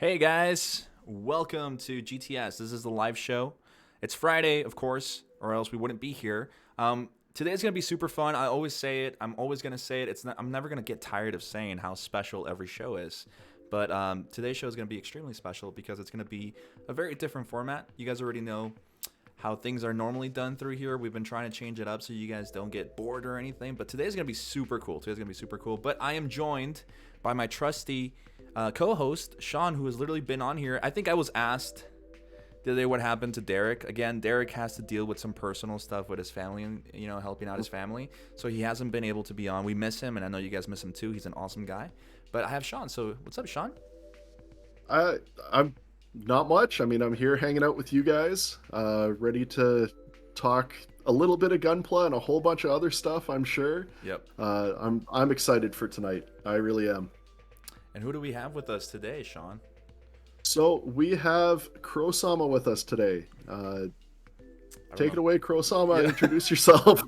Hey guys, welcome to GTS. This is the live show. It's Friday, of course, or else we wouldn't be here. Today's gonna be super fun. I always say it. I'm always gonna say it. I'm never gonna get tired of saying how special every show is. But today's show is gonna be extremely special because it's gonna be a very different format. You guys already know how things are normally done through here. We've been trying to change it up so you guys don't get bored or anything. But today's gonna be super cool. But I am joined by my trusty co-host Sean, who has literally been on here. I think I was asked the other day what happened to Derek. Again, Derek has to deal with some personal stuff with his family and helping out his family, so he hasn't been able to be on. We miss him, and I know you guys miss him too. He's an awesome guy. But I have Sean. So what's up, Sean? I'm not much. I mean, I'm here hanging out with you guys, ready to talk a little bit of Gunpla and a whole bunch of other stuff, I'm sure. Yep. I'm excited for tonight. I really am. And who do we have with us today, Sean? So we have TheKrowSama with us today. Take it away, TheKrowSama. Yeah. Introduce yourself.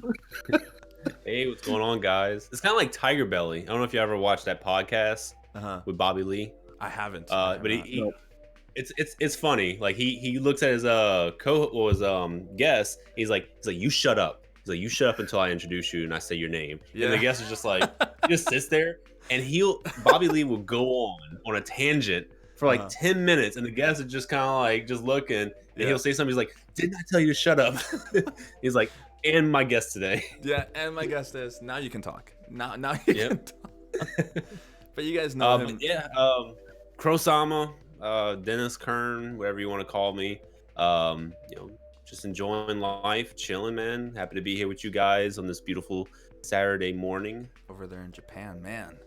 Hey, what's going on, guys? It's kind of like Tiger Belly. I don't know if you ever watched that podcast with Bobby Lee. I haven't. But Nope. it's funny. Like he looks at his guest. He's like you shut up. He's like, you shut up until I introduce you and I say your name. Yeah. And the guest is just like he just sits there and Bobby Lee will go on a tangent for like 10 minutes and the guest is just kind of like just looking and he'll say something. He's like, didn't I tell you to shut up? He's like, and my guest today. Yeah, and my guest is now you can talk. Now you can talk. But you guys know him. TheKrowSama, Dennis Kern, whatever you want to call me. Just enjoying life, chilling, man. Happy to be here with you guys on this beautiful Saturday morning. Over there in Japan, man.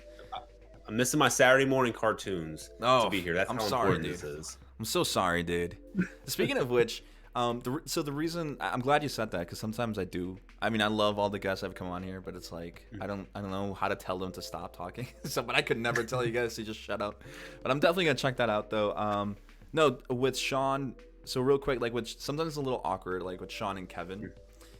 I'm missing my Saturday morning cartoons to be here. That's I'm how sorry, important dude. this is. I'm so sorry, dude. Speaking of which, the reason I'm glad you said that, because sometimes I do. I mean, I love all the guests that have come on here, but it's like I don't know how to tell them to stop talking. But I could never tell you guys to just shut up. But I'm definitely gonna check that out though. No, with Sean. So real quick, like sometimes it's a little awkward, like with Sean and Kevin,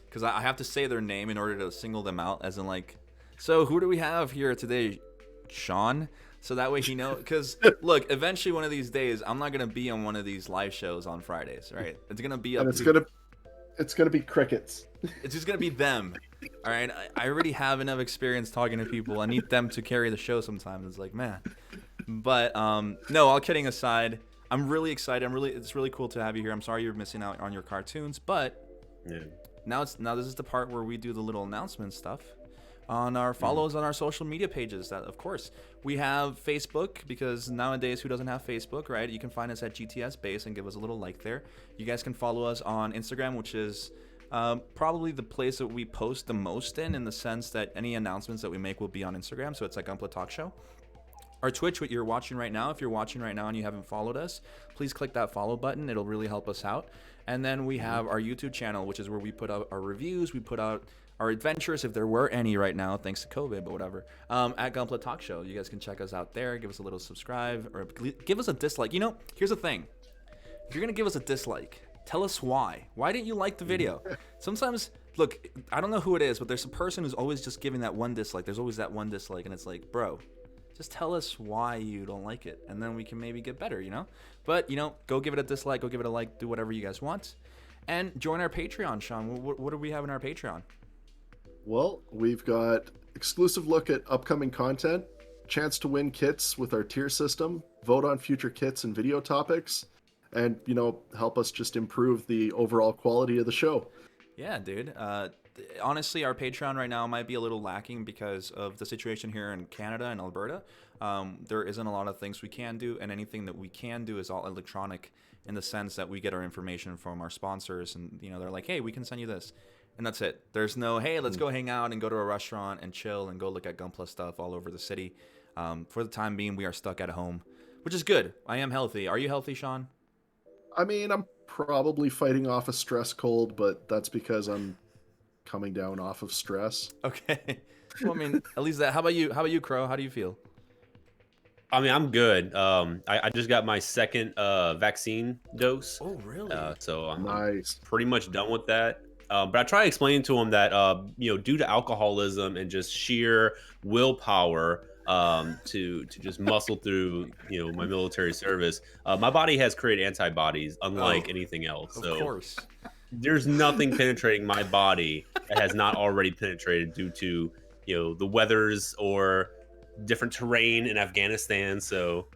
because I have to say their name in order to single them out, as in like, so who do we have here today, Sean? So that way he knows. Because look, eventually one of these days, I'm not gonna be on one of these live shows on Fridays, right? It's gonna be And it's gonna be crickets. It's just gonna be them. All right, I already have enough experience talking to people. I need them to carry the show sometimes. It's like, man. But no, all kidding aside, I'm really excited. It's really cool to have you here. I'm sorry you're missing out on your cartoons, but now this is the part where we do the little announcement stuff on our follows on our social media pages. That, of course, we have Facebook, because nowadays who doesn't have Facebook, right? You can find us at GTS Base and give us a little like there. You guys can follow us on Instagram, which is probably the place that we post the most in the sense that any announcements that we make will be on Instagram. So it's like Gunpla Talk Show. Our Twitch, what you're watching right now, if you're watching right now and you haven't followed us, please click that follow button. It'll really help us out. And then we have our YouTube channel, which is where we put out our reviews. We put out our adventures, if there were any right now, thanks to COVID, but whatever, at Gunpla Talk Show. You guys can check us out there. Give us a little subscribe or give us a dislike. Here's the thing. If you're going to give us a dislike, tell us why. Why didn't you like the video? Sometimes, look, I don't know who it is, but there's a person who's always just giving that one dislike. There's always that one dislike, and it's like, bro, just tell us why you don't like it, and then we can maybe get better, But, go give it a dislike, go give it a like, do whatever you guys want. And join our Patreon, Sean. What do we have in our Patreon? Well, we've got exclusive look at upcoming content, chance to win kits with our tier system, vote on future kits and video topics, and, help us just improve the overall quality of the show. Yeah, dude. Honestly, our Patreon right now might be a little lacking because of the situation here in Canada and Alberta. There isn't a lot of things we can do, and anything that we can do is all electronic in the sense that we get our information from our sponsors, and they're like, hey, we can send you this, and that's it. There's no, hey, let's go hang out and go to a restaurant and chill and go look at Gunpla stuff all over the city. For the time being, we are stuck at home, which is good. I am healthy. Are you healthy, Sean? I mean, I'm probably fighting off a stress cold, but that's because I'm coming down off of stress. Okay. Well, I mean, at least that. How about you, Crow? How do you feel? I mean, I'm good. I just got my second vaccine dose. Oh, really? So I'm Nice. pretty much done with that. But I try to explain to him that, due to alcoholism and just sheer willpower, to just muscle through, my military service. My body has created antibodies, Oh, unlike anything else. of So course. there's nothing penetrating my body that has not already penetrated due to the weathers or different terrain in Afghanistan. So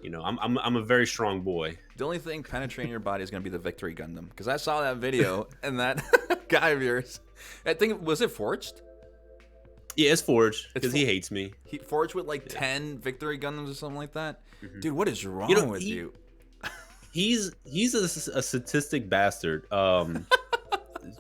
I'm a very strong boy. The only thing penetrating your body is going to be the Victory Gundam. Because I saw that video and that guy of yours. I think, was it forged? Yeah, it's forged It's because he hates me. He forged with like 10 Victory Gundams or something like that. Mhm. Dude, what is wrong with you? He's a sadistic bastard.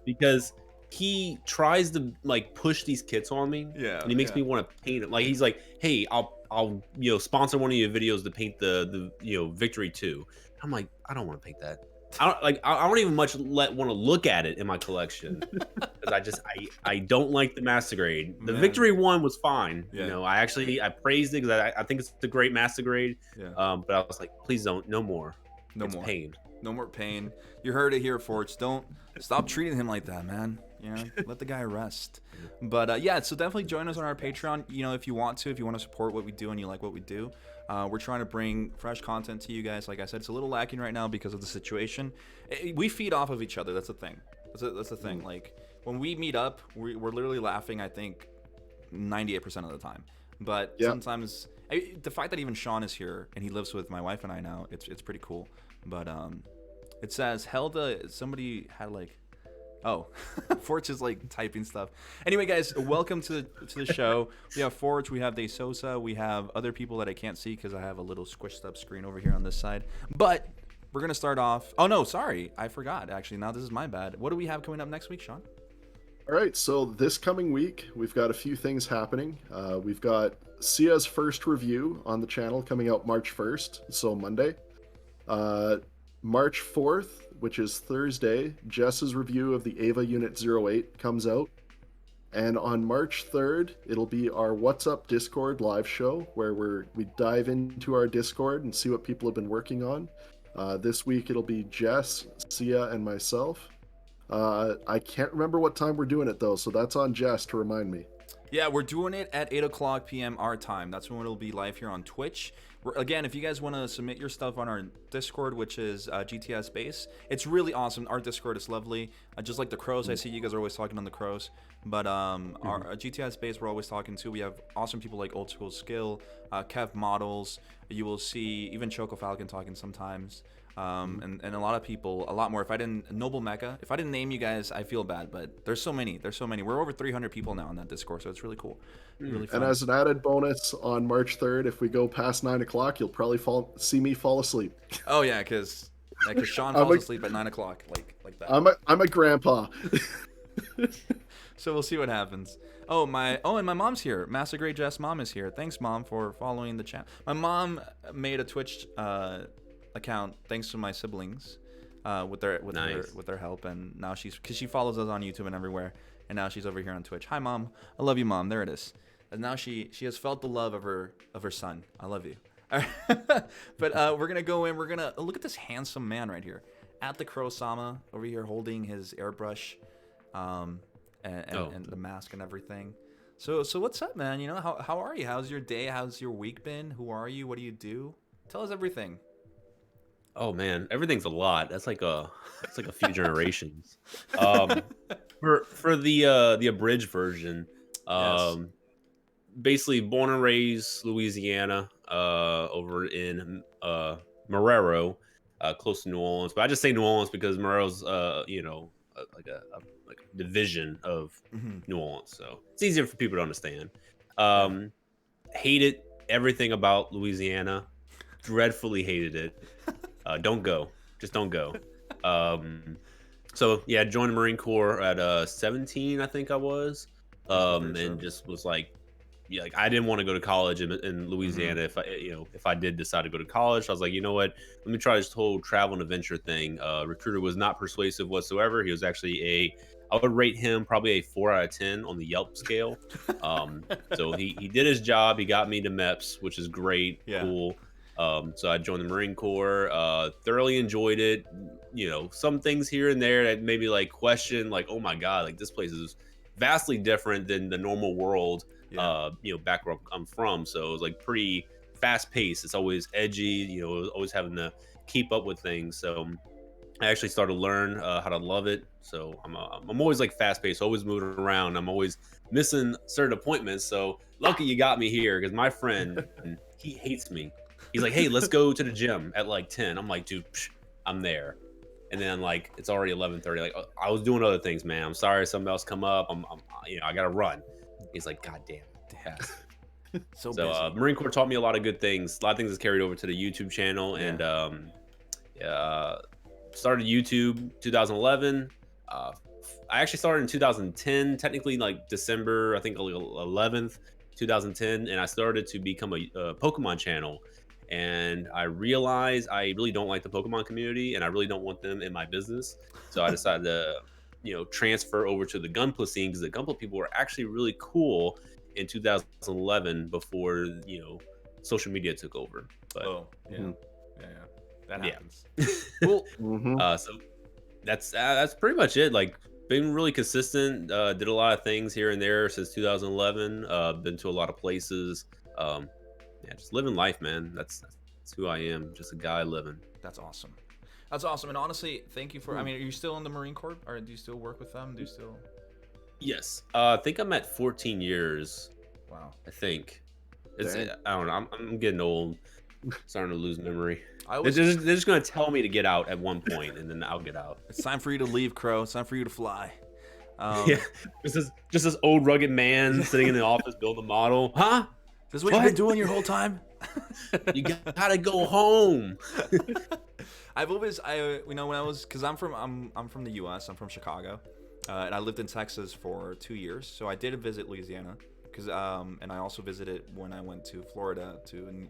Because he tries to like push these kits on me. Yeah, And he makes yeah. me want to paint it. Like he's like, hey, I'll sponsor one of your videos to paint the Victory 2. I'm like, I don't want to paint that. I don't even much want to look at it in my collection because I don't like the Master Grade. The Man. Victory 1 was fine. Yeah. I praised it because I think it's a great Master Grade. Yeah. But I was like, please don't, no more. No It's more. pain. No more pain. You heard it here, Forge. Don't stop treating him like that, man. Let the guy rest. But yeah, so definitely join us on our Patreon. If you want to support what we do and you like what we do. We're trying to bring fresh content to you guys. Like I said, it's a little lacking right now because of the situation. We feed off of each other. That's the thing. That's the thing. Like when we meet up, we're literally laughing, I think, 98% of the time. But sometimes the fact that even Sean is here and he lives with my wife and I now, it's pretty cool. But it says Helda. Somebody had like, oh, Forge is like typing stuff. Anyway, guys, welcome to the show. We have Forge, we have DeSosa, we have other people that I can't see because I have a little squished up screen over here on this side. But we're gonna start off. Oh no, sorry, I forgot. Actually, now this is my bad. What do we have coming up next week, Sean? All right, so this coming week, we've got a few things happening. We've got Sia's first review on the channel coming out March 1st, so Monday. March 4th, which is Thursday, Jess's review of the Ava Unit 08 comes out. And on March 3rd, it'll be our What's Up Discord live show, where we dive into our Discord and see what people have been working on. This week, it'll be Jess, Sia, and myself. I can't remember what time we're doing it, though, so that's on Jess to remind me. Yeah, we're doing it at 8 o'clock p.m. our time. That's when it'll be live here on Twitch. Again, if you guys want to submit your stuff on our Discord, which is GTS base, it's really awesome. Our Discord is lovely. Just like the Crows, I see you guys are always talking on the Crows. But our GTS base, we're always talking to. We have awesome people like Old School Skill, Kev Models. You will see even Choco Falcon talking sometimes. And a lot of people, a lot more. Noble Mecha, if I didn't name you guys, I feel bad, but there's so many. We're over 300 people now on that Discord, so it's really cool. Really fun. And as an added bonus, on March 3rd, if we go past 9 o'clock, you'll probably see me fall asleep. Oh yeah, because Sean falls asleep at 9 o'clock, like that. I'm a grandpa. So we'll see what happens. And my mom's here. Master Grey Jess mom is here. Thanks, Mom, for following the channel. My mom made a Twitch account thanks to my siblings with their help, and now because she follows us on YouTube and everywhere, and now she's over here on Twitch. Hi, Mom. I love you, Mom. There it is. And now she has felt the love of her son. I love you. All right. But we're gonna go in. We're gonna look at this handsome man right here at TheKrowSama over here holding his airbrush, and the mask and everything. So what's up, man? How are you? How's your day? How's your week been? Who are you? What do you do? Tell us everything. Oh man, everything's a lot. That's like a few generations. For the abridged version, Yes. basically born and raised Louisiana, over in Marrero, close to New Orleans. But I just say New Orleans because Marrero's like a division of New Orleans, so it's easier for people to understand. Hated everything about Louisiana, dreadfully hated it. Don't go. Just don't go. So yeah, joined the Marine Corps at 17, I think I was. And just was like, yeah, like I didn't want to go to college in Louisiana. If I did decide to go to college, I was like, you know what? Let me try this whole travel and adventure thing. Recruiter was not persuasive whatsoever. He was actually I would rate him probably a 4 out of 10 on the Yelp scale. So he did his job. He got me to MEPS, which is great. Yeah. Cool. So I joined the Marine Corps, thoroughly enjoyed it. Some things here and there that maybe like question, like, oh my God, like this place is vastly different than the normal world Yeah. back where I'm from. So it was like pretty fast paced. It's always edgy, always having to keep up with things. So I actually started to learn how to love it. So I'm always like fast paced, always moving around. I'm always missing certain appointments. So lucky you got me here because my friend, he hates me. He's like, hey, let's go to the gym at like 10. I'm like, dude, I'm there. And then like it's already 11:30. Like, "Oh, I was doing other things, man. I'm sorry, something else come up. I gotta run." He's like, God damn it. So So busy. Marine Corps taught me a lot of good things. A lot of things is carried over to the YouTube channel, and started YouTube 2011. I actually started in 2010, technically like December, I think 11th, 2010, and I started to become a Pokemon channel. And I realized I really don't like the Pokemon community, and I really don't want them in my business. So I decided to, transfer over to the Gunpla scene because the Gunpla people were actually really cool in 2011 before social media took over. But Oh, yeah. Mhm. Yeah. That Yeah. happens. Cool. So that's pretty much it. Like, been really consistent. Did a lot of things here and there since 2011. Been to a lot of places. Just living life, man. That's who I am. Just a guy living. That's awesome. That's awesome. And honestly, thank you for. I mean, are you still in the Marine Corps, or do you still work with them? Do you still? Yes. I think I'm at 14 years. Wow. I think. I Dang. don't know. I'm getting old. Starting to lose memory. I They're was. just gonna tell me to get out at one point, and then I'll get out. It's time for you to leave, Crow. It's time for you to fly. Yeah, just this old rugged man sitting in the office building a model. Huh? This is what you've been doing your whole time. You gotta go home. I've always, when I was, cause I'm from the U.S. I'm from Chicago, and I lived in Texas for 2 years. So I did visit Louisiana, cause and I also visited when I went to Florida to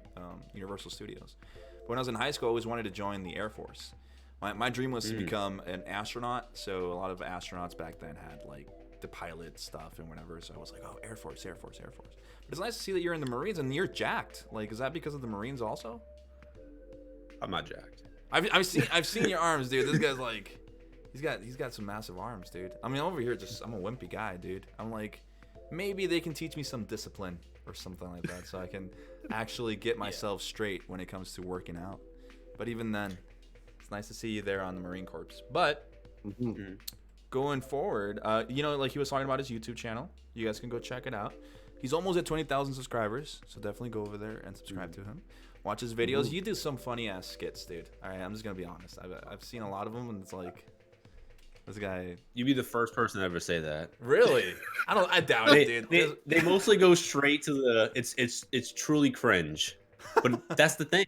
Universal Studios. But when I was in high school, I always wanted to join the Air Force. My dream was to become an astronaut. So a lot of astronauts back then had like the pilot stuff and whatever. So I was like, oh, Air Force. But it's nice to see that you're in the Marines and you're jacked. Like, is that because of the Marines also? I'm not jacked. I've seen your arms, dude. This guy's like, he's got some massive arms, dude. I mean, I'm over here I'm a wimpy guy, dude. I'm like, maybe they can teach me some discipline or something like that, so I can actually get myself straight when it comes to working out. But even then, it's nice to see you there on the Marine Corps. But going forward, like he was talking about his YouTube channel. You guys can go check it out. He's almost at 20,000 subscribers, so definitely go over there and subscribe to him. Watch his videos. You do some funny ass skits, dude. All right, I'm just gonna be honest. I've seen a lot of them, and it's like, this guy. You'd be the first person to ever say that. Really? I doubt it, dude. They mostly go straight to the. It's truly cringe, but that's the thing.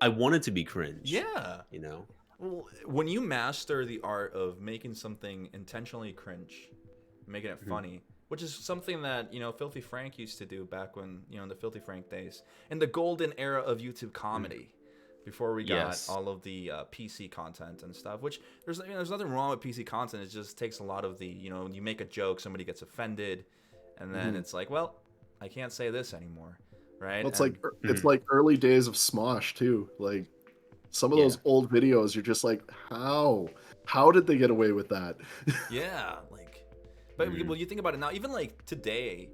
I want it to be cringe. Yeah. Well, when you master the art of making something intentionally cringe, making it funny, which is something that Filthy Frank used to do back when in the Filthy Frank days, in the golden era of YouTube comedy, before we got all of the PC content and stuff. Which there's nothing wrong with PC content. It just takes a lot of the you make a joke, somebody gets offended, and then it's like, well, I can't say this anymore, right? Well, it's like early days of Smosh too. Like some of those old videos, you're just like, how did they get away with that? Yeah, like. But well, you think about it now, even like today,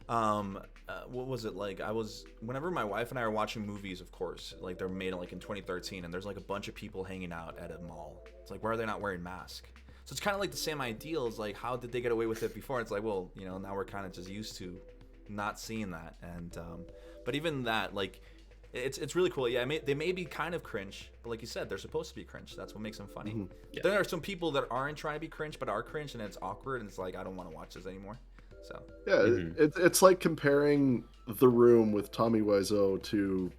what was it like? Whenever my wife and I are watching movies, of course, like they're made like in 2013, and there's like a bunch of people hanging out at a mall. It's like, why are they not wearing masks? So it's kind of like the same ideal. It's like, how did they get away with it before? It's like, well, now we're kind of just used to not seeing that. And but even that, like, it's really cool. Yeah, they may be kind of cringe, but like you said, they're supposed to be cringe. That's what makes them funny. There are some people that aren't trying to be cringe, but are cringe, and it's awkward, and it's like, I don't want to watch this anymore. So yeah, it's like comparing The Room with Tommy Wiseau to,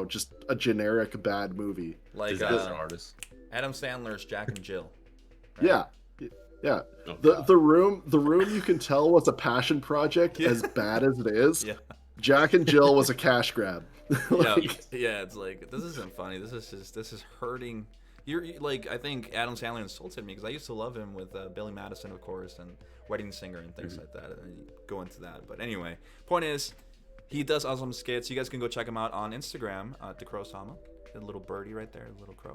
just a generic bad movie. Like artist. Adam Sandler's Jack and Jill. Right? Yeah. Oh, the room you can tell was a passion project as bad as it is. Yeah. Jack and Jill was a cash grab. It's like, this isn't funny. This is hurting. You're like, I think Adam Sandler insulted me because I used to love him with Billy Madison, of course, and Wedding Singer and things like that. And go into that, but anyway, point is, he does awesome skits. You guys can go check him out on Instagram, TheKrowSama, the little birdie right there, little crow.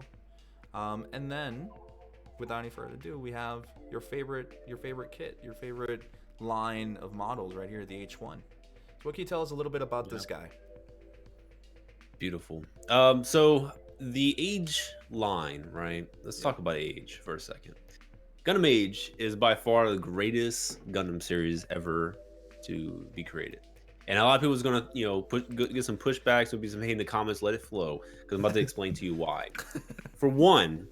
And then, without any further ado, we have your favorite kit, your favorite line of models right here, the H1. So what can you tell us a little bit about this guy? Beautiful. So the age line, right? Let's talk about age for a second. Gundam Age is by far the greatest Gundam series ever to be created. And a lot of people's gonna, get some pushbacks. There'll be some hate in the comments. Let it flow, because I'm about to explain to you why. For one,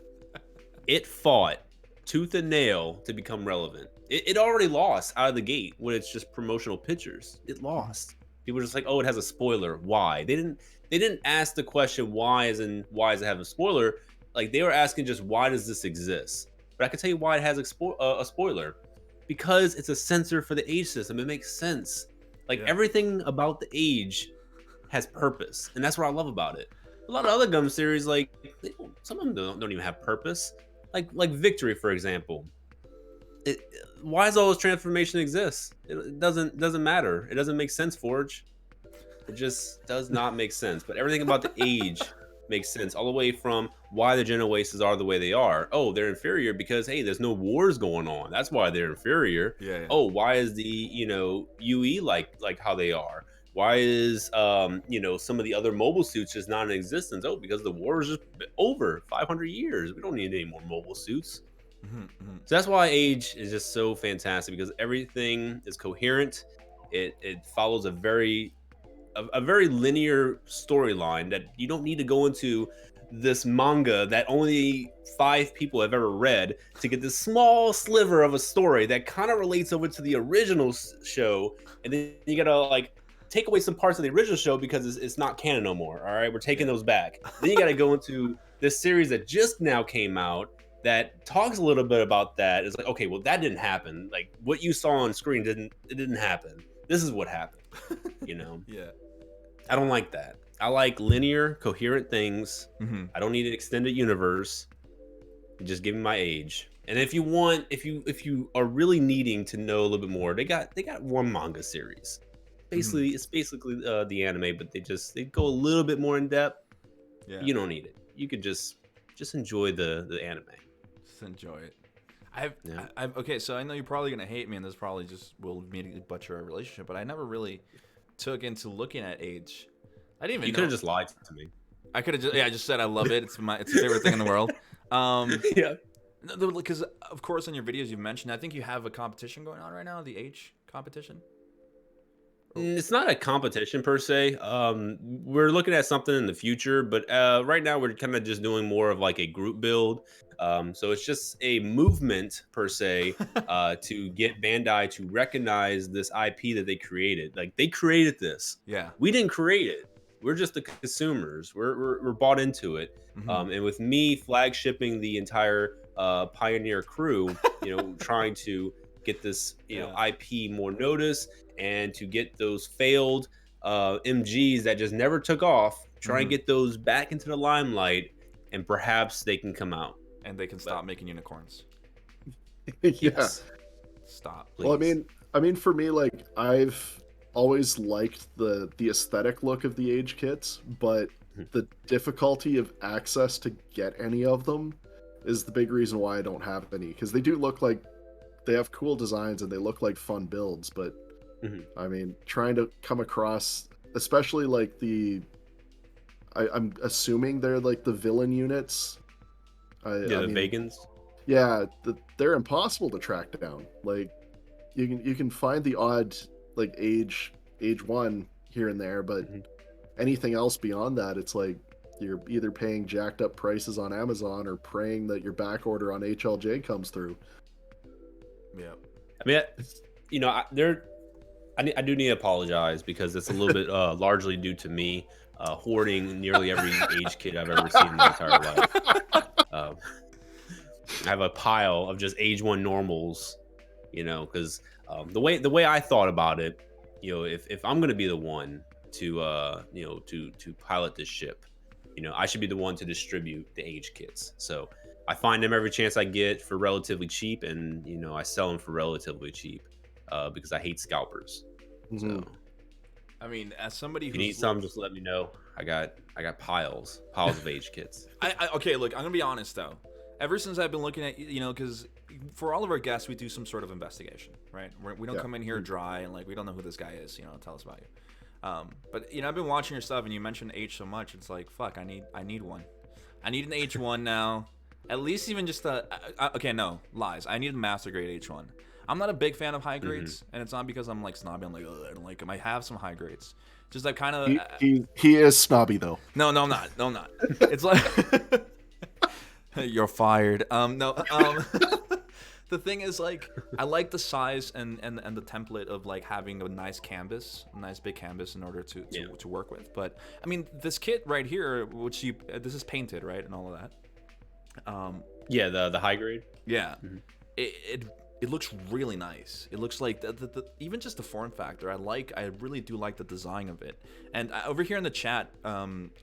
it fought tooth and nail to become relevant. It already lost out of the gate when it's just promotional pictures. It lost. People were just like, oh, it has a spoiler. Why? They didn't ask the question why, as in why does it have a spoiler? Like, they were asking just why does this exist? But I can tell you why it has a spoiler. Because it's a sensor for the age system. It makes sense. Like, everything about the age has purpose, and that's what I love about it. A lot of other Gundam series, like, some of them don't even have purpose. Like Victory, for example. Why does all this transformation exist? It doesn't matter. It doesn't make sense, Forge. It just does not make sense. But everything about the age makes sense, all the way from why the Genoases are the way they are. Oh, they're inferior because, hey, there's no wars going on. That's why they're inferior. Yeah. Oh, why is the UE like how they are? Why is some of the other mobile suits just not in existence? Oh, because the war is just over 500 years. We don't need any more mobile suits. So that's why Age is just so fantastic, because everything is coherent. It follows a very linear storyline that you don't need to go into this manga that only 5 people have ever read to get this small sliver of a story that kind of relates over to the original show, and then you gotta like take away some parts of the original show because it's not canon no more. All right, we're taking those back. Then you gotta go into this series that just now came out that talks a little bit about that. It's like, okay, well, that didn't happen. Like, what you saw on screen didn't happen. This is what happened. Yeah. I don't like that. I like linear, coherent things. I don't need an extended universe. Just give me my age. And if you are really needing to know a little bit more, they got one manga series. Basically, it's basically the anime, but they go a little bit more in depth. Yeah. You don't need it. You could just enjoy the anime. Just enjoy it. Okay, so I know you're probably gonna hate me, and this probably just will immediately butcher our relationship. But I never really took into looking at Age. I didn't even. You could have just lied to me. I could have I just said I love it. It's the favorite thing in the world. Yeah. Because of course, in your videos you've mentioned, I think you have a competition going on right now, the Age competition. It's not a competition per se. We're looking at something in the future, but right now we're kind of just doing more of like a group build. So it's just a movement per se to get Bandai to recognize this IP that they created. Like, they created this. Yeah. We didn't create it. We're just the consumers. We're bought into it. And with me flagshipping the entire Pioneer crew, trying to get this IP more notice, and to get those failed MGs that just never took off, try and get those back into the limelight, and perhaps they can come out. And they can stop making unicorns. Yes. Stop. Please. Well, I mean, for me, like, I've always liked the aesthetic look of the Age kits, but the difficulty of access to get any of them is the big reason why I don't have any, because they do look like they have cool designs and they look like fun builds, but I mean, trying to come across, especially like I'm assuming they're like the villain units. The Vegans. Yeah, they're impossible to track down. Like, you can find the odd like age 1 here and there, but anything else beyond that, it's like you're either paying jacked up prices on Amazon or praying that your back order on HLJ comes through. Yeah. I mean, I do need to apologize, because it's a little bit largely due to me hoarding nearly every Age kit I've ever seen in my entire life. I have a pile of just Age 1 normals, because the way I thought about it, if I'm gonna be the one to to pilot this ship, I should be the one to distribute the Age kits. So I find them every chance I get for relatively cheap, and I sell them for relatively cheap because I hate scalpers. So I mean, as somebody who if you need some, just let me know. I got piles of Age kits. Okay, look, I'm gonna be honest though. Ever since I've been looking at, because for all of our guests, we do some sort of investigation, right? We don't Yeah. come in here dry and like we don't know who this guy is. Tell us about you. But I've been watching your stuff, and you mentioned H so much. It's like, fuck, I need one. I need an H1 now. At least even just okay, no lies. I need a master grade H1. I'm not a big fan of high grades, and it's not because I'm like snobby. I'm like, I don't like them. I have some high grades. Just like kind of. He is snobby though. No, I'm not. No, I'm not. It's like you're fired. No. The thing is, like, I like the size and the template of like having a nice canvas, a nice big canvas in order to work with. But I mean, this kit right here, which this is painted, right, and all of that. Yeah, the high grade. Yeah, it looks really nice. It looks like the even just the form factor. I really do like the design of it. And over here in the chat,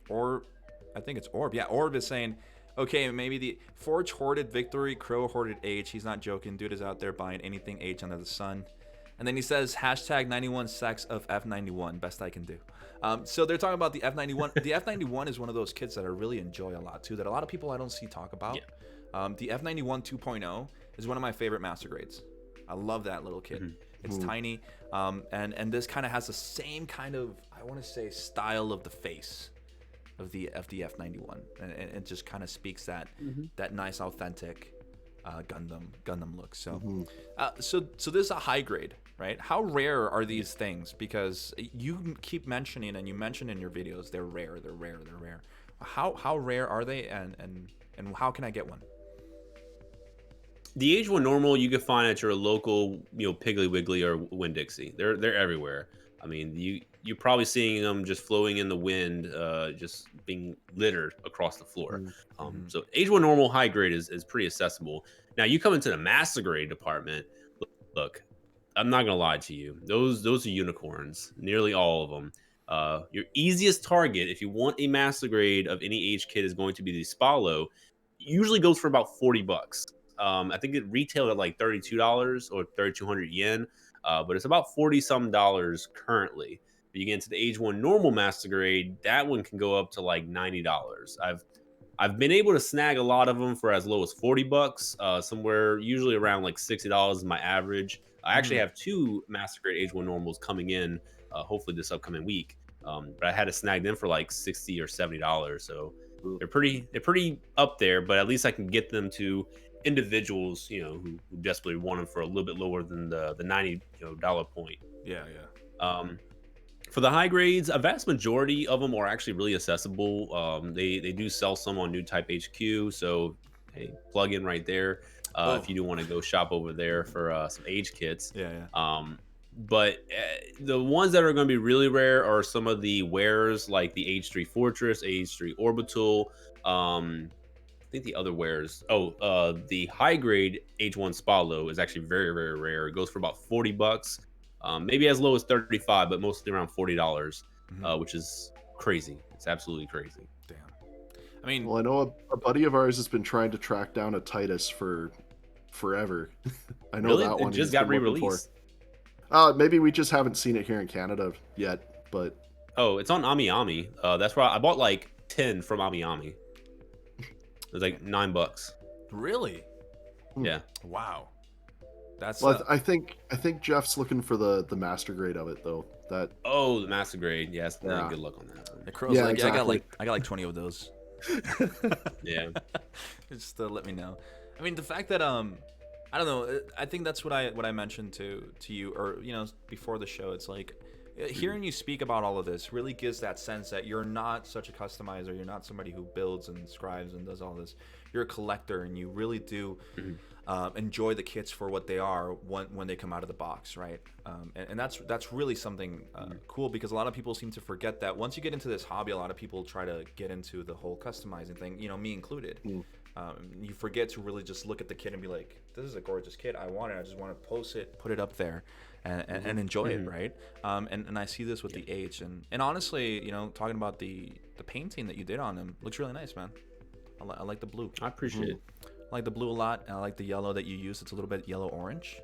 or I think it's Orb. Yeah, Orb is saying, okay, maybe the Forge hoarded Victory, Krow hoarded H. He's not joking. Dude is out there buying anything H under the sun. And then he says, hashtag 91 sex of F91. Best I can do. So they're talking about the F91. The F91 is one of those kits that I really enjoy a lot, too, that a lot of people I don't see talk about. Yeah. The F91 2.0 is one of my favorite master grades. I love that little kit. It's tiny. And this kind of has the same kind of, I want to say, style of the face of the F91. And it just kind of speaks that nice, authentic Gundam look. So, so this is a high grade, right? How rare are these things? Because you keep mentioning, and you mention in your videos, they're rare. How rare are they, and how can I get one? The H1 normal you can find at your local, Piggly Wiggly or Winn-Dixie. They're everywhere. I mean, you're probably seeing them just flowing in the wind, just being littered across the floor. So H1 normal high grade is pretty accessible. Now you come into the master grade department. Look, I'm not gonna lie to you. Those are unicorns, nearly all of them. Your easiest target, if you want a master grade of any H kit, is going to be the Spallo. Usually goes for about $40. I think it retailed at like $32 or 3,200 yen. But it's about $40-some currently. But you get into the H1 normal master grade, that one can go up to like $90. I've been able to snag a lot of them for as low as $40, somewhere usually around like $60 is my average. I actually have 2 master grade H1 normals coming in, hopefully this upcoming week. But I had to snag them for like $60 or $70. So they're pretty up there, but at least I can get them to individuals, who desperately want them for a little bit lower than the $90 dollar point. Yeah. For the high grades, a vast majority of them are actually really accessible. They do sell some on New Type HQ, so hey, plug in right there if you do want to go shop over there for some H kits. Yeah. But the ones that are going to be really rare are some of the wares like the H3 Fortress, H3 Orbital. I think the other wares. The high grade H1 Spallo is actually very, very rare. It goes for about $40, maybe as low as 35, but mostly around $40, which is crazy. It's absolutely crazy. Damn. I mean, well, I know a buddy of ours has been trying to track down a Titus for forever. I know really? That one it just got re-released. Maybe we just haven't seen it here in Canada yet, but it's on AmiAmi. That's where I bought like 10 from AmiAmi. It was like $9. Really? Yeah. Wow. That's. Well, I think Jeff's looking for the master grade of it though. The master grade. Yes. Yeah. Good luck on that. The Crow's like, exactly. I got like 20 of those. Yeah. Just let me know. I mean, the fact that I don't know. I think that's what I mentioned to you, or before the show. It's like hearing you speak about all of this really gives that sense that you're not such a customizer. You're not somebody who builds and scribes and does all this. You're a collector, and you really do enjoy the kits for what they are when they come out of the box, right? And that's really something cool, because a lot of people seem to forget that once you get into this hobby, a lot of people try to get into the whole customizing thing, me included. You forget to really just look at the kit and be like, this is a gorgeous kit. I want it. I just want to post it, put it up there, and enjoy it, right? And I see this with the H, and honestly, talking about the painting that you did on them, looks really nice, man. I like the blue. I appreciate it. I like the blue a lot, and I like the yellow that you used. It's a little bit yellow orange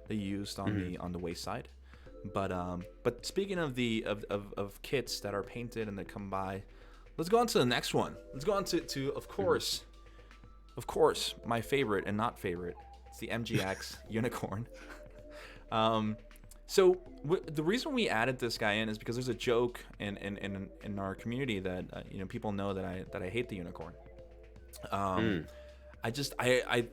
that you used on the waist side. But speaking of of kits that are painted and that come by, let's go on to the next one. Let's go on to of course, my favorite and not favorite. It's the MGX unicorn. So the reason we added this guy in is because there's a joke in our community that people know that I hate the unicorn. I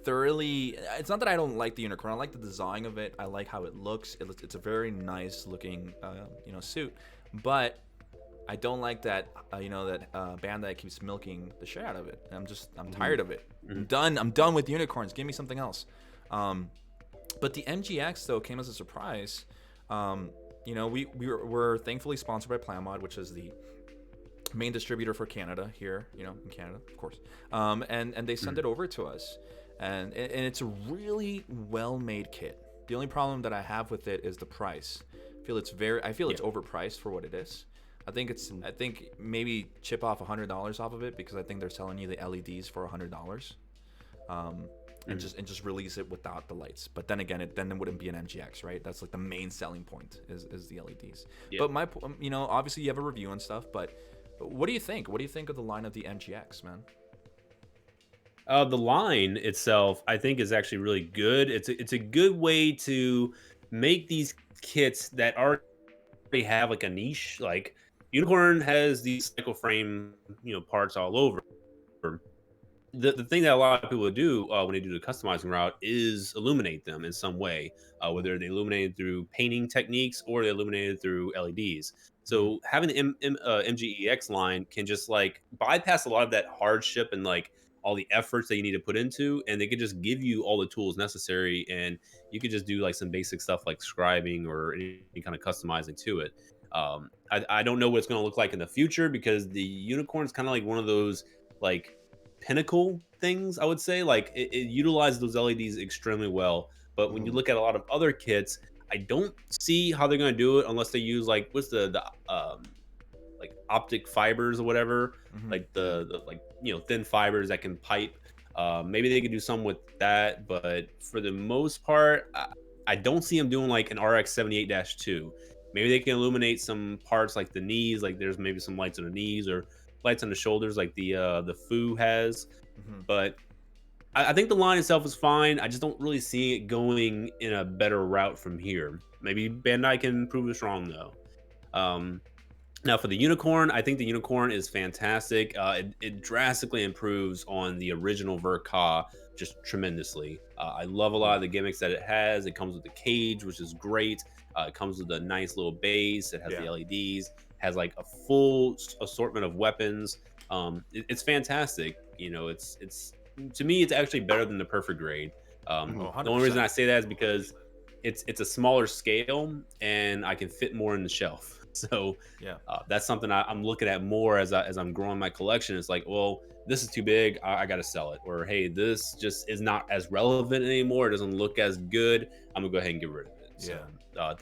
thoroughly. It's not that I don't like the unicorn. I like the design of it. I like how it looks. It's a very nice looking suit, but I don't like that Bandai keeps milking the shit out of it. I'm tired of it. I'm done with unicorns. Give me something else. But the MGX though came as a surprise. We're thankfully sponsored by Planmod, which is the main distributor for Canada here, in Canada, of course. And they sent it over to us, and it's a really well-made kit. The only problem that I have with it is the price. I feel it's overpriced for what it is. I think maybe chip off $100 off of it, because I think they're selling you the LEDs for $100. And just release it without the lights. But then again, it wouldn't be an MGX, right? That's like the main selling point is the LEDs. Yeah. But obviously you have a review and stuff, but what do you think? What do you think of the line of the MGX, man? The line itself, I think, is actually really good. It's a good way to make these kits that already have like a niche. Like Unicorn has these cycle frame, parts all over. The thing that a lot of people do when they do the customizing route is illuminate them in some way, whether they illuminate it through painting techniques or they illuminate it through LEDs. So having the MGEX line can just like bypass a lot of that hardship and like all the efforts that you need to put into, and they could just give you all the tools necessary, and you could just do like some basic stuff like scribing or any kind of customizing to it. I don't know what it's going to look like in the future, because the Unicorn is kind of like one of those like pinnacle things, I would say. Like it utilizes those LEDs extremely well, but when you look at a lot of other kits, I don't see how they're going to do it unless they use like what's the like optic fibers or whatever, like the like thin fibers that can pipe. Maybe they could do some with that, but for the most part, I don't see them doing like an RX 78-2. Maybe they can illuminate some parts like the knees, like there's maybe some lights on the knees or lights on the shoulders like the Fu has. But I think the line itself is fine. I just don't really see it going in a better route from here. Maybe Bandai can prove us wrong though. Now for the Unicorn, I think the Unicorn is fantastic. It drastically improves on the original Verka just tremendously. I love a lot of the gimmicks that it has. It comes with the cage, which is great. It comes with a nice little base. It has the LEDs. Has like a full assortment of weapons. It's fantastic. It's to me, it's actually better than the Perfect Grade. The only reason I say that is because it's a smaller scale and I can fit more in the shelf. So that's something I'm looking at more as I'm growing my collection. It's like, well, this is too big, I got to sell it. Or hey, this just is not as relevant anymore. It doesn't look as good. I'm gonna go ahead and get rid of it. So,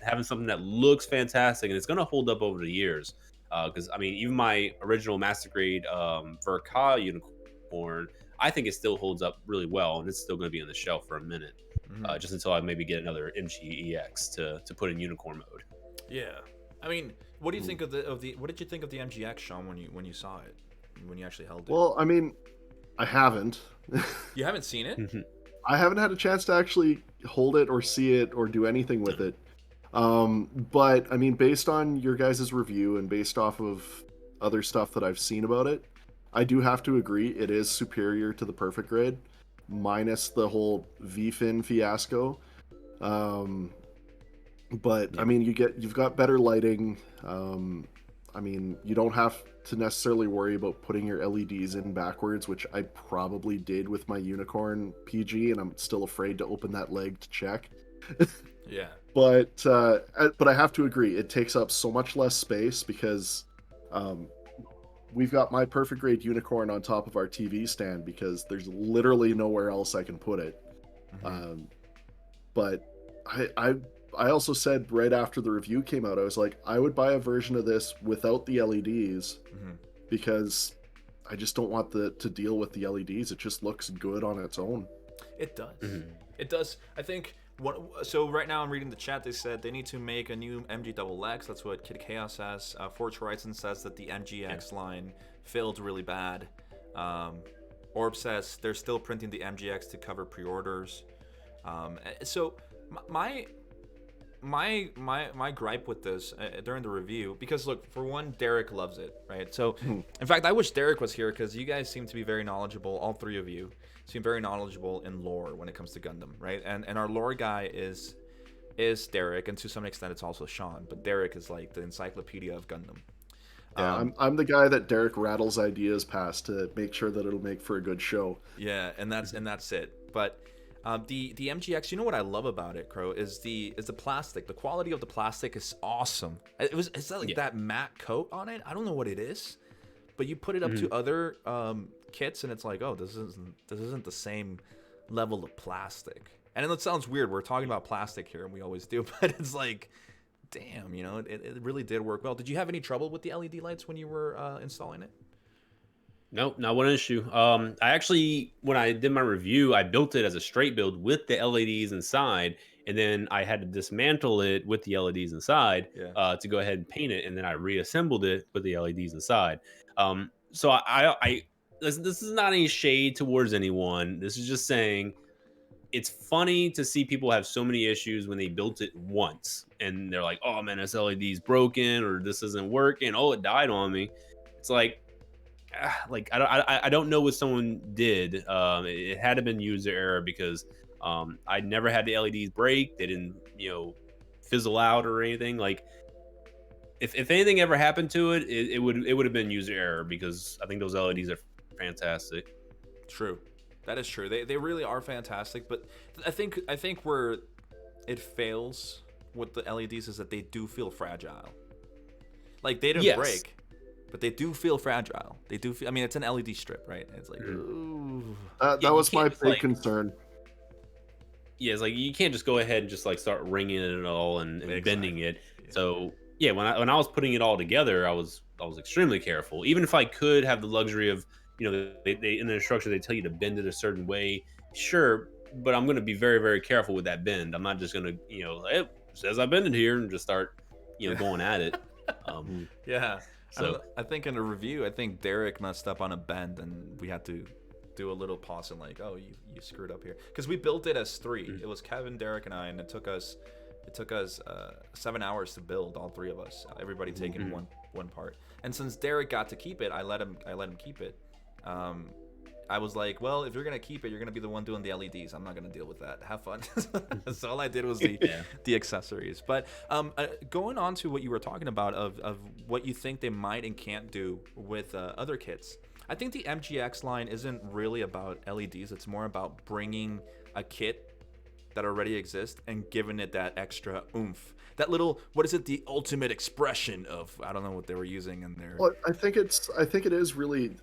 having something that looks fantastic and it's gonna hold up over the years. Because I mean, even my original Master Grade Verka Unicorn, I think it still holds up really well, and it's still going to be on the shelf for a minute, just until I maybe get another MGEX to put in Unicorn mode. Yeah, I mean, what do you think of the? What did you think of the MGX, Sean, when you saw it, when you actually held it? Well, I mean, I haven't. You haven't seen it? I haven't had a chance to actually hold it or see it or do anything with it. But I mean, based on your guys' review and based off of other stuff that I've seen about it, I do have to agree it is superior to the Perfect Grade, minus the whole V-fin fiasco. But I mean, you've got better lighting. I mean, you don't have to necessarily worry about putting your LEDs in backwards, which I probably did with my Unicorn PG, and I'm still afraid to open that leg to check. Yeah. But I have to agree, it takes up so much less space because we've got my Perfect Grade Unicorn on top of our TV stand because there's literally nowhere else I can put it. But I also said right after the review came out, I was like, I would buy a version of this without the LEDs because I just don't want to deal with the LEDs. It just looks good on its own. It does. It does. I think. So right now I'm reading the chat. They said they need to make a new MG XX. That's what Kid Chaos says. Forge Horizon says that the MGX line failed really bad. Orb says they're still printing the MGX to cover pre-orders. So my my gripe with this during the review, because look, for one, Derek loves it, right? So in fact, I wish Derek was here, because you guys seem to be very knowledgeable. All three of you seem very knowledgeable in lore when it comes to Gundam, right? And our lore guy is Derek, and to some extent it's also Sean, but Derek is like the encyclopedia of Gundam. Yeah, I'm the guy that Derek rattles ideas past to make sure that it'll make for a good show. Yeah, and that's it. But the MGX, you know what I love about it, Crow, is the plastic. The quality of the plastic is awesome. It's like that matte coat on it. I don't know what it is, but you put it up to other kits, and it's like, oh, this isn't the same level of plastic. And it sounds weird. We're talking about plastic here, and we always do, but it's like, damn, you know, it really did work well. Did you have any trouble with the LED lights when you were installing it? Nope, not one issue. I actually, when I did my review, I built it as a straight build with the LEDs inside, and then I had to dismantle it with the LEDs inside to go ahead and paint it, and then I reassembled it with the LEDs inside. So this is not any shade towards anyone. This is just saying it's funny to see people have so many issues when they built it once, and they're like, "Oh man, this LED's broken, or this isn't working. Oh, it died on me." It's like I don't know what someone did. It had to have been user error, because I never had the LEDs break. They didn't, fizzle out or anything. Like if anything ever happened to it, it would have been user error, because I think those LEDs are fantastic. True, that is true. They really are fantastic. But I think where it fails with the LEDs is that they do feel fragile. Like they didn't break, but they do feel fragile. They do feel, I mean, it's an LED strip, right? It's like, ooh. That was my big concern. Yeah, it's like you can't just go ahead and just like start ringing it all and bending it. Yeah. So yeah, when I was putting it all together, I was extremely careful. Even if I could have the luxury of, they in the instructions they tell you to bend it a certain way, sure, but I'm going to be very, very careful with that bend. I'm not just going to, it says I bend it here and just start, going at it. Yeah. So I think in a review, I think Derek messed up on a bend, and we had to do a little pause and like, oh, you screwed up here, because we built it as three. It was Kevin, Derek, and I, and it took us 7 hours to build, all three of us, everybody taking one part. And since Derek got to keep it, I let him keep it. I was like, well, if you're gonna keep it, you're gonna be the one doing the LEDs. I'm not gonna deal with that. Have fun. So all I did was the accessories. But going on to what you were talking about of what you think they might and can't do with other kits, I think the MGX line isn't really about LEDs. It's more about bringing a kit that already exists and giving it that extra oomph. That little, what is it? The ultimate expression of, I don't know what they were using in there. Well, I think it is really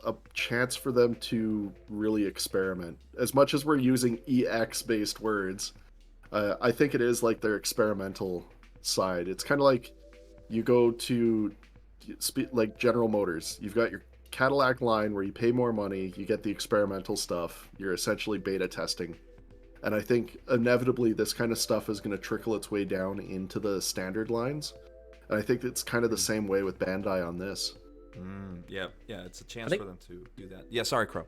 a chance for them to really experiment. As much as we're using EX based words, I think it is like their experimental side. It's kind of like you go to like General Motors. You've got your Cadillac line where you pay more money, you get the experimental stuff. You're essentially beta testing. And I think inevitably this kind of stuff is going to trickle its way down into the standard lines. And I think it's kind of the same way with Bandai on this. Yeah, it's a chance for them to do that. Yeah, sorry, Crow.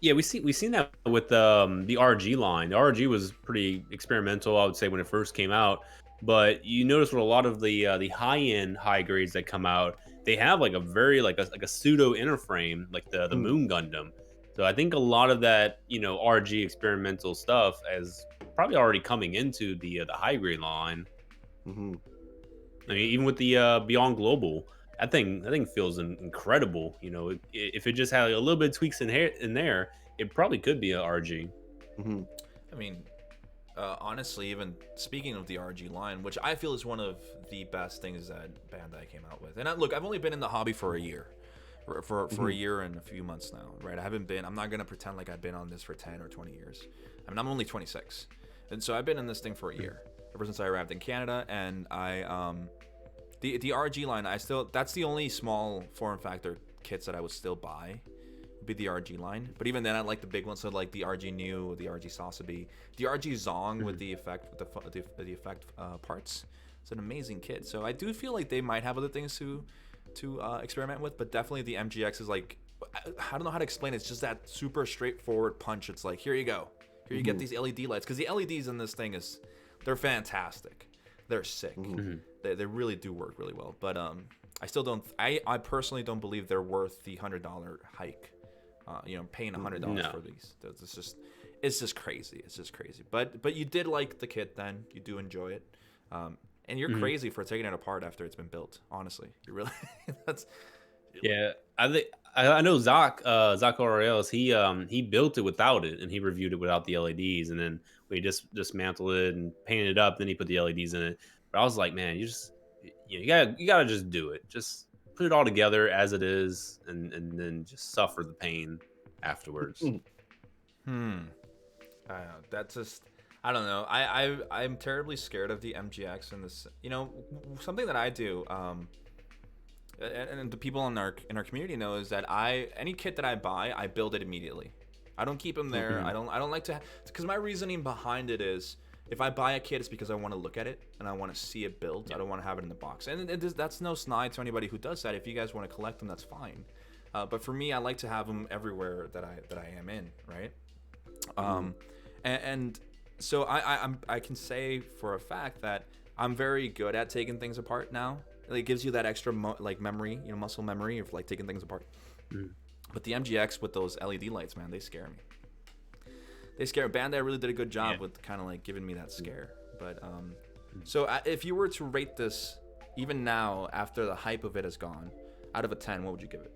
Yeah, we've seen that with the RG line. The RG was pretty experimental, I would say, when it first came out. But you notice with a lot of the high-end high grades that come out, they have like a very like a pseudo interframe, like the Moon Gundam. So I think a lot of that, RG experimental stuff is probably already coming into the high grade line. I mean, even with the Beyond Global, that thing feels incredible. If it just had a little bit of tweaks in there, it probably could be a RG. I mean, honestly, even speaking of the RG line, which I feel is one of the best things that Bandai came out with. And look, I've only been in the hobby for a year. For a year and a few months now, right? I'm not gonna pretend like I've been on this for 10 or 20 years. I mean, I'm only 26, and so I've been in this thing for a year, ever since I arrived in Canada. And the RG line, that's the only small form factor kits that I would still buy, would be the RG line. But even then, I like the big ones, so like the RG New, the RG Sasabi, the RG Zong with the effect parts. It's an amazing kit. So I do feel like they might have other things to experiment with, but definitely the MGX is like, I don't know how to explain it. It's just that super straightforward punch. It's like, here you go, Here you get these LED lights, because the LEDs in this thing they're fantastic. They're sick. They really do work really well. But I still don't. I personally don't believe they're worth the $100 hike. Paying $100 for these. It's just crazy. It's just crazy. But you did like the kit then. You do enjoy it. And you're crazy for taking it apart after it's been built. Honestly, you really. Yeah, I think I know Zach Orioles. He built it without it, and he reviewed it without the LEDs, and then we just dismantled it and painted it up. Then he put the LEDs in it. But I was like, man, you gotta just do it. Just put it all together as it is, and then just suffer the pain afterwards. That's just. I don't know. I'm terribly scared of the MGX and this. Something that I do. And the people in our community know is that any kit that I buy, I build it immediately. I don't keep them there. I don't like to, because my reasoning behind it is, if I buy a kit, it's because I want to look at it and I want to see it built. I don't want to have it in the box. And that's no snide to anybody who does that. If you guys want to collect them, that's fine. But for me, I like to have them everywhere that I am in, right? And so I can say for a fact that I'm very good at taking things apart now. It gives you that extra memory, muscle memory of like taking things apart. But the MGX with those LED lights, man, they scare me. Bandai really did a good job with kind of like giving me that scare. But so if you were to rate this, even now after the hype of it has gone, out of a 10, what would you give it?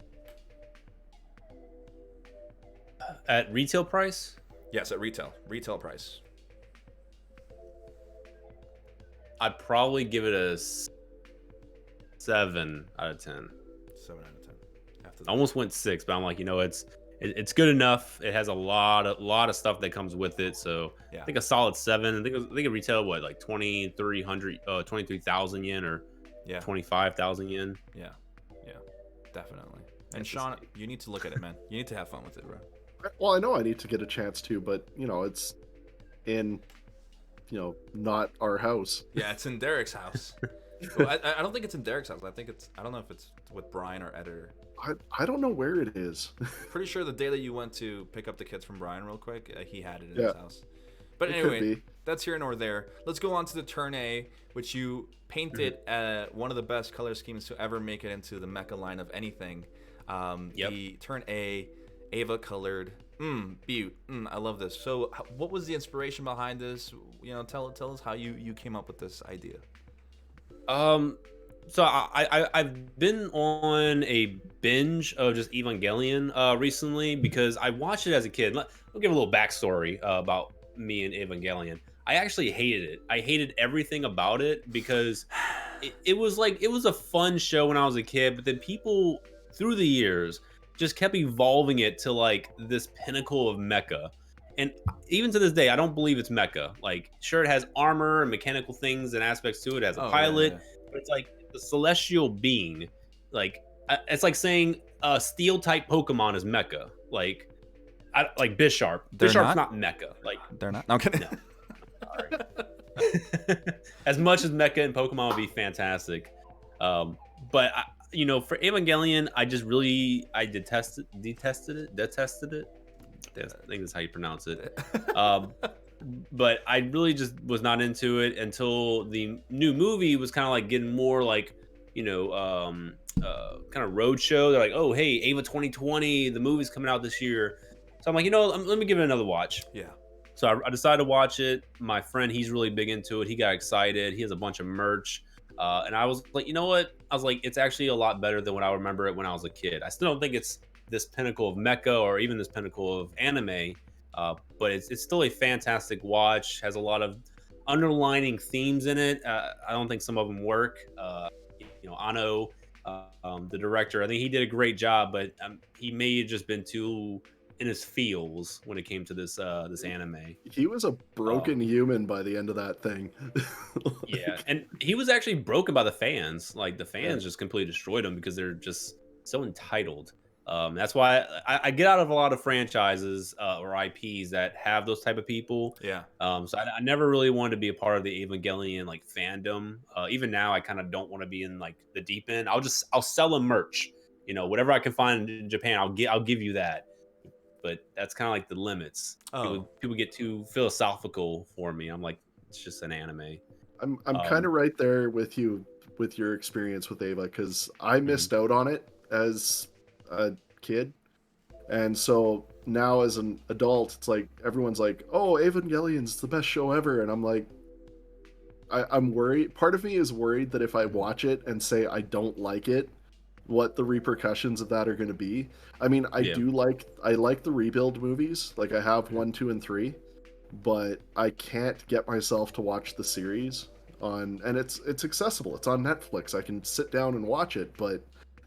At retail price? Yes, at retail price. I'd probably give it a 7 out of 10. 7 out of 10. After I almost went 6, but I'm like, it's good enough. It has a lot of stuff that comes with it. So I think a solid 7. I think it retailed like 23,000 yen or 25,000 yen. Yeah, definitely. And Sean, you need to look at it, man. You need to have fun with it, bro. Well, I know I need to get a chance to, but it's in, not our house. Yeah, it's in Derek's house. Well, I don't think it's in Derek's house. I don't know if it's with Brian or Editor. I don't know where it is. Pretty sure the day that you went to pick up the kits from Brian real quick, he had it in his house. But anyway, that's here nor there. Let's go on to the Turn A, which you painted one of the best color schemes to ever make it into the mecha line of anything. The Turn A, Ava colored. Beaut. I love this. So what was the inspiration behind this? Tell us how you came up with this idea. So I've been on a binge of just Evangelion recently because I watched it as a kid. I'll give a little backstory about me and Evangelion. I actually hated it. I hated everything about it because it was a fun show when I was a kid, but then people through the years just kept evolving it to like this pinnacle of mecha. And even to this day, I don't believe it's mecha. Like, sure, it has armor and mechanical things and aspects to it. It has a pilot, but it's like the celestial being. Like, it's like saying a steel type Pokemon is mecha. Like Bisharp. Bisharp's not mecha. Like, they're not. Okay. No. Sorry. As much as mecha and Pokemon would be fantastic, but for Evangelion, I detested it. I think that's how you pronounce it. But I really just was not into it until the new movie was kind of like getting more like, kind of roadshow. They're like, oh, hey, Ava 2020, the movie's coming out this year. So I'm like, let me give it another watch. Yeah. So I decided to watch it. My friend, he's really big into it. He got excited. He has a bunch of merch. And I was like, you know what? I was like, it's actually a lot better than what I remember it when I was a kid. I still don't think it's this pinnacle of mecha or even this pinnacle of anime, but it's still a fantastic watch. Has a lot of underlining themes in it. I don't think some of them work. Ano, the director, I think he did a great job, but he may have just been too in his feels when it came to this anime. He was a broken human by the end of that thing. Yeah, and he was actually broken by the fans. Like, the fans just completely destroyed him because they're just so entitled. That's why I get out of a lot of franchises or IPs that have those type of people. Yeah. So I never really wanted to be a part of the Evangelion like fandom. Even now, I kind of don't want to be in like the deep end. I'll sell them merch. Whatever I can find in Japan, I'll give you that. but that's kind of like the limits. Oh, People get too philosophical for me. I'm like, it's just an anime. I'm kind Um, of right there with you with your experience with Ava because I mhm. missed out on it as a kid, and so now as an adult, it's like everyone's like, "Oh, Evangelion's the best show ever," and I'm like, I'm worried. Part of me is worried that if I watch it and say I don't like it, what the repercussions of that are going to be. I mean, Yeah. I like the rebuild movies. Like I have Mhm. 1, 2, and 3, but I can't get myself to watch the series on, and it's accessible. It's on Netflix. I can sit down and watch it, but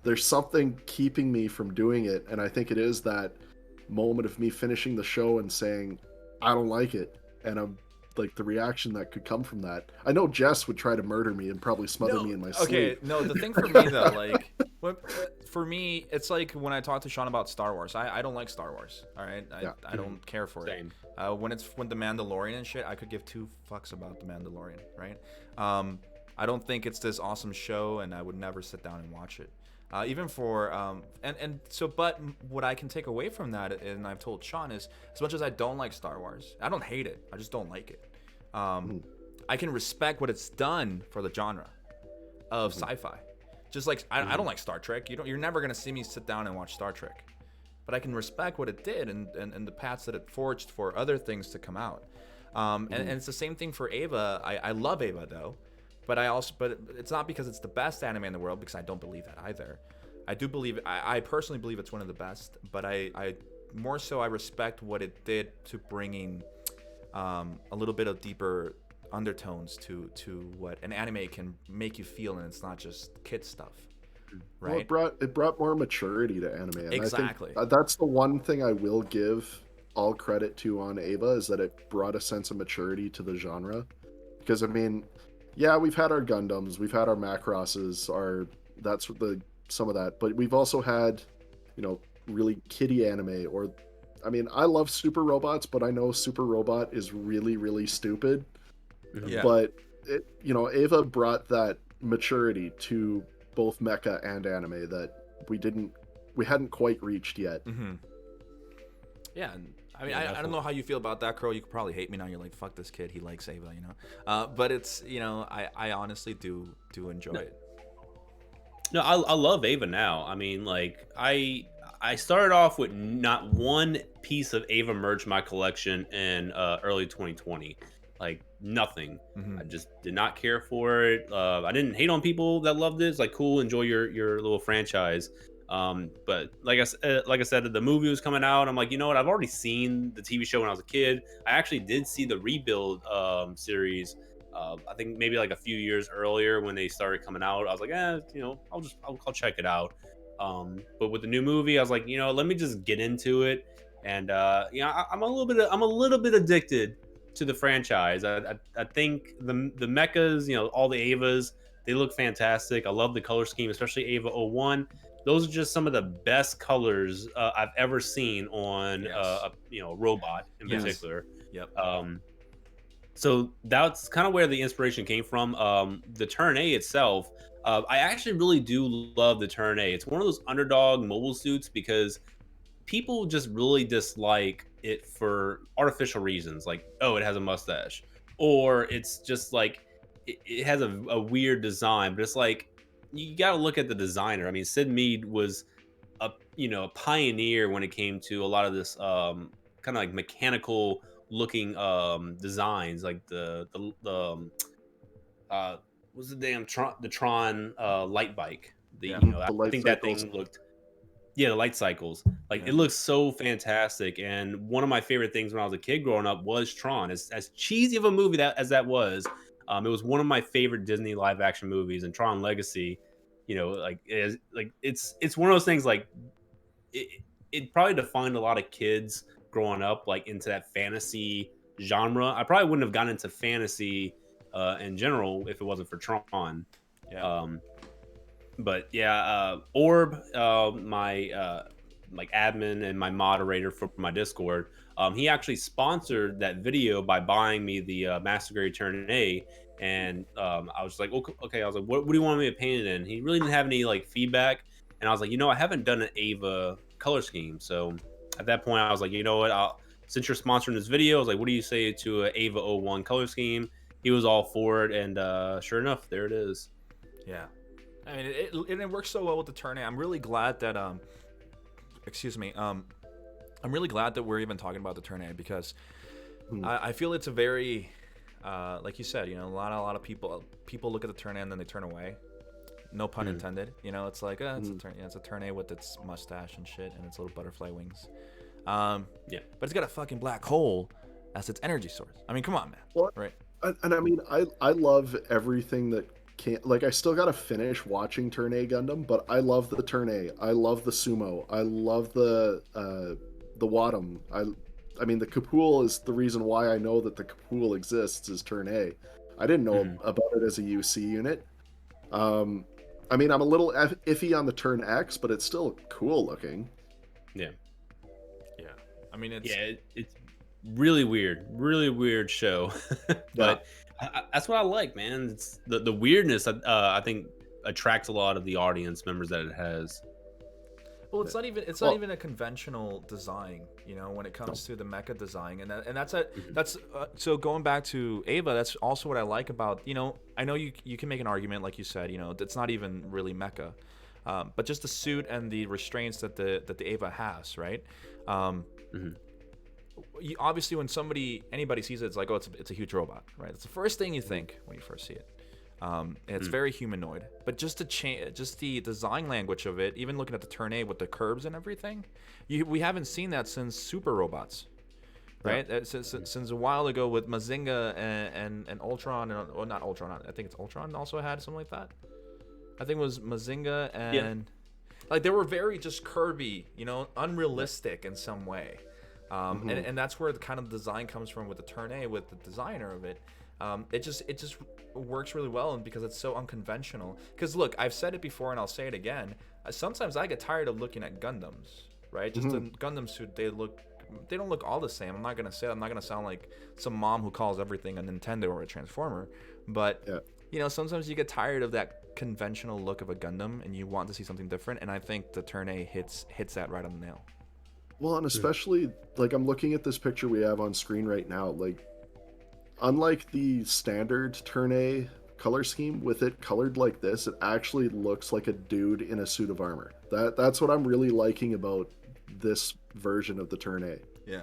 there's something keeping me from doing it, and I think it is that moment of me finishing the show and saying I don't like it, and I'm like the reaction that could come from that. I know Jess would try to murder me and probably smother no. me in my Okay, sleep. no. The thing for me though, like, for me, it's like when I talk to Sean about Star Wars. I don't like Star Wars. All right, Yeah. I don't care for it. Same. When the Mandalorian and shit, I could give two fucks about the Mandalorian, right? I don't think it's this awesome show, and I would never sit down and watch it. Even for and so, but what I can take away from that, and I've told Sean, is as much as I don't like Star Wars, I don't hate it. I just don't like it. Mhm. I can respect what it's done for the genre of sci-fi. Just like I don't like Star Trek. You're never gonna see me sit down and watch Star Trek, but I can respect what it did and the paths that it forged for other things to come out. And it's the same thing for Ava. I love Ava though, but it's not because it's the best anime in the world, because I don't believe that either. I do believe I personally believe it's one of the best, but I more so I respect what it did to bringing a little bit of deeper undertones to what an anime can make you feel, and it's not just kid stuff, Well, right? it brought more maturity to anime, and Exactly. I think that's the one thing I will give all credit to on Ava is that it brought a sense of maturity to the genre. Because I mean, yeah, we've had our Gundams, we've had our Macrosses, our that's the some of that, but we've also had, you know, really kiddie anime. Or, I mean, I love Super Robots, but I know Super Robot is really really stupid. Mhm. Yeah. But it, you know, Ava brought that maturity to both mecha and anime that we hadn't quite reached yet. Mm-hmm. Yeah, and I mean, Yeah, I don't know definitely. how you feel about that, Crow. You could probably hate me now. You're like, fuck this kid. He likes Ava, you know. But it's, I honestly do enjoy No, it. no, I love Ava now. I mean, like I started off with not one piece of Ava merch in my collection in early 2020. Like nothing. Mm-hmm. I just did not care for it. I didn't hate on people that loved it. It's like cool, enjoy your little franchise. But like I said, the movie was coming out. I'm like, you know what? I've already seen the TV show when I was a kid. I actually did see the rebuild series. I think maybe like a few years earlier when they started coming out. I was like, I'll check it out. But with the new movie, I was like, let me just get into it. And I'm a little bit addicted to the franchise. I think the mechas, all the Avas, they look fantastic. I love the color scheme, especially Ava O1. Those are just some of the best colors I've ever seen on Yes. a robot in Yes. particular. Yep. So that's kind of where the inspiration came from. The Turn A itself, I actually really do love the Turn A. It's one of those underdog mobile suits because people just really dislike it for artificial reasons, like, oh, it has a mustache, or it's just like it has a weird design. But it's like you got to look at the designer. I mean, Sid Mead was a pioneer when it came to a lot of this kind of like mechanical looking designs, like the uh was the damn Tron light bike. Yeah. I The light think that cycles. thing looked, yeah, the light cycles. Like Yeah. it looks so fantastic. And one of my favorite things when I was a kid growing up was Tron. As cheesy of a movie that was, it was one of my favorite Disney live action movies. And Tron Legacy, like is like it's one of those things like it, it probably defined a lot of kids growing up like into that fantasy genre. I probably wouldn't have gotten into fantasy in general if it wasn't for Tron. Yeah. Um, but yeah, Orb, my like admin and my moderator for my Discord, he actually sponsored that video by buying me the Master Grade Turn A, and I was like, okay, I was like, what do you want me to paint it in? He really didn't have any like feedback, and I was like, I haven't done an Ava color scheme, so at that point, I was like, you know what? Since you're sponsoring this video, I was like, what do you say to a Ava '01 color scheme? He was all for it, and sure enough, there it is. Yeah, I mean, it works so well with the Turn A. I'm really glad that excuse me, I'm really glad that we're even talking about the Turn A because I feel it's a very, like you said, a lot of people look at the Turn A and then they turn away. No pun intended. It's like it's a Turn A with its mustache and shit and its little butterfly wings. But it's got a fucking black hole as its energy source. I mean, come on, man. Well, right? And I mean, I love everything that can't. Like, I still gotta finish watching Turn A Gundam, but I love the Turn A. I love the Sumo. I love the Wadam. I mean, the Kapul is the reason why I know that the Kapul exists is Turn A. I didn't know about it as a UC unit. I mean, I'm a little iffy on the Turn X, but it's still cool looking. Yeah. I mean, it's really weird show, but that's what I like, man. It's the weirdness. I think attracts a lot of the audience members that it has. Well, it's not even a conventional design, when it comes to the mecha design, and that's so going back to Ava. That's also what I like about I know you can make an argument like you said, it's not even really mecha, but just the suit and the restraints that the Ava has, right? Obviously, when anybody sees it, it's like, oh, it's a huge robot, right? It's the first thing you think when you first see it. It's very humanoid, but just the design language of it, even looking at the Turn A with the curves and everything, we haven't seen that since Super Robots, right? Since a while ago with Mazinga and Ultron, or not Ultron, I think it's Ultron also had something like that. I think it was Mazinga and like they were very just curvy, unrealistic in some way. And that's where the kind of design comes from with the Turn A, with the designer of it. It just works really well, and because it's so unconventional. Because look, I've said it before and I'll say it again. Sometimes I get tired of looking at Gundams, right? Just the Gundam suit, they don't look all the same. I'm not gonna sound like some mom who calls everything a Nintendo or a Transformer, but sometimes you get tired of that conventional look of a Gundam and you want to see something different. And I think the Turn A hits that right on the nail. Well, and especially like I'm looking at this picture we have on screen right now, like. Unlike the standard Turn A color scheme, with it colored like this, it actually looks like a dude in a suit of armor. That's what I'm really liking about this version of the Turn A. Yeah,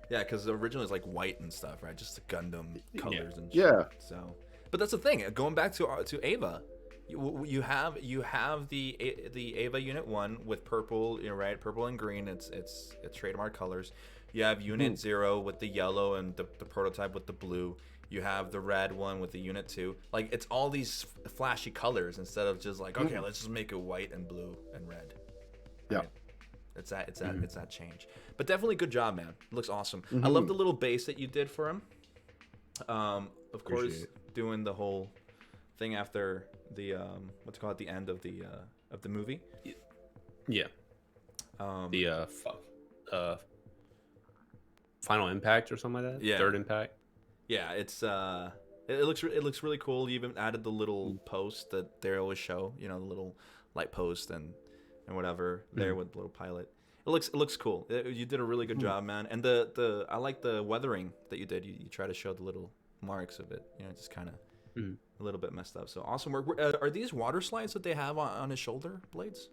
because originally it's like white and stuff, right? Just the Gundam colors and shit. Yeah. So, but that's the thing. Going back to Ava, you have the Ava Unit 1 with purple, right? Purple and green. It's trademark colors. You have Unit 0 with the yellow and the prototype with the blue. You have the red one with the Unit 2. Like, it's all these flashy colors instead of just like, okay, let's just make it white and blue and red. Right? Yeah. It's that change. But definitely good job, man. It looks awesome. I love the little base that you did for him. Of course, doing the whole thing after the the end of the movie. Yeah. Final Impact or something like that. Yeah. Third Impact. Yeah, it's it looks really cool. You even added the little post that they always show, the little light post and whatever there with the little pilot. It looks cool. You did a really good job, man. And I like the weathering that you did. You try to show the little marks of it. Just kind of a little bit messed up. So awesome work. Are these water slides that they have on his shoulder blades?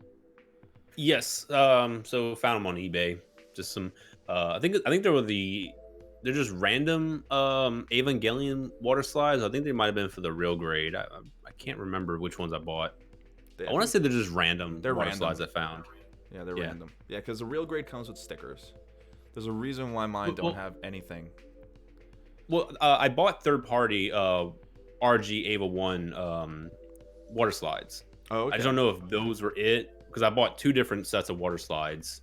Yes. So found them on eBay. Just some. I think they're just random Evangelion water slides. I think they might have been for the real grade. I can't remember which ones I bought. I want to say they're just random water slides I found. Yeah, they're random. Yeah, because the real grade comes with stickers. There's a reason why mine don't have anything. Well, I bought third-party RG Ava 1 water slides. Oh, okay. I just don't know if those were it, because I bought 2 different sets of water slides.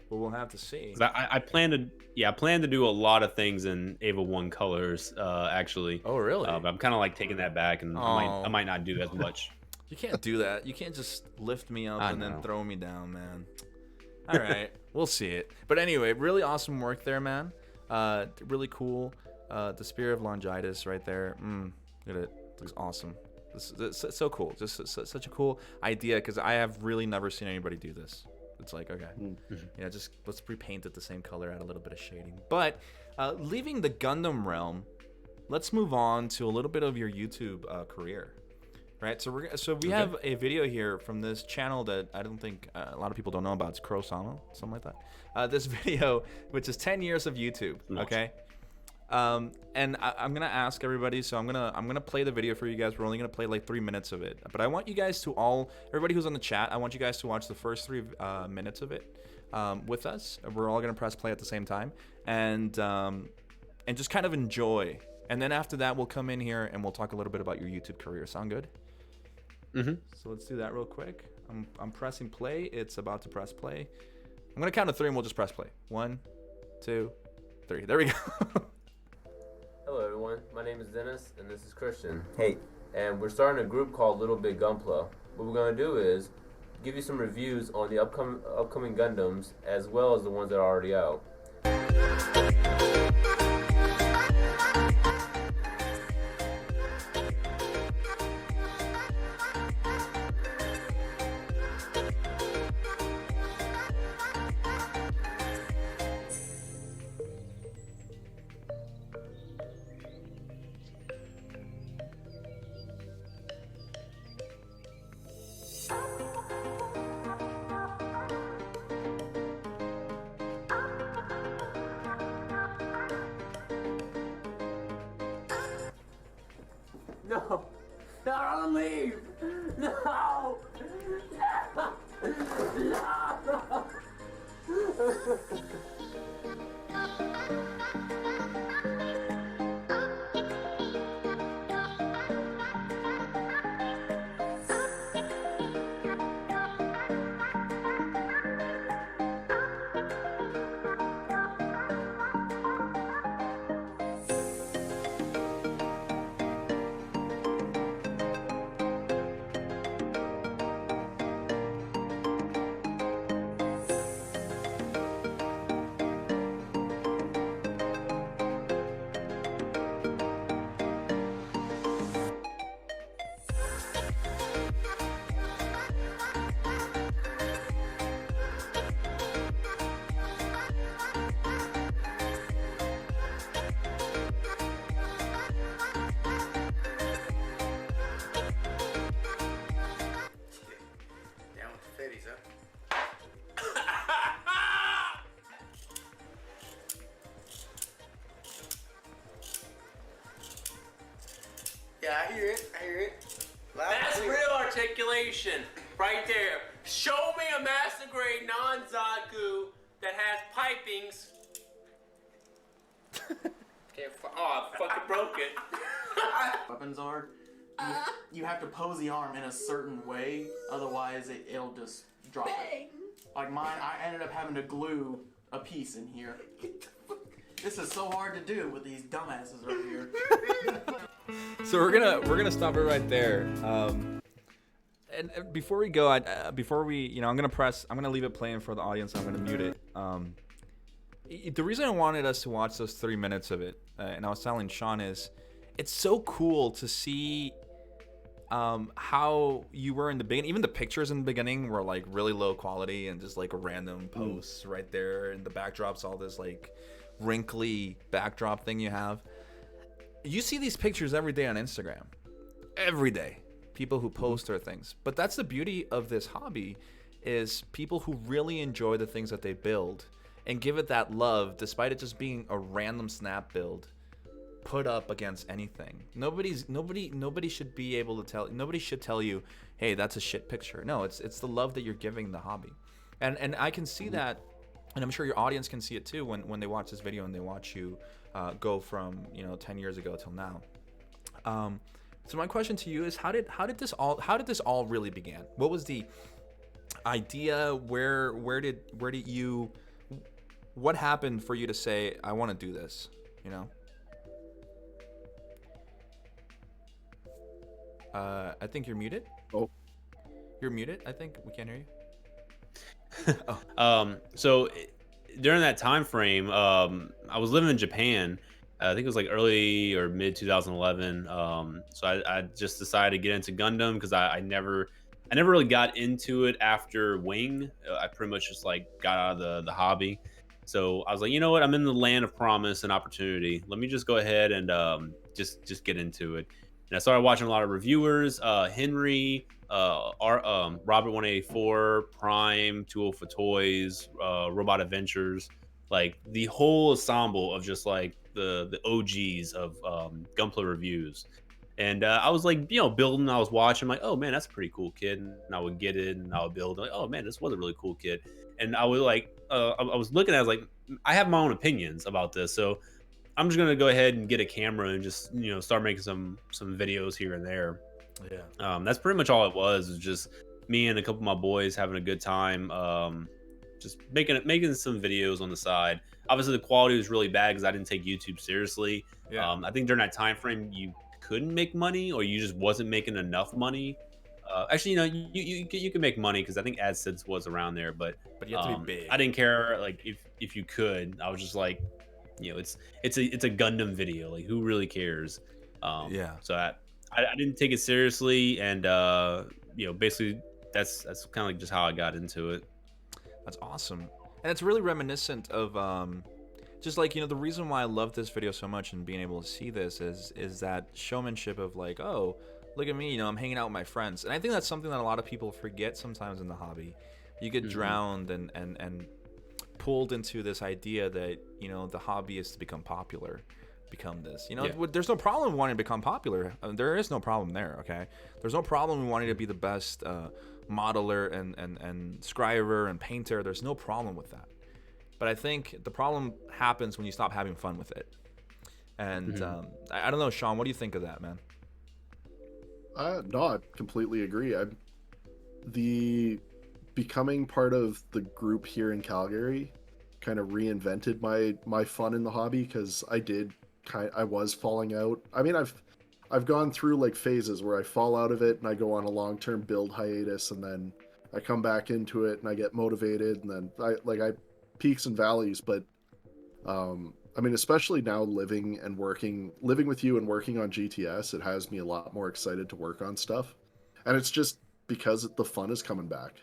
Well, we'll have to see. I plan to do a lot of things in Ava 1 colors, actually. Oh, really? But I'm kind of like taking that back, and I might not do as much. You can't do that. You can't just lift me up and then throw me down, man. All right, we'll see it. But anyway, really awesome work there, man. Really cool. The Spear of Longitis right there. Look at it. Looks awesome. This so cool. Just such a cool idea, because I have really never seen anybody do this. It's like, okay, Mm. just let's repaint it the same color, add a little bit of shading. But leaving the Gundam realm, let's move on to a little bit of your YouTube career. Right, so we have a video here from this channel that I don't think a lot of people don't know about. It's TheKrowSama, something like that. This video, which is 10 years of YouTube. Okay, and I'm gonna ask everybody. So I'm gonna play the video for you guys. We're only gonna play like 3 minutes of it, but I want you guys to everybody who's on the chat, I want you guys to watch the first 3 minutes of it with us. We're all gonna press play at the same time, and just kind of enjoy. And then after that, we'll come in here and we'll talk a little bit about your YouTube career. Sound good? So let's do that real quick. I'm pressing play. It's about to press play. I'm gonna count to 3 and we'll just press play. 1, 2, 3. There we go. Hello everyone, my name is Dennis and this is Christian. Hey. And we're starting a group called Little Big Gunpla. What we're gonna do is give you some reviews on the upcoming Gundams as well as the ones that are already out. No! Don't leave! No! No! Yeah, I hear it. I hear it. Loud and That's clear. real articulation, right there. Show me a master grade non-Zaku that has pipings. Oh, I fucking broke it. Weapons are. You have to pose the arm in a certain way, otherwise it'll just drop it. Like mine, I ended up having to glue a piece in here. This is so hard to do with these dumbasses over here. So we're gonna stop it right there. And before we go, I'm gonna leave it playing for the audience. I'm gonna mute it. The reason I wanted us to watch those 3 minutes of it, and I was telling Sean, is it's so cool to see how you were in the beginning. Even the pictures in the beginning were like really low quality and just like a random posts right there, and the backdrop's all this like wrinkly backdrop thing you have. You see these pictures every day on Instagram. Every day. People who post their things. But that's the beauty of this hobby, is people who really enjoy the things that they build and give it that love, despite it just being a random snap build put up against anything. Nobody should be able to tell, nobody should tell you, hey, that's a shit picture. No, it's the love that you're giving the hobby. And I can see that, and I'm sure your audience can see it too when they watch this video and they watch you go from 10 years ago till now. So my question to you is, how did this all really begin? What was the idea? What happened for you to say, I want to do this? I think you're muted. Oh, You're muted. I think we can't hear you. So during that time frame, I was living in Japan. I think it was like early or mid 2011. So I just decided to get into Gundam because I never I never really got into it after Wing. I pretty much just like got out of the hobby. So I was like, you know what? I'm in the land of promise and opportunity. Let me just go ahead and just get into it. And I started watching a lot of reviewers, Henry, Robert 184, Prime, Tool for Toys, Robot Adventures, like the whole ensemble of just like the OGs of Gunpla reviews. And I was like, building. I was watching, like, oh man, that's a pretty cool kid. And I would get it, and I would build. Like, oh man, this was a really cool kid. And I would like, I was looking at, it, I was like, I have my own opinions about this, so I'm just gonna go ahead and get a camera and just start making some videos here and there. Yeah. That's pretty much all it was just me and a couple of my boys having a good time. Just making some videos on the side. Obviously, the quality was really bad because I didn't take YouTube seriously. Yeah. I think during that time frame, you couldn't make money, or you just wasn't making enough money. Actually, you can make money because I think AdSense was around there, but you have to be big. I didn't care. Like if you could, I was just like, it's a Gundam video. Like who really cares? Yeah. So I didn't take it seriously, and basically that's kind of like just how I got into it. That's awesome. And it's really reminiscent of just like, the reason why I love this video so much and being able to see this is that showmanship of like, oh, look at me, I'm hanging out with my friends. And I think that's something that a lot of people forget sometimes in the hobby. You get drowned and pulled into this idea that, the hobby is to become popular, become this. There's no problem with wanting to become popular. There is no problem there, okay? There's no problem with wanting to be the best modeler and scriber and painter. There's no problem with that. But I think the problem happens when you stop having fun with it. And I don't know, Sean, what do you think of that, man? No, I completely agree. The becoming part of the group here in Calgary kind of reinvented my fun in the hobby, because I was falling out. I mean, I've gone through like phases where I fall out of it and I go on a long-term build hiatus, and then I come back into it and I get motivated, and then I peaks and valleys. But I mean, especially now living with you and working on GTS, it has me a lot more excited to work on stuff, and it's just because the fun is coming back.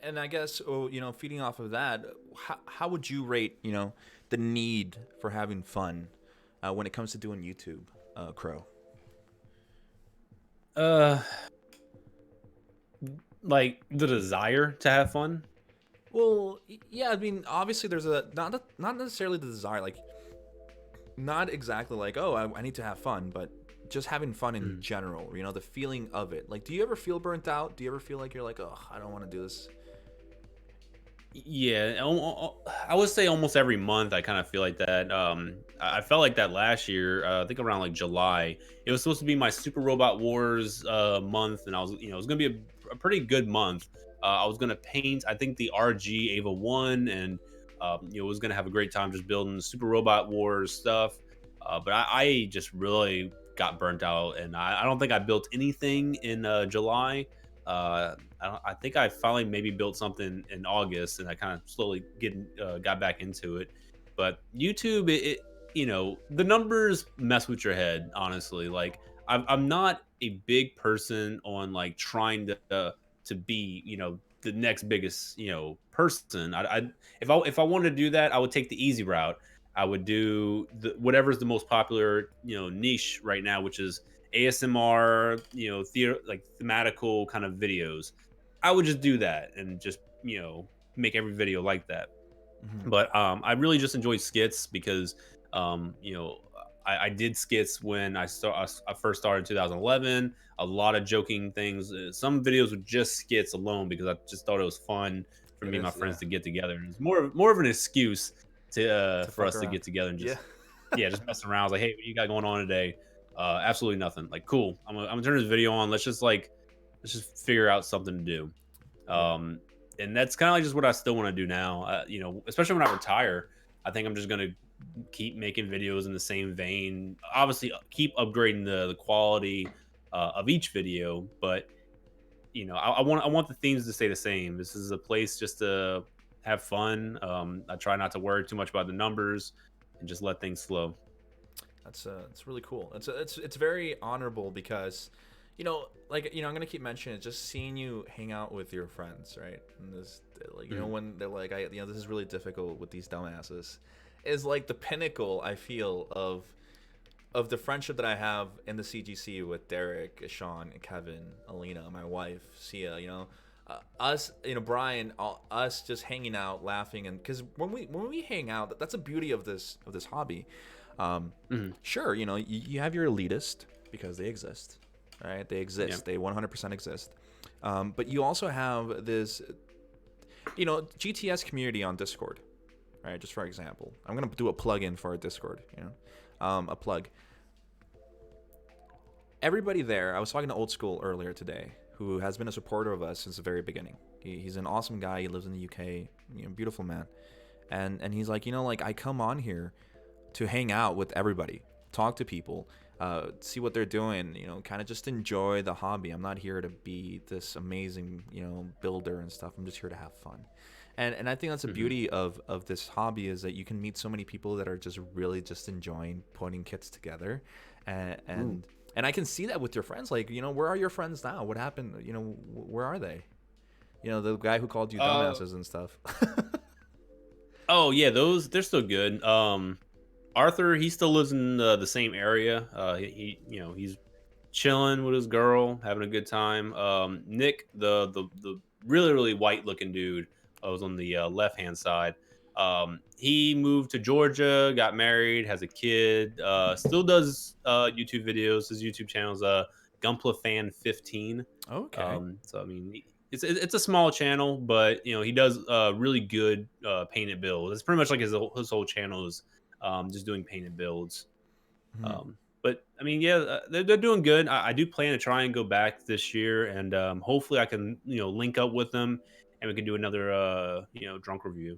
And I guess, feeding off of that, how would you rate the need for having fun when it comes to doing YouTube, Krow? Like the desire to have fun. Well, yeah, I mean, obviously there's not necessarily the desire, like not exactly like, oh, I need to have fun, but just having fun in general, the feeling of it. Like, do you ever feel burnt out? Do you ever feel like you're like, oh, I don't want to do this? Yeah, I would say almost every month I kind of feel like that. I felt like that last year. I think around like July. It was supposed to be my Super Robot Wars month, and I was, it was gonna be a pretty good month. I was gonna paint, I think, the RG Ava 1, and was gonna have a great time just building Super Robot Wars stuff. But I just really got burnt out, and I don't think I built anything in July. I think I finally maybe built something in August, and I kind of slowly got back into it. But YouTube, the numbers mess with your head, honestly. Like I'm not a big person on like trying to be, the next biggest, person. If I wanted to do that, I would take the easy route. I would do whatever's the most popular, niche right now, which is ASMR, thematical kind of videos. I would just do that and just, make every video like that. But I really just enjoy skits because, I did skits when I first started in 2011. A lot of joking things. Some videos were just skits alone because I just thought it was fun for me and my friends to get together. And it's more of an excuse to for us to get together and just just mess around. I was like, hey, what you got going on today? Absolutely nothing. Like, cool. I'm gonna turn this video on. Let's just figure out something to do. And that's kind of like just what I still want to do now. Especially when I retire, I think I'm just gonna keep making videos in the same vein. Obviously, keep upgrading the quality of each video, but I want the themes to stay the same. This is a place just to have fun. I try not to worry too much about the numbers and just let things flow. It's really cool. It's very honorable because, like, I'm gonna keep mentioning it. Just seeing you hang out with your friends, right? And this, like, when they're like, this is really difficult with these dumbasses, is like the pinnacle, I feel, of the friendship that I have in the CGC with Derek, Sean, Kevin, Alina, my wife, Sia. Us, Brian, us just hanging out, laughing, and because when we hang out, that's the beauty of this hobby. Sure, you have your elitist because they exist, right? They exist. They 100% exist. But you also have this, GTS community on Discord, right? Just for example, I'm gonna do a plug-in for our Discord. A plug. Everybody there. I was talking to Old School earlier today, who has been a supporter of us since the very beginning. He's an awesome guy. He lives in the UK. Beautiful man. And he's like, I come on here to hang out with everybody, talk to people, see what they're doing, kind of just enjoy the hobby. I'm not here to be this amazing, builder and stuff. I'm just here to have fun. And I think that's the beauty of this hobby, is that you can meet so many people that are just really just enjoying putting kits together. And I can see that with your friends. Like, where are your friends now? What happened? Where are they? The guy who called you dumbasses and stuff. Oh yeah, they're still good. Arthur, he still lives in the same area. He's chilling with his girl, having a good time. Nick, the really really white looking dude, was on the left hand side. He moved to Georgia, got married, has a kid. Still does YouTube videos. His YouTube channel's Gunpla Fan 15. Okay. So I mean, it's a small channel, but he does really good painted builds. It's pretty much like his whole channel is just doing painted builds. But I mean, yeah, they're doing good. I do plan to try and go back this year, and hopefully I can link up with them, and we can do another drunk review.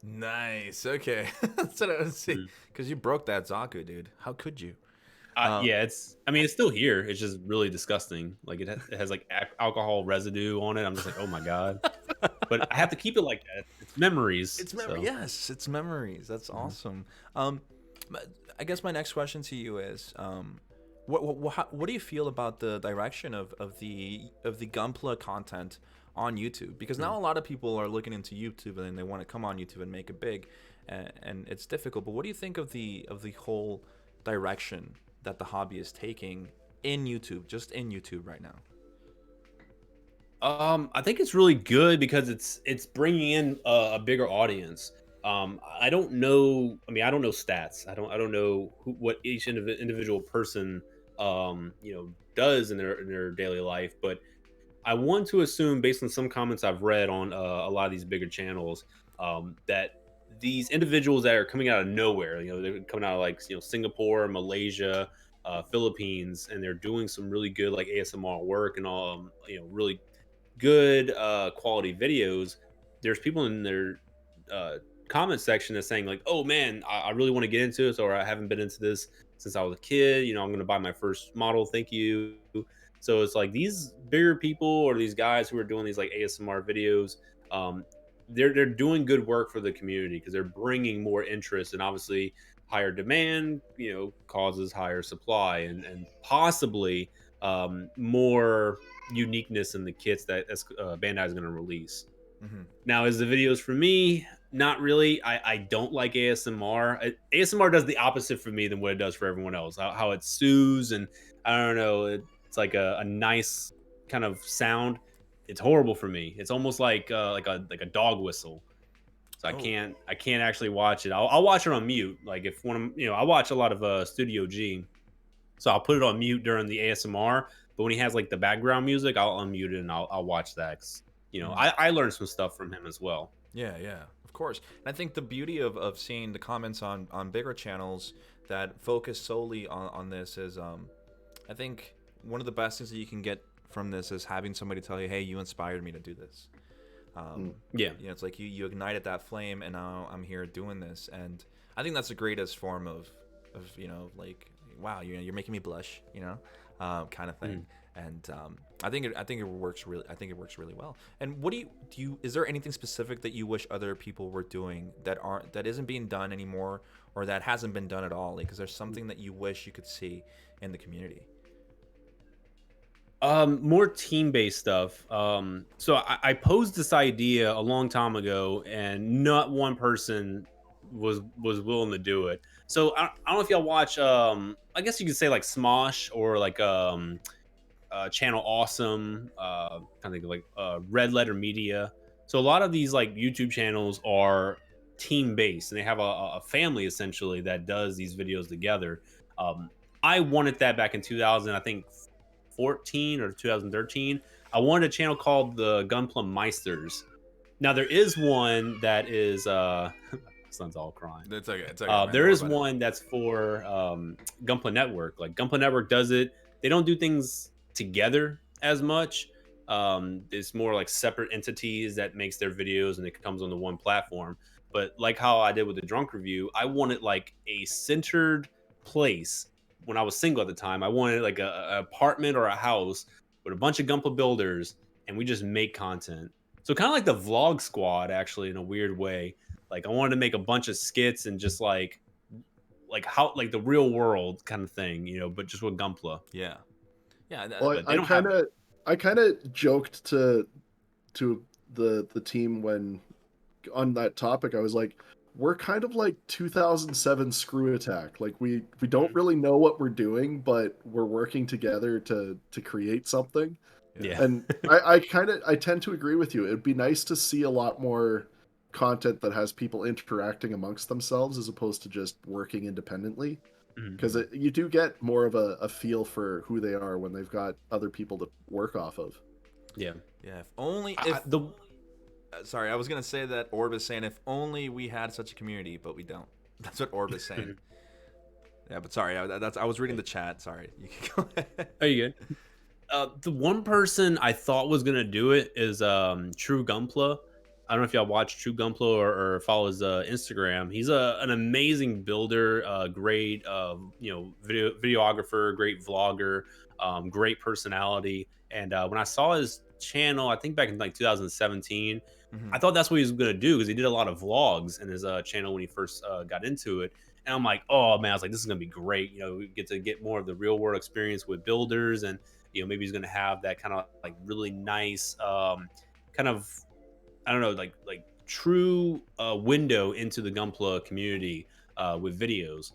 Nice. Okay. That's what I was saying. Because you broke that Zaku, dude. How could you? Yeah, it's still here. It's just really disgusting. Like it has like alcohol residue on it. I'm just like, oh my god. But I have to keep it like that. It's memories. It's memories. So. Yes, it's memories. That's awesome. I guess my next question to you is, what do you feel about the direction of the Gunpla content on YouTube? Because now a lot of people are looking into YouTube and they want to come on YouTube and make it big, and it's difficult. But what do you think of the whole direction that the hobby is taking in YouTube, just in YouTube right now? I think it's really good because it's bringing in a bigger audience. I don't know. I mean, I don't know stats. I don't know what each individual person does in their daily life. But I want to assume, based on some comments I've read on a lot of these bigger channels, that these individuals that are coming out of nowhere, they're coming out of like Singapore, Malaysia, Philippines, and they're doing some really good like ASMR work and all, really good quality videos. There's people in their comment section that's saying like, oh man, I really want to get into this, or I haven't been into this since I was a kid. I'm going to buy my first model, thank you. So it's like these bigger people, or these guys who are doing these like ASMR videos, they're doing good work for the community because they're bringing more interest, and obviously higher demand causes higher supply, and possibly more uniqueness in the kits that Bandai is going to release. Now, is the videos for me? Not really. I don't like ASMR. ASMR does the opposite for me than what it does for everyone else. How it soothes, and I don't know. It's like a nice kind of sound. It's horrible for me. It's almost like a dog whistle. So I can't actually watch it. I'll watch it on mute. Like if one of I watch a lot of Studio G, so I'll put it on mute during the ASMR. But when he has like the background music, I'll unmute it and I'll watch that. 'Cause, I learned some stuff from him as well. Yeah, of course. And I think the beauty of seeing the comments on bigger channels that focus solely on this is, I think one of the best things that you can get from this is having somebody tell you, hey, you inspired me to do this. It's like you ignited that flame, and now I'm here doing this. And I think that's the greatest form of like, wow, you're making me blush, kind of thing. And I think it works really well. And what do you is there anything specific that you wish other people were doing that isn't being done anymore, or that hasn't been done at all? Like, is there something that you wish you could see in the community? More team-based stuff. So I posed this idea a long time ago, and not one person was willing to do it. So I don't know if y'all watch. I guess you could say like Smosh or like Channel Awesome. Kind of like Red Letter Media. So a lot of these like YouTube channels are team-based, and they have a family essentially that does these videos together. Um, I wanted that back in 2000, I think 14 or 2013. I wanted a channel called the Gunpla Meisters. Now there is one that is son's all crying. It's okay. It's okay. Man. There Don't is worry about one that's for Gunpla Network. Like Gunpla Network does it. They don't do things together as much. It's more like separate entities that makes their videos and it comes on the one platform. But like how I did with the drunk review, I wanted like a centered place. When I was single at the time, I wanted like a apartment or a house with a bunch of Gunpla builders, and we just make content. So kind of like the vlog squad, actually, in a weird way. Like I wanted to make a bunch of skits and just like how like the real world kind of thing, you know, but just with Gunpla. it. Yeah. Yeah. Well, But they I don't have. kind of joked to the team when on that topic. I was like, we're kind of like 2007 Screw Attack. Like we don't really know what we're doing, but we're working together to create something. Yeah. And I tend to agree with you. It'd be nice to see a lot more content that has people interacting amongst themselves as opposed to just working independently, because you do get more of a feel for who they are when they've got other people to work off of. Yeah. Yeah. If only sorry, I was gonna say that Orb is saying if only we had such a community, but we don't. That's what Orb is saying. Yeah, but sorry, I was reading the chat. Sorry, you can go ahead. Are you good? The one person I thought was gonna do it is True Gunpla. I don't know if y'all watch True Gunpla or follow his Instagram. He's an amazing builder, great videographer, great vlogger, great personality. And when I saw his channel, I think back in like 2017, I thought that's what he was gonna do because he did a lot of vlogs in his channel when he first got into it. And I'm like, oh man, I was like, this is gonna be great. You know, we get to get more of the real world experience with builders, and you know, maybe he's gonna have that kind of like really nice, kind of, I don't know, like true window into the Gunpla community with videos.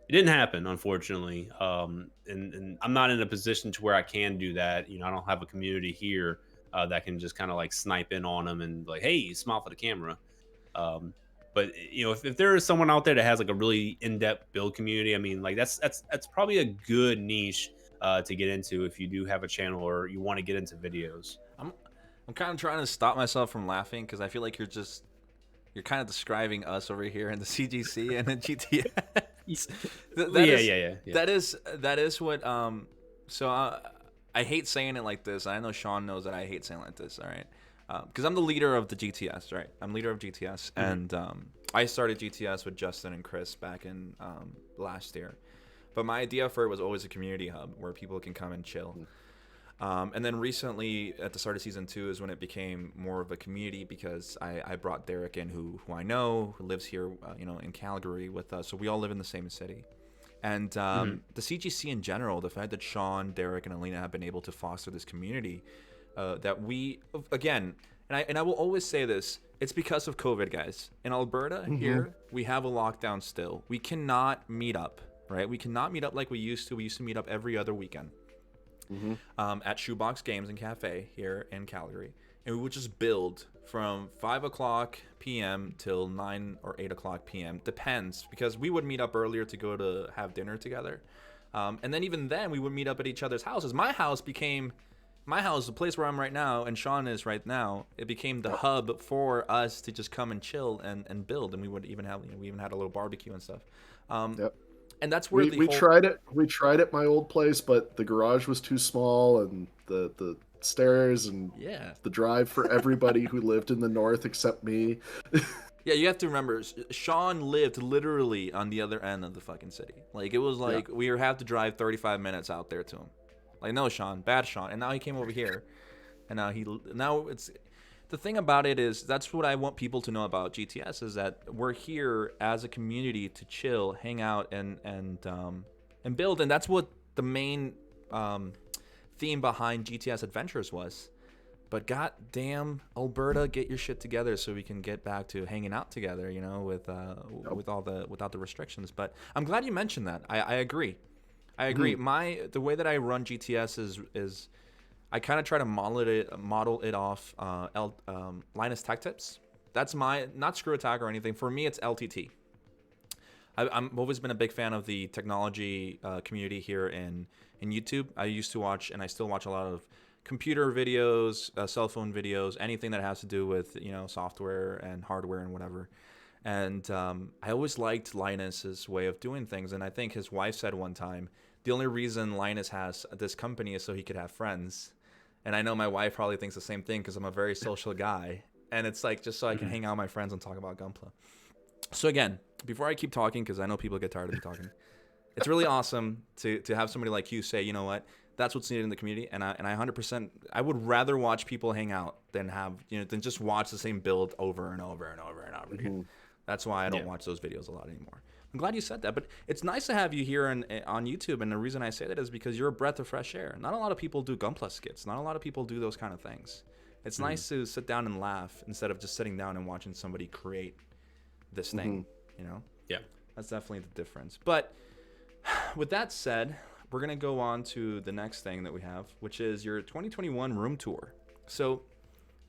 It didn't happen, unfortunately, and I'm not in a position to where I can do that. You know, I don't have a community here that can just kind of like snipe in on them and like, hey, smile for the camera. But you know, if there is someone out there that has like a really in-depth build community, I mean, like that's probably a good niche to get into if you do have a channel or you want to get into videos. I'm kind of trying to stop myself from laughing because I feel like you're kind of describing us over here in the CGC and the GTS. That is what so I hate saying it like this. I know Sean knows that I hate saying it like this, all right? Because I'm the leader of the GTS, right? I'm leader of GTS, and I started GTS with Justin and Chris back in last year. But my idea for it was always a community hub where people can come and chill. And then recently, at the start of season 2, is when it became more of a community because I brought Derek in, who I know, who lives here, in Calgary with us. So we all live in the same city. And the CGC in general, the fact that Sean, Derek, and Alina have been able to foster this community, that we, again, and I will always say this, it's because of COVID, guys. In Alberta here, we have a lockdown still. We cannot meet up, right? We cannot meet up like we used to. We used to meet up every other weekend. At Shoebox Games and Cafe here in Calgary, and we would just build from 5 o'clock p.m. till 9 or 8 o'clock p.m. Depends, because we would meet up earlier to go to have dinner together, and then even then we would meet up at each other's houses. My house, the place where I'm right now, and Sean is right now. It became the hub for us to just come and chill and build, and we would even have we even had a little barbecue and stuff. And that's where we tried it. We tried at my old place, but the garage was too small, and the stairs and the drive for everybody who lived in the north except me. Yeah, you have to remember, Sean lived literally on the other end of the fucking city. Like it was like we have to drive 35 minutes out there to him. Like, no, Sean, bad Sean. And now he came over here, and now it's. The thing about it is, that's what I want people to know about GTS, is that we're here as a community to chill, hang out, and build, and that's what the main theme behind GTS Adventures was. But goddamn, Alberta, get your shit together so we can get back to hanging out together, you know, without the restrictions. But I'm glad you mentioned that. I agree. I agree. The way that I run GTS is I kind of try to model it off Linus Tech Tips. That's not Screw Attack or anything. For me, it's LTT. I've always been a big fan of the technology community here in YouTube. I used to watch, and I still watch, a lot of computer videos, cell phone videos, anything that has to do with, you know, software and hardware and whatever. And I always liked Linus's way of doing things. And I think his wife said one time, the only reason Linus has this company is so he could have friends. And I know my wife probably thinks the same thing because I'm a very social guy. And it's like just so I can hang out with my friends and talk about Gunpla. So again, before I keep talking, because I know people get tired of me talking, it's really awesome to have somebody like you say, you know what, that's what's needed in the community. And I 100%, I would rather watch people hang out than than just watch the same build over and over and over and over again. That's why I don't watch those videos a lot anymore. I'm glad you said that, but it's nice to have you here on YouTube. And the reason I say that is because you're a breath of fresh air. Not a lot of people do Gunpla skits. Not a lot of people do those kind of things. It's nice to sit down and laugh instead of just sitting down and watching somebody create this thing, you know? Yeah. That's definitely the difference. But with that said, we're going to go on to the next thing that we have, which is your 2021 room tour. So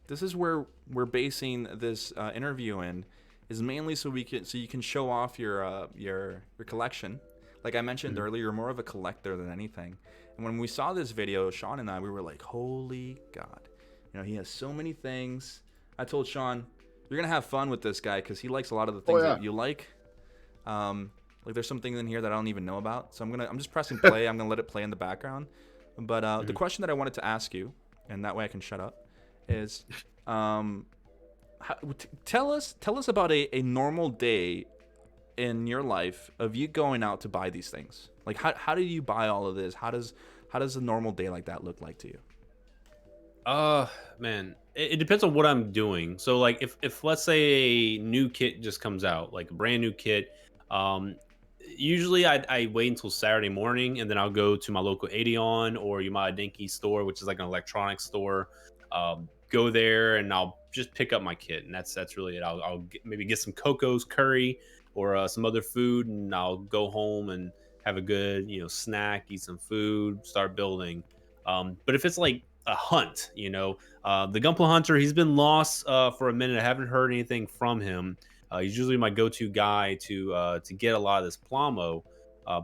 this is where we're basing this interview in, is mainly so you can show off your collection. Like I mentioned earlier, you're more of a collector than anything. And when we saw this video, Sean and I, we were like, holy God. You know, he has so many things. I told Sean, you're going to have fun with this guy because he likes a lot of the things that you like. Like there's some things in here that I don't even know about. So I'm just pressing play. I'm going to let it play in the background. But the question that I wanted to ask you, and that way I can shut up, is tell us about a normal day in your life of you going out to buy these things. Like how do you buy all of this? How does a normal day like that look like to you? Man, it depends on what I'm doing. So like if let's say a new kit just comes out, like a brand new kit, usually I wait until Saturday morning and then I'll go to my local Adeon or Yamada Denki store, which is like an electronics store. Go there and I'll just pick up my kit, and that's really it. I'll maybe get some Coco's curry or some other food, and I'll go home and have a good snack, eat some food, start building. But if it's like a hunt, the Gunpla hunter, he's been lost for a minute. I haven't heard anything from him. He's usually my go-to guy to get a lot of this Plamo,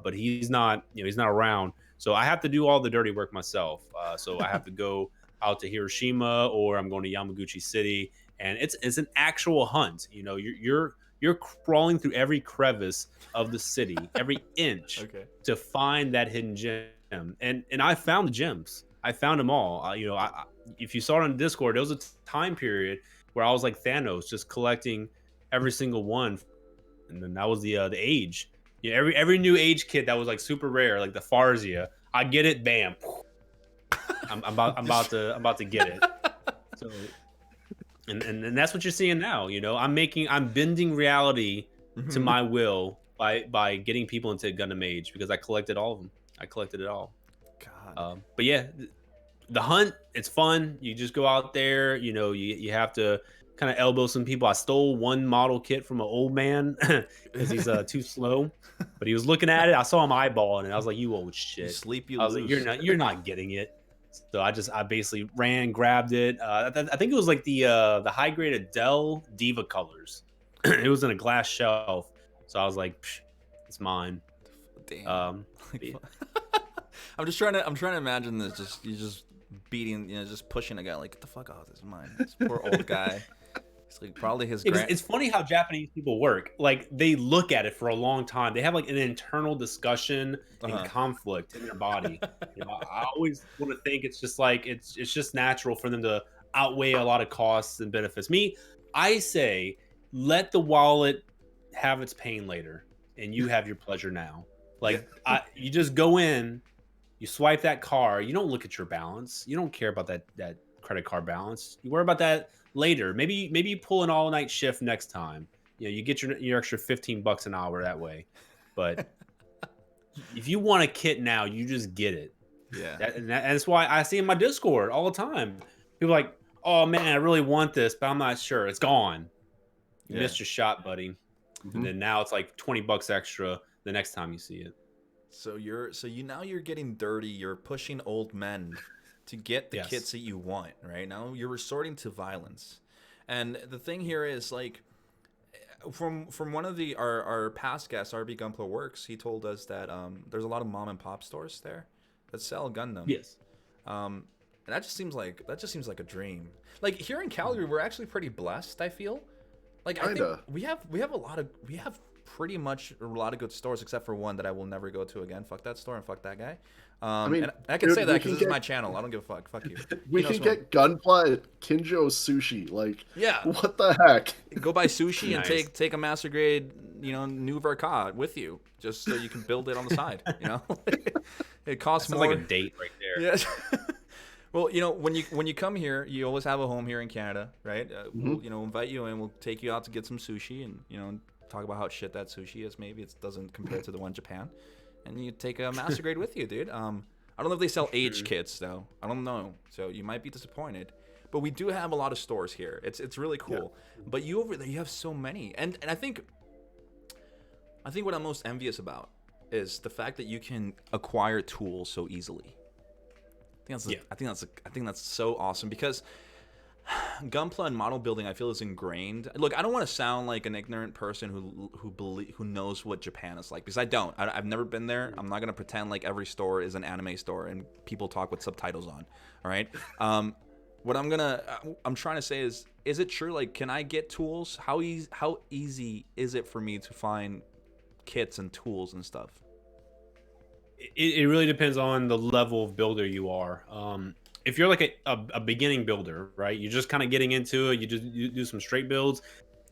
but he's not around. So I have to do all the dirty work myself. So I have to go out to Hiroshima, or I'm going to Yamaguchi City, and it's an actual hunt. You're crawling through every crevice of the city, every inch, to find that hidden gem. And I found the gems. I found them all. If you saw it on Discord, there was a time period where I was like Thanos, just collecting every single one, and then that was the age. Every new age kit that was like super rare, like the Farzia, I get it, bam. I'm about to get it. So, and that's what you're seeing now. I'm bending reality to my will by getting people into Gundam Age, because I collected all of them. I collected it all. God. But yeah, the hunt, it's fun. You just go out there. You have to kind of elbow some people. I stole one model kit from an old man because he's too slow, but he was looking at it. I saw him eyeballing it. I was like, "You old shit." You sleep, you I was lose. like, "You're not getting it." So I basically ran, grabbed it. I think it was like the high grade Adele Diva colors. It was in a glass shelf, so I was like, "It's mine." Damn. I'm trying to imagine this. You just beating, just pushing a guy like, get the fuck off, this is mine. This poor old guy. It's like probably his. It's funny how Japanese people work. Like they look at it for a long time. They have like an internal discussion and conflict in their body. I always want to think it's just like it's just natural for them to outweigh a lot of costs and benefits. I say let the wallet have its pain later, and you have your pleasure now. Like you just go in, you swipe that card. You don't look at your balance. You don't care about that credit card balance. You worry about that later. Maybe you pull an all-night shift next time. You get your extra $15 an hour that way. But if you want a kit now, you just get it. Yeah. And that's why I see in my Discord all the time. People are like, oh man, I really want this, but I'm not sure. It's gone. You Yeah. missed your shot, buddy. Mhm. And then now it's like $20 extra the next time you see it. So you're getting dirty. You're pushing old men to get the Yes. kits that you want. Right now, you're resorting to violence. And the thing here is like, from one of our past guests, RB Gunpla Works, he told us that there's a lot of mom and pop stores there that sell Gundam. Yes. And that just seems like a dream. Like here in Calgary, we're actually pretty blessed. I feel like I think Kinda. we have pretty much a lot of good stores, except for one that I will never go to again. Fuck that store and fuck that guy. mean, and I can dude, say we that can because this is get- my channel. I don't give a fuck. Fuck you. We He knows can who I'm- get Gunpla at Kinjo Sushi. Like, Yeah. what the heck? Go buy sushi and Nice. take a master grade, new Verka with you, just so you can build it on the side. It costs Sounds more. like a date right there. Yes. Well, when you come here, you always have a home here in Canada, right? We'll invite you in. We'll take you out to get some sushi and talk about how shit that sushi is. Maybe it doesn't compare to the one in Japan, and you take a master grade with you, dude. I don't know if they sell age kits though. I don't know, so you might be disappointed. But we do have a lot of stores here. It's really cool. But you over there, you have so many, and I think what I'm most envious about is the fact that you can acquire tools so easily. I think that's so awesome because Gunpla and model building, I feel, is ingrained. Look, I don't want to sound like an ignorant person who knows what Japan is like, because I don't. I've never been there. I'm not gonna pretend like every store is an anime store and people talk with subtitles on. All right. What I'm trying to say is it true? Like, can I get tools? How easy is it for me to find kits and tools and stuff? It really depends on the level of builder you are. If you're like a beginning builder, right? You're just kind of getting into it. You do some straight builds.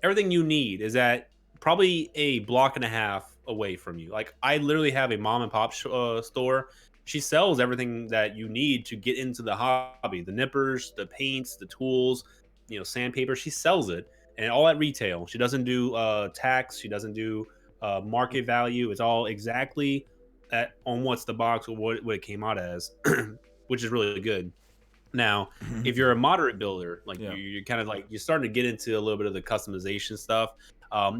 Everything you need is at probably a block and a half away from you. Like I literally have a mom and pop store. She sells everything that you need to get into the hobby: the nippers, the paints, the tools, sandpaper. She sells it, and all at retail. She doesn't do tax. She doesn't do market value. It's all exactly on what's the box or what it came out as, which is really good. Now, if you're a moderate builder, like you're kind of like you're starting to get into a little bit of the customization stuff,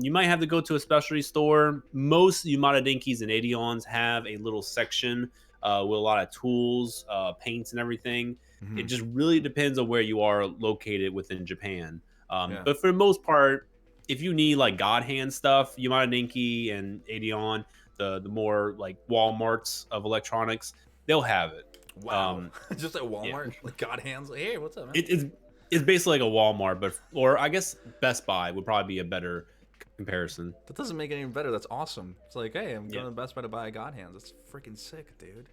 you might have to go to a specialty store. Most Yamada Dinkies and Adions have a little section with a lot of tools, paints, and everything. It just really depends on where you are located within Japan. But for the most part, if you need like God hand stuff, Yamada Dinky and Adion, the more like Walmarts of electronics, they'll have it. Wow. Just at Walmart, like God hands. Like, hey, what's up, man? It's basically like a Walmart, or I guess Best Buy would probably be a better comparison. That doesn't make it any better. That's awesome. It's like, hey, I'm going to Best Buy to buy a God hands. That's freaking sick, dude.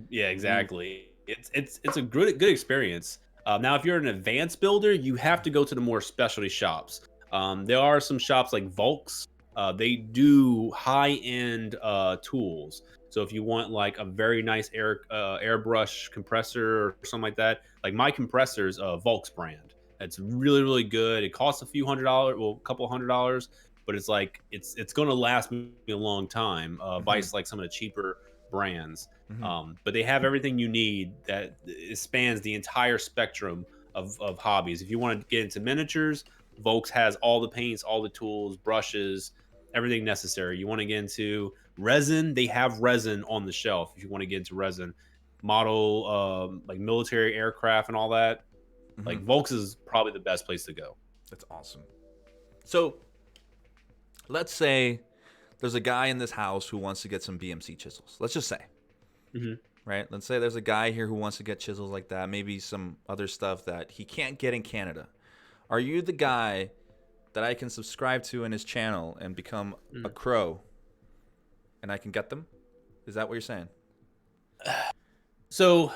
Yeah, exactly. It's a good experience. Now, if you're an advanced builder, you have to go to the more specialty shops. There are some shops like Volks. They do high-end tools. So if you want like a very nice airbrush compressor or something like that, like my compressor's a Volks brand. It's really, really good. It costs a few $100, well, a couple $100, but it's like it's going to last me a long time. Vice like some of the cheaper brands, but they have everything you need that it spans the entire spectrum of hobbies. If you want to get into miniatures, Volks has all the paints, all the tools, brushes, everything necessary. You want to get into resin, they have resin on the shelf. If you want to get into resin, model like military aircraft and all that, like Volks is probably the best place to go. That's awesome. So let's say there's a guy in this house who wants to get some BMC chisels. Let's just say, right? Let's say there's a guy here who wants to get chisels like that, maybe some other stuff that he can't get in Canada. Are you the guy that I can subscribe to in his channel and become a Krow, and I can get them? Is that what you're saying? So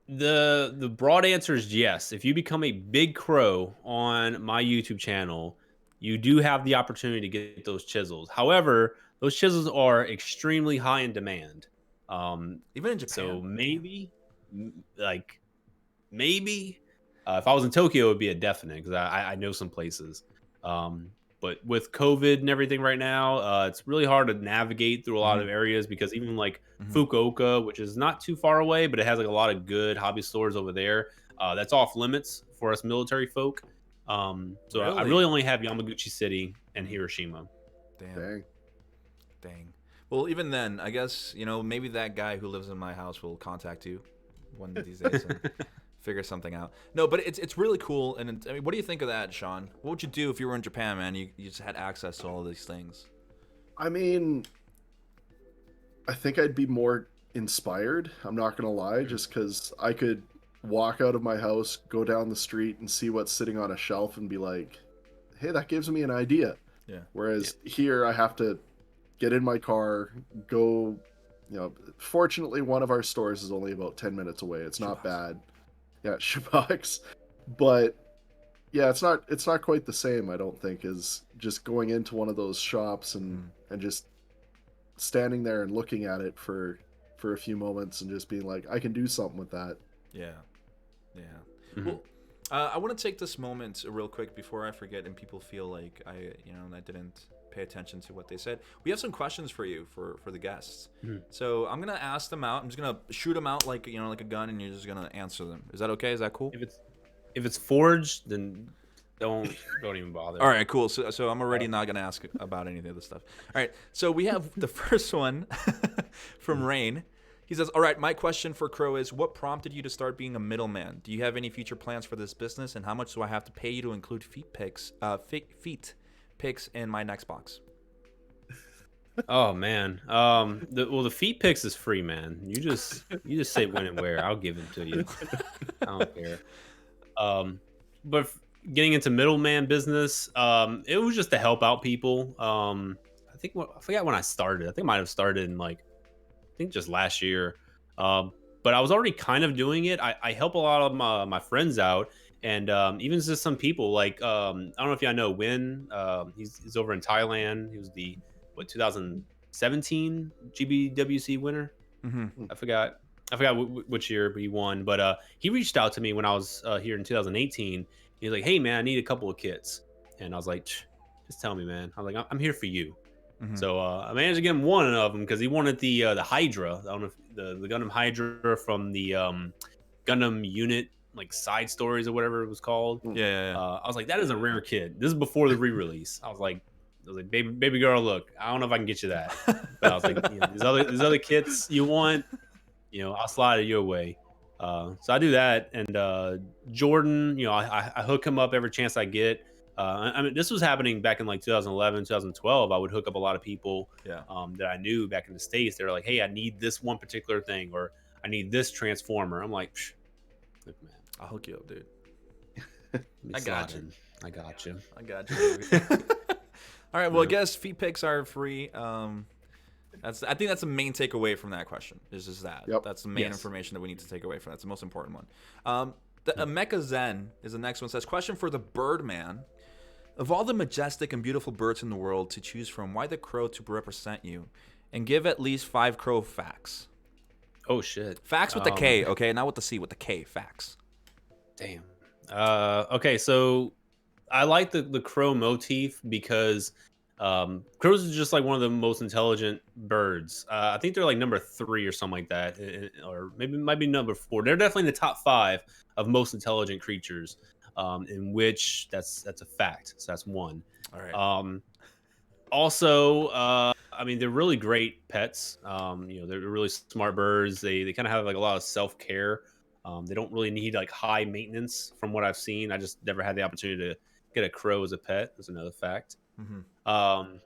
the broad answer is yes. If you become a big Krow on my YouTube channel, you do have the opportunity to get those chisels. However, those chisels are extremely high in demand. Even in Japan. So maybe if I was in Tokyo, it would be a definite, because I know some places. But with COVID and everything right now, it's really hard to navigate through a lot Mhm. of areas because even like Mhm. Fukuoka, which is not too far away, but it has like a lot of good hobby stores over there. That's off limits for us military folk. So I Really? really only have Yamaguchi City and Hiroshima. Damn. Dang. Dang. Well, even then, I guess, maybe that guy who lives in my house will contact you one of these days and figure something out. No, but it's really cool. And I mean, what do you think of that, Sean? What would you do if you were in Japan, man? You just had access to all of these things. I mean, I think I'd be more inspired. I'm not gonna lie, just because I could walk out of my house, go down the street, and see what's sitting on a shelf, and be like, "Hey, that gives me an idea." Yeah. Whereas here, I have to get in my car, go. Fortunately, one of our stores is only about 10 minutes away. It's not bad. Yeah, shoebox. But yeah, it's not quite the same, I don't think, as just going into one of those shops and just standing there and looking at it for a few moments and just being like, I can do something with that. Yeah. Yeah. Mhm. Well, I want to take this moment real quick before I forget and people feel like I didn't pay attention to what they said. We have some questions for you for the guests. Mhm. So I'm gonna ask them out. I'm just gonna shoot them out like like a gun, and you're just gonna answer them. Is that okay? Is that cool? If it's forged, then don't even bother. All right, cool. So I'm already not gonna ask about any of the other stuff. All right. So we have the first one from Rain. He says, "All right, my question for Krow is, what prompted you to start being a middleman? Do you have any future plans for this business, and how much do I have to pay you to include feet pics in my next box?" Oh man. The feet pics is free, man. You just say when and where. I'll give it to you. I don't care. But getting into middleman business, it was just to help out people. I forgot when I started. I think I might have started in just last year. But I was already kind of doing it. I help a lot of my friends out, and even just some people I don't know if y'all know Win. He's over in Thailand. He was the 2017 GBWC winner. Mm-hmm. I forgot which year he won, but he reached out to me when I was here in 2018. He was like, "Hey man, I need a couple of kits," and I was like, "Just tell me, man." I was like, "I'm here for you." Mm-hmm. So I managed to get him one of them because he wanted the Hydra. I don't know if the Gundam Hydra from the Gundam unit side stories or whatever it was called. Yeah. I was like, that is a rare kit. This is before the re-release. I was like, baby girl, look, I don't know if I can get you that. But I was like, these other kits you want, I'll slide it your way. So I do that, and Jordan, I hook him up every chance I get. I mean, this was happening back in 2011, 2012. I would hook up a lot of people that I knew back in the States. They were like, "Hey, I need this one particular thing, or I need this transformer." I'm like, look, man, I'll hook you up, dude. I got you. I got you. I got you. All right. Well, I guess feet pics are free. I think that's the main takeaway from that question. Is just that. Yep. That's the main information that we need to take away from that. It's the most important one. The Mecha Zen is the next one. It says, question for the Birdman. Of all the majestic and beautiful birds in the world to choose from, why the crow to represent you? And give at least 5 crow facts. Oh shit. Facts with the K, okay? Not with the C, with the K. Facts. Damn. Okay, so I like the crow motif because crows is just one of the most intelligent birds. I think they're number 3 or something like that, or maybe might be number 4. They're definitely in the top 5 of most intelligent creatures. In which that's a fact. So that's one. All right. Also, I mean, they're really great pets. They're really smart birds. They kind of have a lot of self-care. They don't really need high maintenance from what I've seen. I just never had the opportunity to get a crow as a pet. That's another fact. Mm-hmm.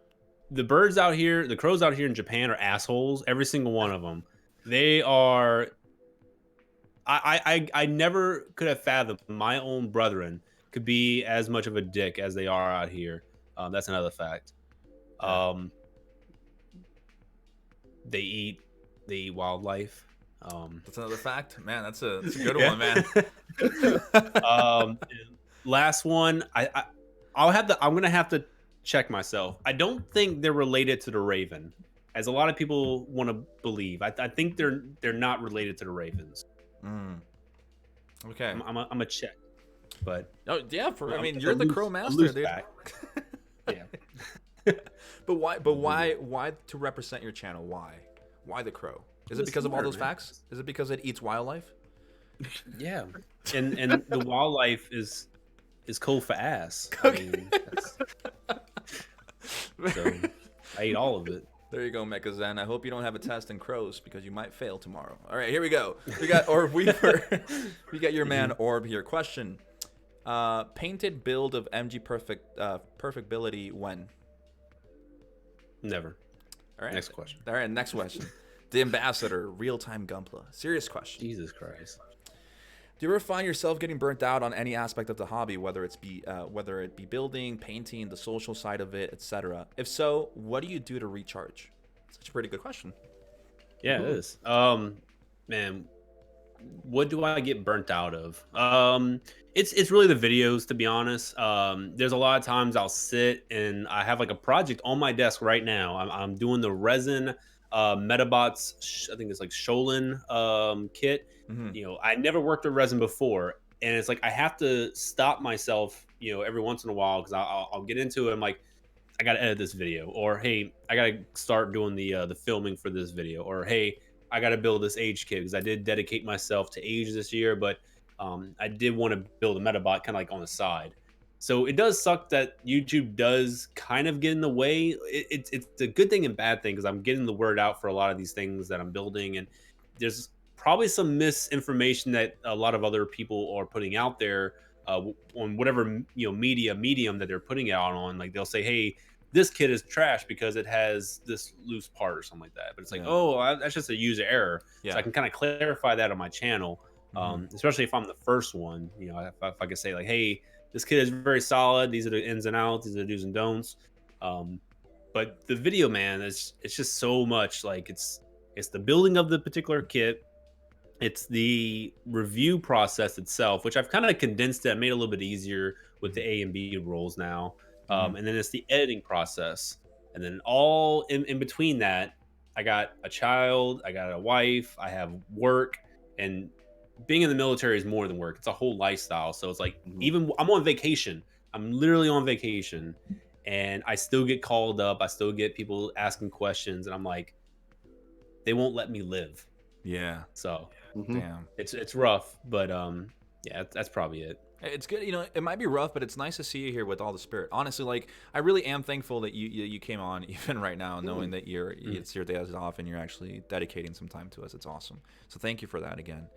The birds out here, the crows out here in Japan are assholes. Every single one of them. They are. I never could have fathomed my own brethren could be as much of a dick as they are out here. That's another fact. They eat wildlife. That's another fact, man. That's a good one, man. Last one, I'm gonna have to check myself. I don't think they're related to the raven, as a lot of people want to believe. I think they're not related to the ravens. Okay. I'm a check, but oh yeah, I mean, you're the crow master, dude. Yeah. But why? But why? Why to represent your channel? Why? Why the crow? Is it It's because of all smart, those man. facts? Is it because it eats wildlife? Yeah, and the wildlife is cold for ass. I Okay. mean, so I ate all of it. There you go, Mecha Zen. I hope you don't have a test in crows because you might fail tomorrow. All right, here we go. We got Orb Weaver. We got your man Orb here. Question: painted build of MG perfectability when? Never. All right. Next question. All right, next question. The ambassador, real-time Gunpla. Serious question. Jesus Christ. Do you ever find yourself getting burnt out on any aspect of the hobby, whether it be building, painting, the social side of it, etc.? If so, what do you do to recharge? Such a pretty good question. Yeah, it is. Man, what do I get burnt out of? It's really the videos, to be honest. There's a lot of times I'll sit and I have like a project on my desk right now. I'm doing the resin Metabots. I think it's like Sholin kit. Mm-hmm. You know, I never worked with resin before, and it's like I have to stop myself, you know, every once in a while because I'll get into it. I'm like, I gotta edit this video, or hey, I gotta start doing the filming for this video, or hey, I gotta build this age kit because I did dedicate myself to age this year, but I did want to build a Metabot kind of like on the side. So it does suck that YouTube does kind of get in the way. It's a good thing and bad thing because I'm getting the word out for a lot of these things that I'm building, and there's probably some misinformation that a lot of other people are putting out there on whatever medium that they're putting it out on. Like they'll say, "Hey, this kit is trash because it has this loose part or something like that." But it's like, Yeah. oh, that's just a user error. Yeah. So I can kind of clarify that on my channel, especially if I'm the first one. You know, if I could say like, "Hey, this kit is very solid. These are the ins and outs. These are the do's and don'ts." But the video, man, it's just so much. Like it's the building of the particular kit. It's the review process itself, which I've kind of condensed it, made it a little bit easier with the A and B roles now. And then it's the editing process. And then all in between that, I got a child, I got a wife, I have work, and being in the military is more than work. It's a whole lifestyle. So it's like, even I'm on vacation. I'm literally on vacation and I still get called up. I still get people asking questions and I'm like, they won't let me live. Yeah. So Damn. it's rough, but yeah, that's probably it. It's good, you know. It might be rough, but it's nice to see you here with all the spirit. Honestly, like I really am thankful that you came on, even right now, knowing that it's your days off and you're actually dedicating some time to us. It's awesome. So thank you for that again.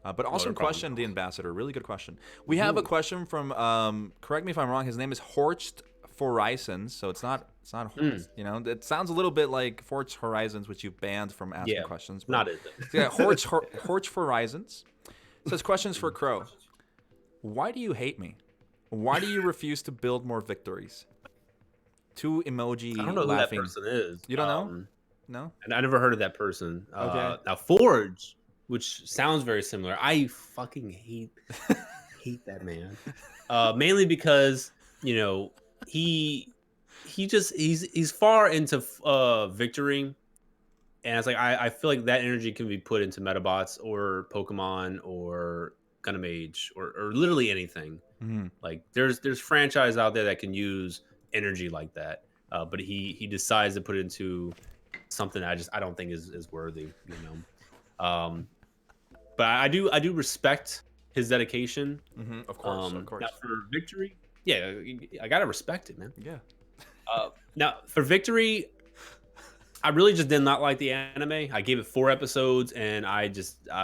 But awesome question, the ambassador. Really good question. We have a question from. Correct me if I'm wrong. His name is Horst Horizons, so it's not Horst. You know, it sounds a little bit like Forge Horizons, which you banned from asking questions. Not it. Yeah, Horst Horizons says questions for Crow. Why do you hate me? Why do you refuse to build more victories? Two emoji. I don't know laughing. who that person is. You don't know? No. And I never heard of that person. Okay. Now Forge, which sounds very similar. I fucking hate that man. Mainly because he's far into victory, and it's like I feel like that energy can be put into Metabots or Pokemon or Gundam Age or literally anything. Like there's franchise out there that can use energy like that, but he decides to put it into something I don't think is worthy, but I do respect his dedication. Of course. Now for victory, yeah, I gotta respect it, man. Yeah. Now for victory, I really just did not like the anime. I gave it 4 episodes and I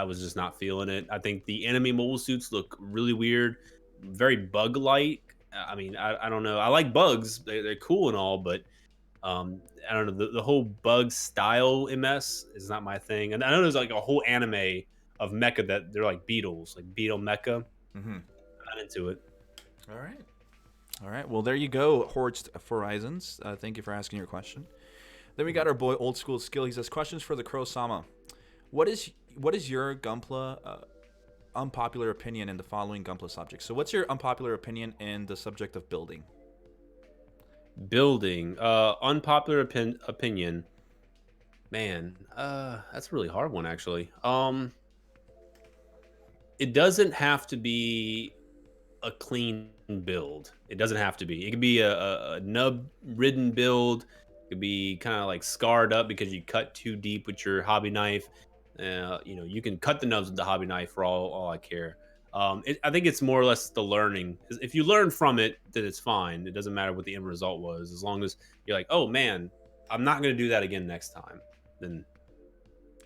was just not feeling it. I think the enemy mobile suits look really weird, very bug-like. I mean, I don't know. I like bugs. They're cool and all, but I don't know. The whole bug style MS is not my thing. And I know there's like a whole anime of mecha that they're like beetles, like beetle mecha. I'm not into it. All right. Well, there you go, Horst Horizons. Thank you for asking your question. Then we got our boy Old School Skill. He says, questions for the TheKrowSama. What is your Gunpla unpopular opinion in the following Gunpla subjects? So what's your unpopular opinion in the subject of building? Unpopular opinion. Man, that's a really hard one, actually. It doesn't have to be a clean build. It doesn't have to be. It could be a nub-ridden build. It could be kind of like scarred up because you cut too deep with your hobby knife. You know, you can cut the nubs with the hobby knife for all I care. I think it's more or less the learning. If you learn from it, then it's fine. It doesn't matter what the end result was, as long as you're like, oh man, I'm not going to do that again next time. Then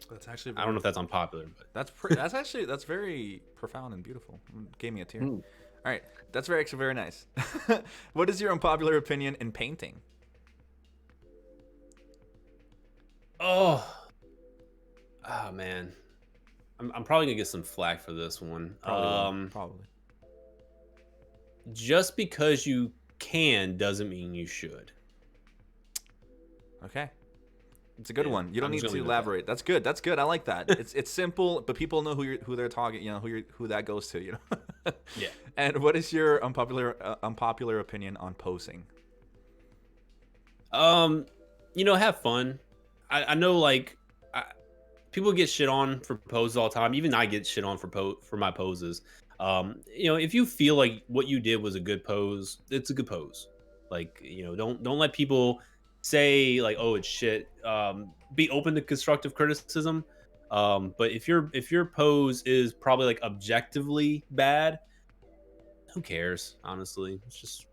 That's actually. I don't know if that's unpopular, but that's very profound and beautiful. Gave me a tear. All right, that's actually very nice. What is your unpopular opinion in painting? oh man, I'm probably gonna get some flack for this one. Probably. Just because you can doesn't mean you should. Okay. It's a good one. You don't I'm need just to gonna leave it at elaborate. That's good. That's good. I like that. It's simple, but people know who they're talking. You know who that goes to. You know. Yeah. And what is your unpopular opinion on posing? You know, have fun. I know, like, people get shit on for poses all the time. Even I get shit on for my poses. You know, if you feel like what you did was a good pose, it's a good pose. Like, you know, don't let people say like, oh, it's shit. Be open to constructive criticism. But if your pose is probably like objectively bad, who cares? Honestly, it's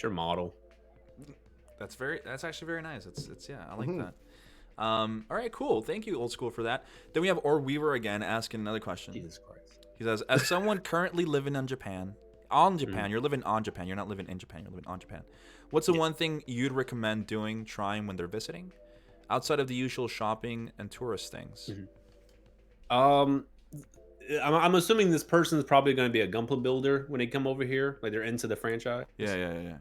your model. That's actually very nice. It's yeah, I like that. All right, cool. Thank you, Old School, for that. Then we have Or Weaver again asking another question. Jesus Christ. He says, as someone currently living in Japan, you're living on Japan. You're not living in Japan. You're living on Japan. What's the one thing you'd recommend trying when they're visiting, outside of the usual shopping and tourist things? I'm assuming this person is probably going to be a Gunpla builder when they come over here, like they're into the franchise. Yeah.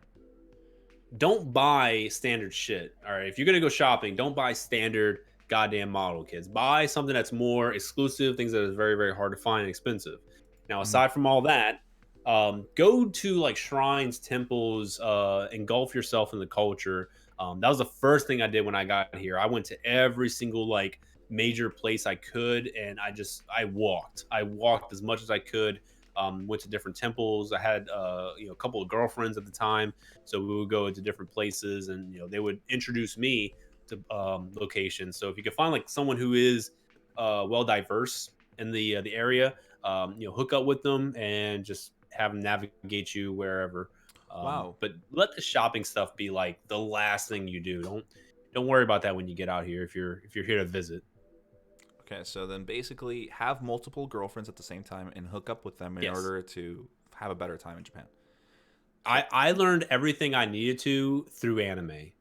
Don't buy standard shit. All right, if you're gonna go shopping, don't buy standard goddamn model kits. Buy something that's more exclusive, things that is very, very hard to find and expensive. Now, aside from all that, go to like shrines, temples, engulf yourself in the culture. That was the first thing I did when I got here. I went to every single like major place I could, and I walked as much as I could. Went to different temples. I had a couple of girlfriends at the time, so we would go to different places, and they would introduce me to locations. So if you can find like someone who is well diverse in the area, hook up with them and just have them navigate you wherever. Wow. But let the shopping stuff be like the last thing you do. Don't worry about that when you get out here if you're here to visit. Okay, so then basically have multiple girlfriends at the same time and hook up with them in order to have a better time in Japan. I learned everything I needed to through anime.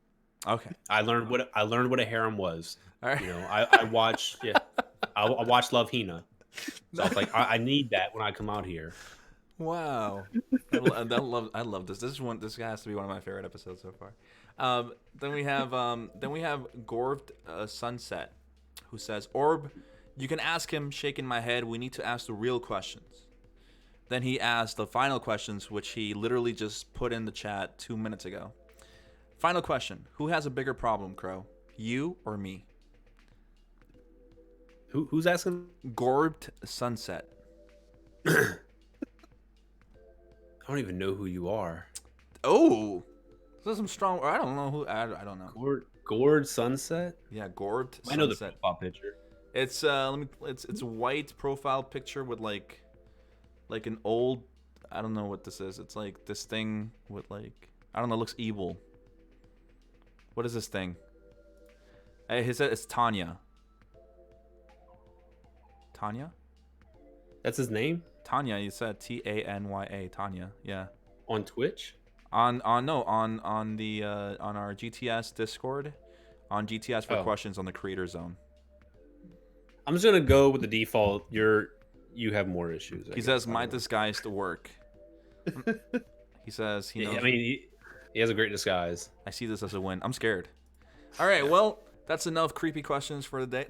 Okay. I learned what a harem was. All right. I watched I watched Love Hina. So I was like, I need that when I come out here. Wow. I love this. This guy has to be one of my favorite episodes so far. Then we have Gorved Sunset, who says, Orb, you can ask him, shaking my head. We need to ask the real questions. Then he asked the final questions, which he literally just put in the chat 2 minutes ago. Final question. Who has a bigger problem, Krow? You or me? Who's asking? Gorbed Sunset. I don't even know who you are. Oh, this is some strong. I don't know who. I don't know. Gored Sunset. Yeah, Gorbed Sunset. I know the profile picture. It's it's a white profile picture with like an old. I don't know what this is. It's like this thing with like I don't know. It looks evil. What is this thing? It's Tanya. Tanya? That's his name? Tanya, you said Tanya. Tanya, yeah. On Twitch? On our GTS Discord, on GTS for questions on the Creator Zone. I'm just gonna go with the default. You have more issues. He says my disguise to work. He says he knows. I mean, he has a great disguise. I see this as a win. I'm scared. All right, well, that's enough creepy questions for the day.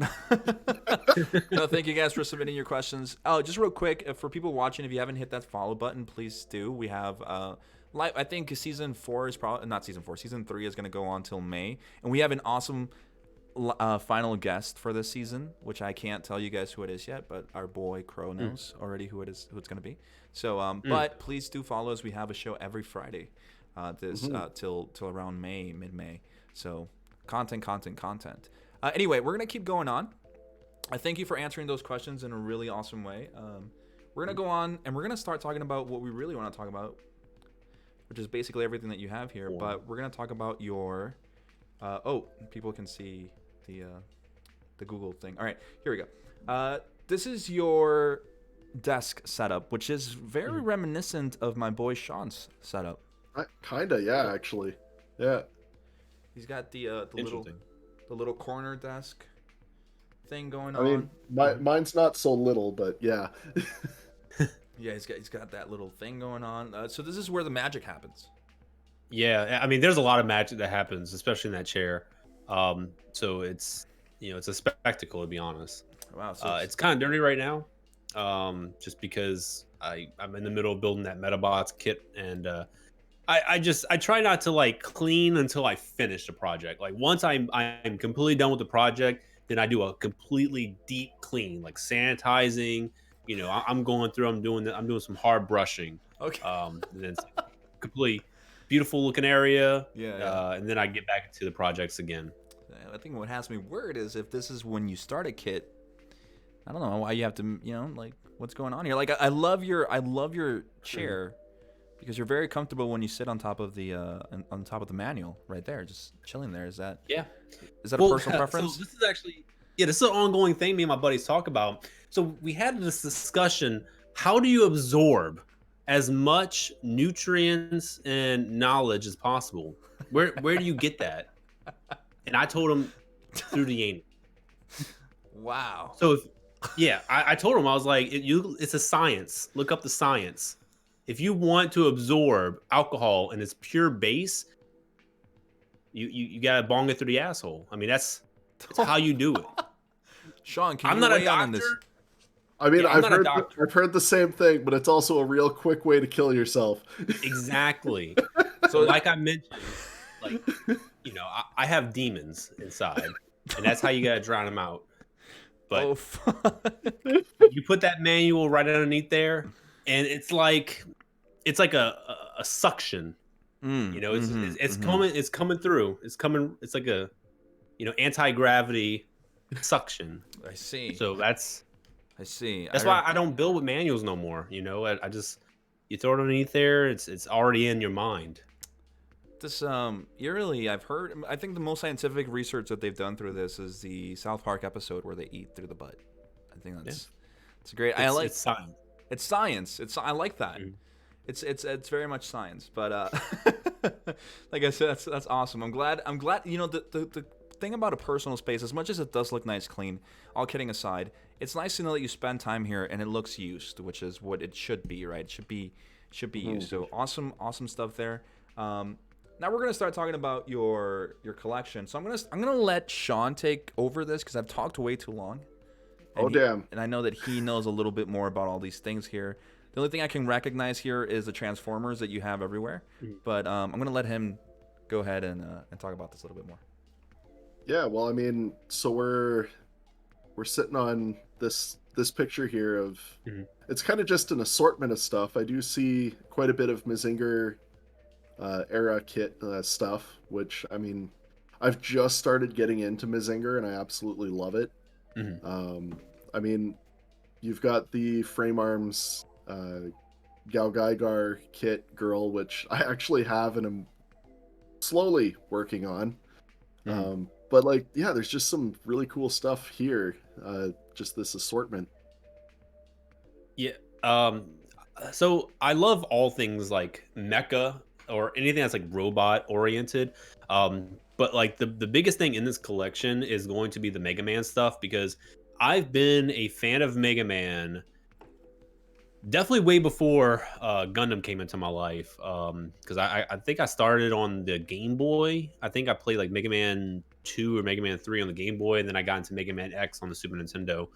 No, thank you guys for submitting your questions. Oh, just real quick, for people watching, if you haven't hit that follow button, please do. We have I think season 4 is probably not season 4. Season 3 is going to go on till May, and we have an awesome final guest for this season, which I can't tell you guys who it is yet, but our boy Krow knows already who it's going to be. So, but please do follow us. We have a show every Friday, till around mid-May. So, content. Anyway, we're gonna keep going on. I thank you for answering those questions in a really awesome way. We're gonna go on and we're gonna start talking about what we really want to talk about, which is basically everything that you have here. But we're gonna talk about your. People can see the Google thing. All right, here we go. This is your desk setup, which is very reminiscent of my boy Sean's setup. Kinda, yeah, actually, yeah. He's got the little corner desk thing going I on. mean, mine's not so little, but yeah. Yeah, he's got that little thing going on. So this is where the magic happens. Yeah, I mean, there's a lot of magic that happens, especially in that chair. So it's it's a spectacle, to be honest. Wow. So it's kind of dirty right now, just because I'm in the middle of building that Metabots kit, and I try not to like clean until I finish the project. Like once I'm completely done with the project, then I do a completely deep clean, like sanitizing. I'm going through. I'm doing some hard brushing. Okay. And then it's complete beautiful looking area. Yeah. And then I get back to the projects again. I think what has me worried is if this is when you start a kit. I don't know why you have to, like what's going on here. Like I love your chair because you're very comfortable when you sit on top of the manual right there, just chilling there. Is that a personal preference? So this is actually this is an ongoing thing me and my buddies talk about. So we had this discussion: how do you absorb as much nutrients and knowledge as possible? Where do you get that? And I told him through the anus. Wow. So I told him, I was like, it's a science. Look up the science. If you want to absorb alcohol in its pure base, you gotta bong it through the asshole. I mean, that's how you do it. Sean, can I'm you not a weigh in on doctor. this? I mean, I'm not a doctor. I've heard the same thing, but it's also a real quick way to kill yourself. Exactly. So like I mentioned, like, I have demons inside, and that's how you gotta drown them out. But you put that manual right underneath there, and it's like a suction. It's coming through. It's like a anti-gravity suction. I see. So I see. That's why I don't build with manuals no more. I just, you throw it underneath there, it's already in your mind. This eerily, I think the most scientific research that they've done through this is the South Park episode where they eat through the butt. I think it's great. It's science. It's science. I like that. It's very much science. But like I said, that's awesome. I'm glad. The thing about a personal space, as much as it does look nice, clean, all kidding aside, it's nice to know that you spend time here and it looks used, which is what it should be, right? It should be used. So awesome stuff there. Now we're gonna start talking about your collection. So I'm gonna let Sean take over this because I've talked way too long. Damn! And I know that he knows a little bit more about all these things here. The only thing I can recognize here is the Transformers that you have everywhere. But I'm gonna let him go ahead and talk about this a little bit more. Yeah, well, I mean, so we're sitting on this picture here of it's kind of just an assortment of stuff. I do see quite a bit of Mazinger era kit stuff, which, I mean, I've just started getting into Mazinger and I absolutely love it. I mean, you've got the Frame Arms Gal Gaigar kit girl, which I actually have and am slowly working on. But like, yeah, there's just some really cool stuff here. Just this assortment. Yeah. So I love all things like mecha or anything that's like robot oriented. But like the biggest thing in this collection is going to be the Mega Man stuff, because I've been a fan of Mega Man definitely way before Gundam came into my life. Because I think I started on the Game Boy. I think I played like Mega Man 2 or Mega Man 3 on the Game Boy, and then I got into Mega Man X on the Super Nintendo.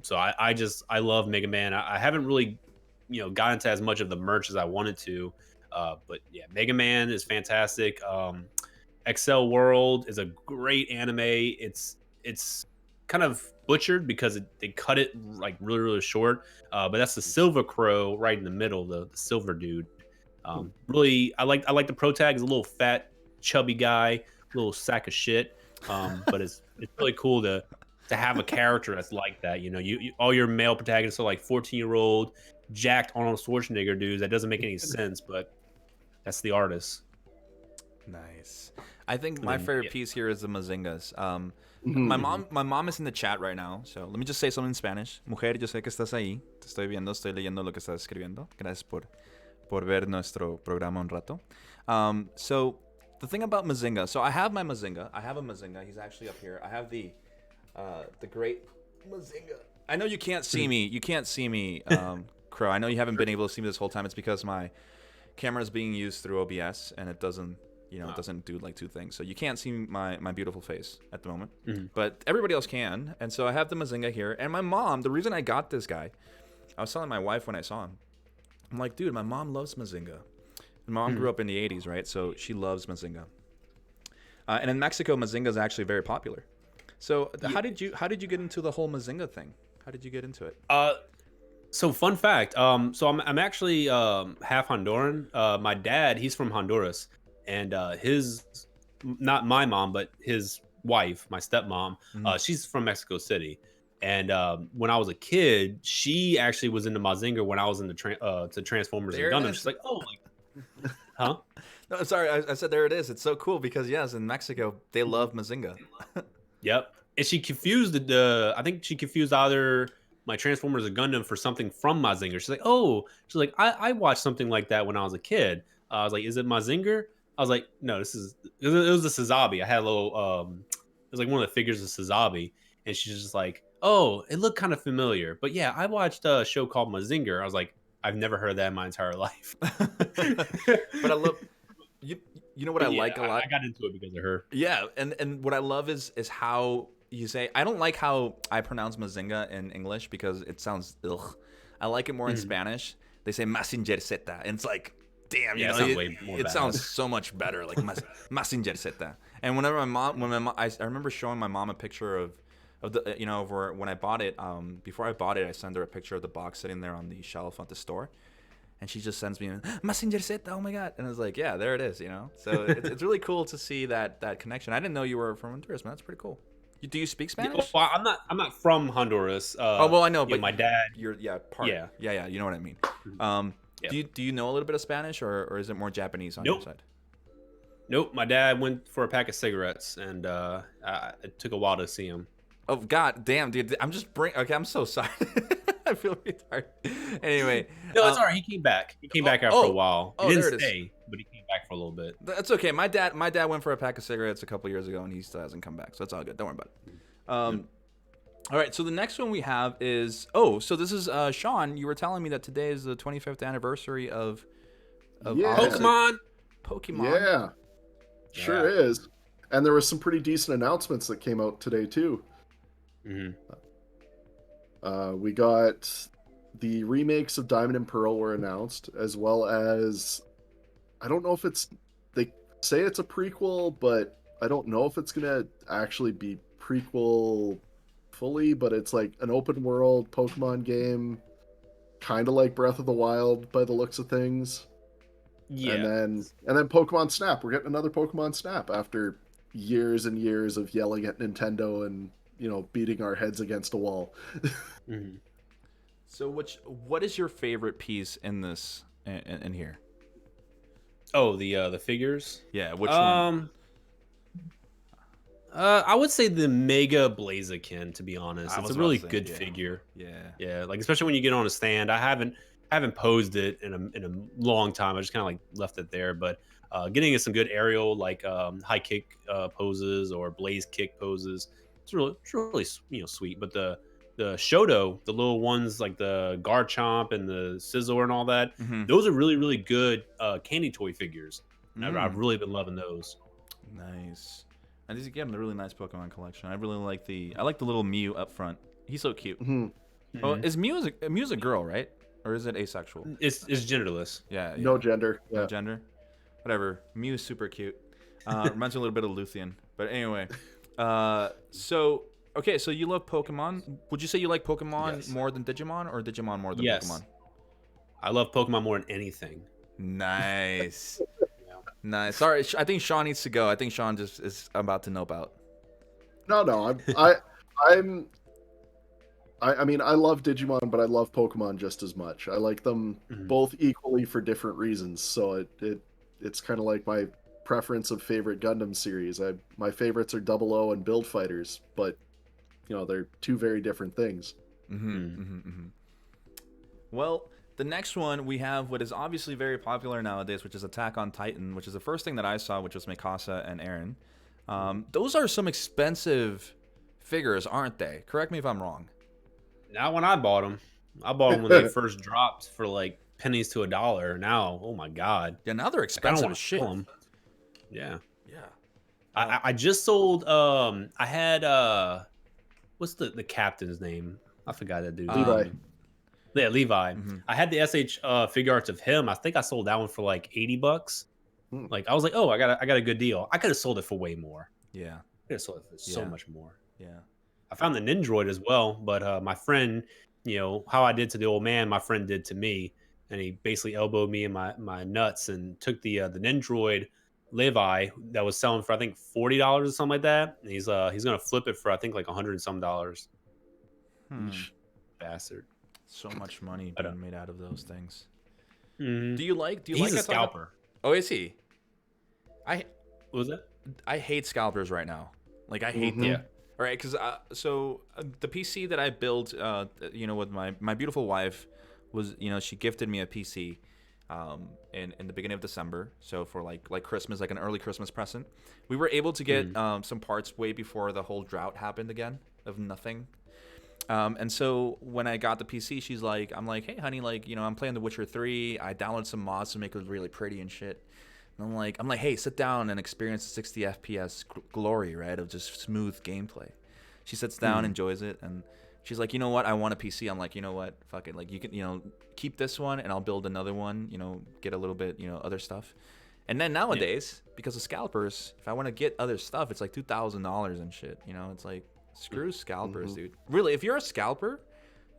So I love Mega Man. I haven't really got into as much of the merch as I wanted to. But yeah, Mega Man is fantastic. Excel World is a great anime. It's kind of butchered because they cut it like really short. But that's the Silver Crow right in the middle, the silver dude. Really, I like the pro tag. He's a little fat, chubby guy, little sack of shit. But it's really cool to have a character that's like that. You know, you all your male protagonists are like 14-year-old jacked Arnold Schwarzenegger dudes. That doesn't make any sense, but that's the artist. Nice. I think my favorite piece here is the Mazingas. Mm-hmm. My mom is in the chat right now, so let me just say something in Spanish. Mujer, yo sé que estás ahí. Te estoy viendo, estoy leyendo lo que estás escribiendo. Gracias por ver nuestro programa un rato. So the thing about Mazinga, so I have my Mazinga. I have a Mazinga. He's actually up here. I have the great Mazinga. I know you can't see me. You can't see me, Crow. I know you haven't been able to see me this whole time. It's because my camera is being used through OBS and it doesn't, it doesn't do like two things. So you can't see my beautiful face at the moment, but everybody else can. And so I have the Mazinga here. And my mom, the reason I got this guy, I was telling my wife when I saw him, I'm like, dude, my mom loves Mazinga. And my mom grew up in the 80s, right? So she loves Mazinga. And in Mexico, Mazinga is actually very popular. So how did you get into the whole Mazinga thing? How did you get into it? So fun fact. So I'm actually half Honduran. My dad, he's from Honduras, and his, not my mom, but his wife, my stepmom, she's from Mexico City. And when I was a kid, she actually was into Mazinger when I was into to Transformers There and it Gundam. is. She's like, oh, like, huh? No, sorry, I said there it is. It's so cool because yes, in Mexico they love Mazinga. Yep. And she confused I think she confused either my Transformers and Gundam for something from Mazinger. She's like, oh, I watched something like that when I was a kid. I was like, is it Mazinger? I was like, no, it was a Sazabi. I had a little, it was like one of the figures of Sazabi. And she's just like, oh, it looked kind of familiar. But yeah, I watched a show called Mazinger. I was like, I've never heard that in my entire life. But I love, you know what I like a lot? I got into it because of her. Yeah, and what I love is how you say, I don't like how I pronounce Mazinga in English because it sounds ugh. I like it more in Spanish. They say Mazinger Z, and it's like, damn, Yeah, it sounds so much better, like Mazinger Z. And whenever I remember showing my mom a picture of the, when I bought it, before I bought it, I sent her a picture of the box sitting there on the shelf at the store. And she just sends me Mazinger Z, oh my god. And I was like, yeah, there it is, So it's really cool to see that connection. I didn't know you were from Honduras, man. That's pretty cool. Do you speak Spanish? Well, I'm not from Honduras. Oh, well, I know, but my dad. You're Yeah. You know what I mean. Do you know a little bit of Spanish, or is it more Japanese on your side? Nope. My dad went for a pack of cigarettes, and it took a while to see him. Oh god damn, dude! Okay, I'm so sorry. I feel retarded. Anyway, no, it's alright. He came back. He came back after a while. He didn't stay, but he came back for a little bit. That's okay. My dad went for a pack of cigarettes a couple years ago, and he still hasn't come back. So it's all good. Don't worry about it. All right. So the next one we have is so this is Sean. You were telling me that today is the 25th anniversary of Pokemon. Yeah, sure is. And there was some pretty decent announcements that came out today too. We got the remakes of Diamond and Pearl were announced, as well as, I don't know if they say it's a prequel, but I don't know if it's gonna actually be prequel fully, but it's like an open world Pokemon game, kind of like Breath of the Wild by the looks of things. Yeah. And then Pokemon Snap. We're getting another Pokemon Snap after years and years of yelling at Nintendo and beating our heads against a wall. So what is your favorite piece in this in here? Oh, the figures. Yeah, which one? I would say the Mega Blaziken, to be honest. It's a really good figure. Yeah, like especially when you get on a stand. I haven't posed it in a long time. I just kind of like left it there, but getting in some good aerial like high kick poses or blaze kick poses, it's really sweet. But the Shoto, the little ones like the Garchomp and the Scizor and all that, those are really, really good candy toy figures. I've really been loving those. Nice. And these again, a really nice Pokemon collection. I really like the little Mew up front. He's so cute. Oh, is Mew a girl, right? Or is it asexual? It's genderless. Yeah. No gender. Yeah. No gender. Whatever. Mew's super cute. Reminds me a little bit of Luthien. But anyway, so okay, so you love Pokemon. Would you say you like Pokemon Yes. more than Digimon, or Digimon more than Yes. Pokemon? I love Pokemon more than anything. Nice. Nice. Sorry, I think Sean needs to go. I think Sean just is about to nope out. No, I mean, I love Digimon, but I love Pokemon just as much. I like them both equally for different reasons. So it's kind of like my preference of favorite Gundam series. My favorites are 00 and Build Fighters, but they're two very different things. Well, the next one we have what is obviously very popular nowadays, which is Attack on Titan, which is the first thing that I saw, which was Mikasa and Eren. Those are some expensive figures, aren't they? Correct me if I'm wrong. Not when I bought them. I bought them when they first dropped for like pennies to $1. Now, oh my god. Yeah, now they're Like, I don't expensive want as to shit. sell 'em. Yeah. Yeah. I just sold. I had what's the captain's name? I forgot that dude. Levi. Yeah, Levi. I had the SH figure arts of him. I think I sold that one for like $80. Like I was like, oh, I got a good deal. I could have sold it for way more. Yeah. I could have sold it for so much more. Yeah. I found the Nindroid as well, but my friend, how I did to the old man, my friend did to me, and he basically elbowed me in my nuts and took the Nindroid Levi that was selling for I think $40 or something like that. And he's gonna flip it for I think like $100 and some. Bastard. So much money being made out of those things. Mm-hmm. Do you like He's a scalper. Oh, is he? What was that? I hate scalpers right now. Like I hate them. Yeah. All right, because the PC that I built, with my beautiful wife, was she gifted me a PC, in the beginning of December. So for like Christmas, like an early Christmas present, we were able to get some parts way before the whole drought happened again of nothing. And so when I got the PC, I'm like, hey honey, like I'm playing The Witcher 3. I downloaded some mods to make it really pretty and shit. And I'm like, hey, sit down and experience the 60 FPS glory, right, of just smooth gameplay. She sits down, enjoys it, and she's like, you know what, I want a PC. I'm like, you know what, fuck it, like you can, keep this one, and I'll build another one, get a little bit, other stuff. And then nowadays, because of scalpers, if I want to get other stuff, it's like $2,000 and shit. It's like, screw scalpers, dude. Really, if you're a scalper,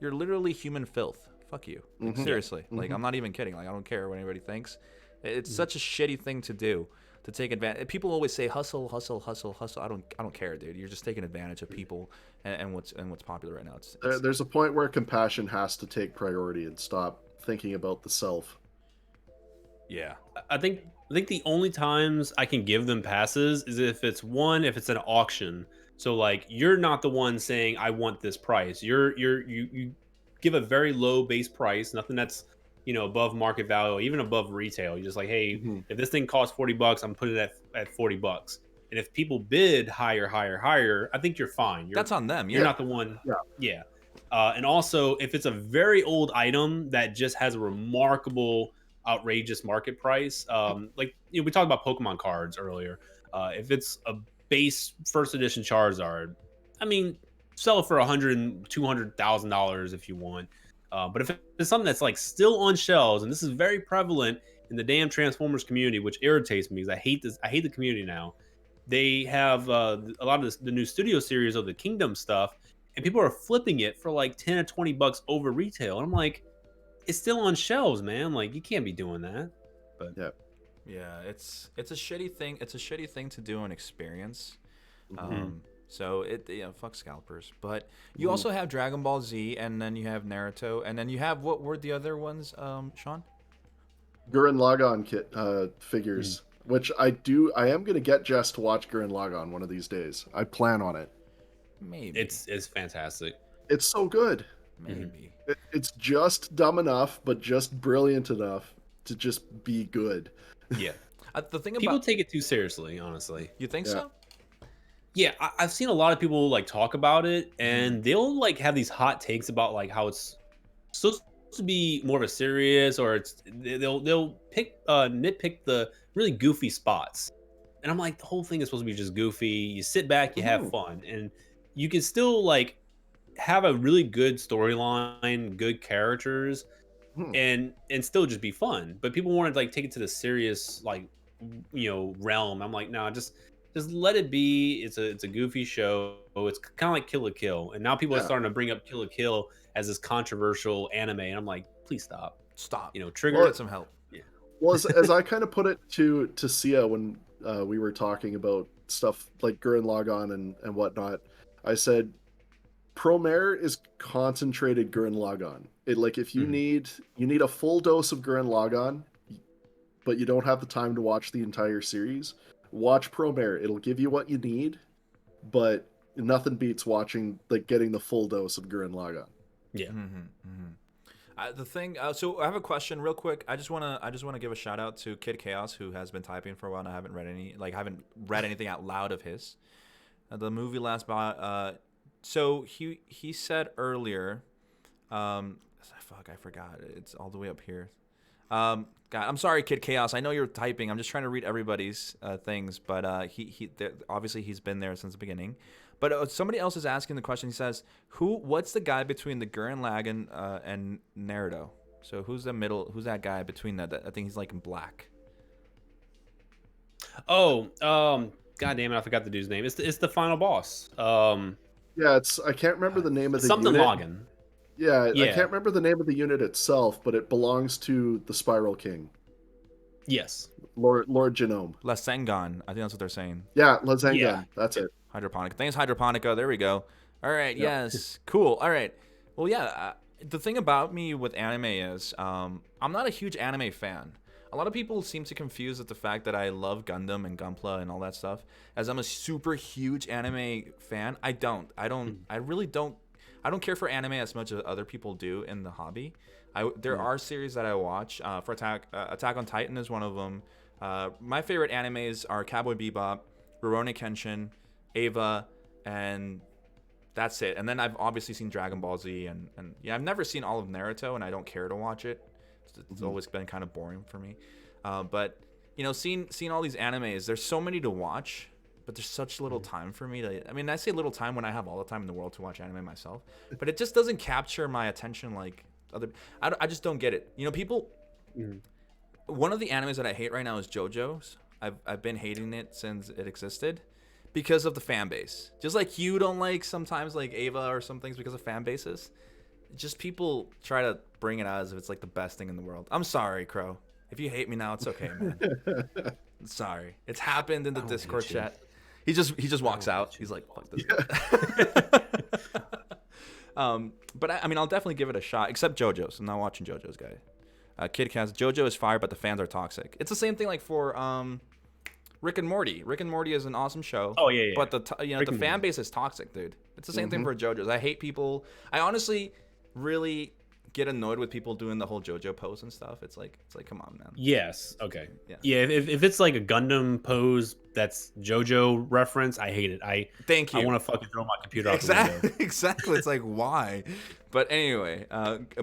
you're literally human filth. Fuck you. Like, seriously. Like, I'm not even kidding. Like, I don't care what anybody thinks. It's such a shitty thing to do, to take advantage. People always say hustle, hustle, hustle, hustle. I don't care, dude. You're just taking advantage of people and what's popular right now. There's a point where compassion has to take priority and stop thinking about the self. Yeah. I think the only times I can give them passes is if it's an auction. So like you're not the one saying I want this price. You give a very low base price, nothing that's above market value, even above retail. You're just like, hey, if this thing costs $40, I'm putting it at $40. And if people bid higher, I think you're fine. That's on them. You're not the one. Yeah. And also, if it's a very old item that just has a remarkable, outrageous market price, like we talked about Pokemon cards earlier. If it's a base first edition Charizard, I mean, sell it for $100,000, $200,000 if you want. But if it's something that's like still on shelves, and this is very prevalent in the damn Transformers community, which irritates me because I hate the community now. They have a lot of the new studio series of the Kingdom stuff, and people are flipping it for like $10 or $20 over retail. And I'm like, it's still on shelves, man. Like, you can't be doing that. But yeah, it's a shitty thing. It's a shitty thing to do and experience. So fuck scalpers. But you also have Dragon Ball Z, and then you have Naruto, and then you have, what were the other ones, Sean? Gurren Lagann figures, which I am gonna get Jess to watch Gurren Lagann one of these days. I plan on it. Maybe it's fantastic. It's so good. Maybe it's just dumb enough, but just brilliant enough to just be good. Yeah. The thing people about take it too seriously, honestly. You think so? Yeah, I've seen a lot of people like talk about it, and they'll like have these hot takes about like how it's supposed to be more of a serious, or they'll pick nitpick the really goofy spots, and I'm like, the whole thing is supposed to be just goofy. You sit back, you have fun, and you can still like have a really good storyline, good characters, and still just be fun. But people want to like take it to the serious like realm. I'm like, no, just let it be. It's a goofy show. It's kind of like Kill la Kill, and now people are Yeah. starting to bring up Kill la Kill as this controversial anime, and I'm like, please stop. Stop. Trigger. Get some help. Yeah. Well, as I kind of put it to Sia when we were talking about stuff like Gurren Lagann and whatnot, I said Promare is concentrated Gurren Lagann. If you need a full dose of Gurren Lagann, but you don't have the time to watch the entire series, watch Promare. It'll give you what you need, but nothing beats getting the full dose of Gurren Lagann. Yeah. The thing, so I have a question real quick. I just wanna give a shout out to Kid Chaos, who has been typing for a while and I haven't read anything out loud of his. The movie last so he said earlier, fuck, I forgot. It's all the way up here. God, I'm sorry, Kid Chaos. I know you're typing. I'm just trying to read everybody's things, but obviously he's been there since the beginning. But somebody else is asking the question. He says, what's the guy between the Gurren Lagann and Naruto? So who's the middle? Who's that guy between that? I think he's like in black. Oh, God damn it! I forgot the dude's name. It's the final boss. Yeah, I can't remember the name of the something unit. Lagann. Yeah, I can't remember the name of the unit itself, but it belongs to the Spiral King. Yes. Lord Genome. Lasengan. I think that's what they're saying. Yeah, Lasengan. Yeah. That's it. Hydroponica. Thanks, Hydroponica. There we go. All right. Yep. Yes. Cool. All right. Well, yeah. The thing about me with anime is I'm not a huge anime fan. A lot of people seem to confuse with the fact that I love Gundam and Gunpla and all that stuff as I'm a super huge anime fan. I really don't. I don't care for anime as much as other people do in the hobby. There are series that I watch. For Attack on Titan is one of them. My favorite animes are Cowboy Bebop, Rurouni Kenshin, Eva, and that's it. And then I've obviously seen Dragon Ball Z, and yeah, I've never seen all of Naruto, and I don't care to watch it. It's always been kind of boring for me. But seeing all these animes, there's so many to watch, but there's such little time for me to. I mean, I say little time when I have all the time in the world to watch anime myself, but it just doesn't capture my attention like other. I just don't get it. People. One of the animes that I hate right now is JoJo's. I've been hating it since it existed because of the fan base. Just like you don't like sometimes like Ava or some things because of fan bases. Just people try to bring it out as if it's like the best thing in the world. I'm sorry, Krow. If you hate me now, it's okay, man. I'm sorry. It's happened in the Discord chat. He just walks out. He's like, fuck this. But I mean, I'll definitely give it a shot. Except JoJo's. I'm not watching JoJo's, guy. Kid Cast. JoJo is fire, but the fans are toxic. It's the same thing like for Rick and Morty. Rick and Morty is an awesome show. Oh yeah. But the fan base is toxic, dude. It's the same thing for JoJo's. I hate people. I honestly really get annoyed with people doing the whole JoJo pose and stuff. It's like come on, man. Yes. Okay. Yeah. If it's like a Gundam pose that's JoJo reference, I hate it. Thank you. I want to fucking throw my computer out the window. Exactly. It's like why? But anyway,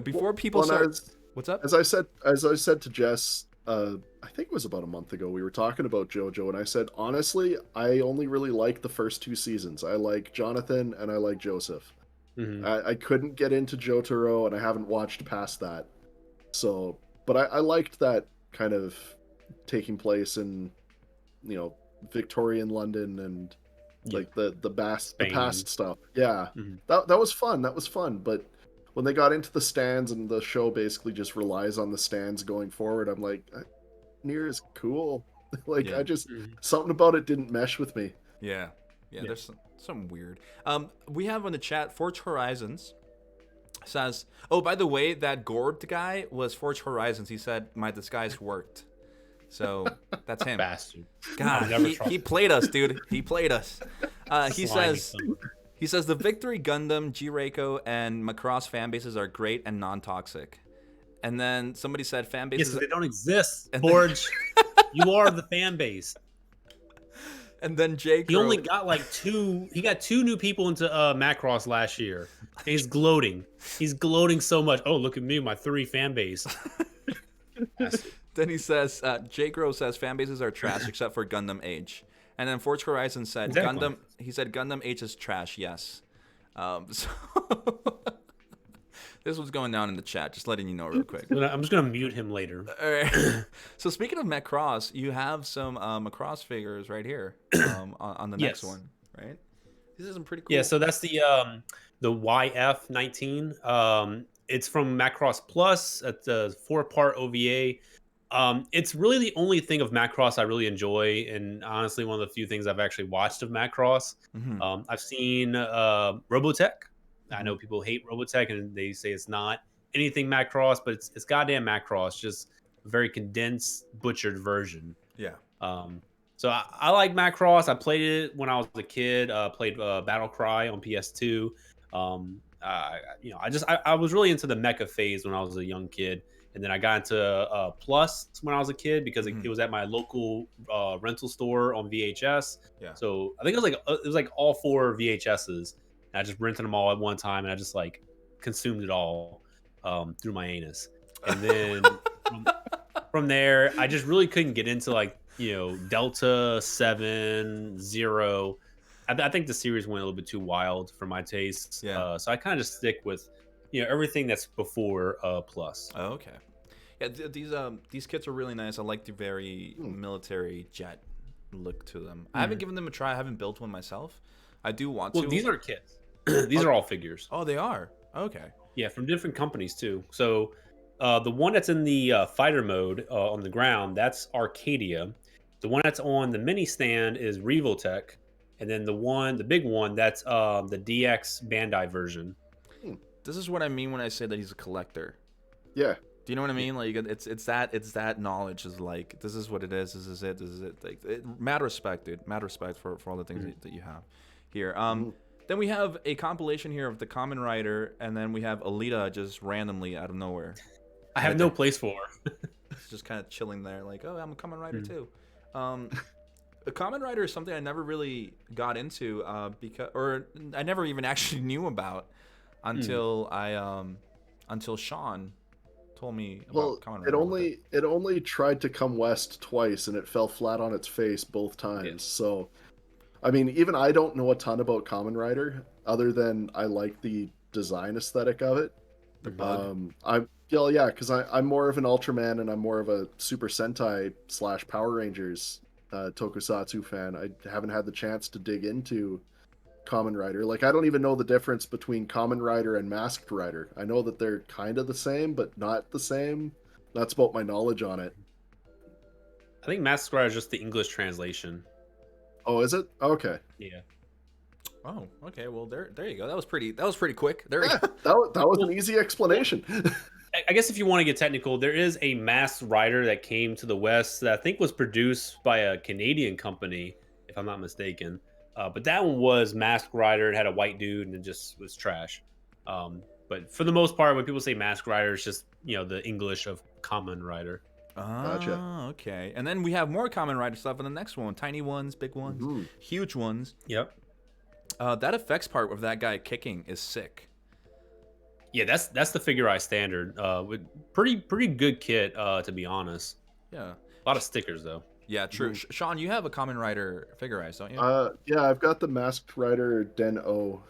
before people start, what's up? As I said to Jess, I think it was about a month ago, we were talking about JoJo, and I said honestly, I only really like the first 2 seasons. I like Jonathan and I like Joseph. I couldn't get into Jotaro, and I haven't watched past that. So, but I liked that kind of taking place in, Victorian London and like the past stuff. Yeah, that was fun. That was fun. But when they got into the stands and the show basically just relies on the stands going forward, I'm like, Nier is cool. I just something about it didn't mesh with me. Yeah. There's some weird. We have on the chat, Forge Horizons says, oh, by the way, that Gord guy was Forge Horizons. He said my disguise worked. So that's him. Bastard. God, he played us, dude. He played us. He says the Victory Gundam, G-Reiko, and Macross fan bases are great and non-toxic. And then somebody said fan bases. Yes, they don't exist. Forge, you are the fan base. And then Jake. He only got like 2. He got 2 new people into Macross last year. And he's gloating. He's gloating so much. Oh, look at me, my 3 fan base. Then he says, Jake Rowe says fan bases are trash except for Gundam Age. And then Forge Horizon said Gundam Age is trash. Yes. So This was going down in the chat. Just letting you know real quick. I'm just gonna mute him later. All right. So speaking of Macross, you have some Macross figures right here on the next one, right? These are some pretty cool. Yeah, so that's the YF-19. It's from Macross Plus. It's a 4-part OVA. It's really the only thing of Macross I really enjoy, and honestly, one of the few things I've actually watched of Macross. I've seen Robotech. I know people hate Robotech, and they say it's not anything Macross, but it's goddamn Macross, just a very condensed, butchered version. Yeah. So I like Macross. I played it when I was a kid. Played Battle Cry on PS2. I was really into the mecha phase when I was a young kid, and then I got into Plus when I was a kid because it was at my local rental store on VHS. Yeah. So I think it was like all 4 VHSs. And I just rented them all at one time, and I just like consumed it all through my anus. And then from there, I just really couldn't get into like Delta 7, 0. I think the series went a little bit too wild for my tastes. Yeah. So I kind of just stick with everything that's before Plus. Oh, okay. Yeah, these kits are really nice. I like the very military jet look to them. I haven't given them a try. I haven't built one myself. I do want to. Well, these aren't kits. These are all figures. Oh, they are. Okay. Yeah, from different companies too. So the one that's in the fighter mode on the ground, that's Arcadia. The one that's on the mini stand is Revoltech, and then the big one, that's the DX Bandai version. This is what I mean when I say that he's a collector. Yeah. Do you know what I mean? Like it's that knowledge is like this is what it is. This is it. This is it. Like mad respect, dude. Mad respect for all the things that you have here. Then we have a compilation here of the Kamen Rider, and then we have Alita just randomly out of nowhere. I have no place for her. It's just kind of chilling there, like, oh, I'm a Kamen Rider too. A Kamen Rider is something I never really got into or I never even actually knew about until until Sean told me about Kamen Rider. It only tried to come west twice, and it fell flat on its face both times. Yeah. So. I mean, even I don't know a ton about Kamen Rider, other than I like the design aesthetic of it. The bug. Because I'm more of an Ultraman and I'm more of a Super Sentai / Power Rangers tokusatsu fan. I haven't had the chance to dig into Kamen Rider. Like, I don't even know the difference between Kamen Rider and Masked Rider. I know that they're kind of the same, but not the same. That's about my knowledge on it. I think Masked Rider is just the English translation. Oh, is it? Okay. Yeah. Oh, okay. Well, there you go. That was pretty quick. There we go. That was an easy explanation. I guess if you want to get technical, there is a Masked Rider that came to the West that I think was produced by a Canadian company, if I'm not mistaken. But that one was Masked Rider. It had a white dude, and it just was trash. But for the most part, when people say Masked Rider, it's just the English of Kamen Rider. Gotcha. Okay. And then we have more Kamen Rider stuff in the next one. Tiny ones, big ones, huge ones. Yep. That effects part of that guy kicking is sick. Yeah, that's the Figure Eye standard. With pretty good kit, to be honest. Yeah. A lot of stickers though. Yeah, true. Sean, you have a Kamen Rider Figure Eyes, don't you? Yeah, I've got the Masked Rider Den-O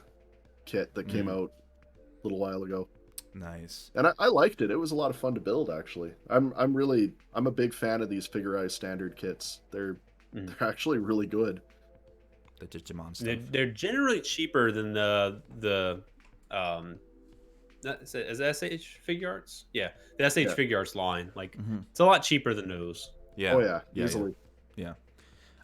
kit that came out a little while ago. Nice. And I liked it. It was a lot of fun to build, actually. I'm a big fan of these Figure Eye standard kits. They're actually really good. The Digimon stuff. They're generally cheaper than the is that SH Figure Arts? Yeah, the SH Figure Arts line. Like it's a lot cheaper than those. Yeah. Oh yeah, easily. Yeah.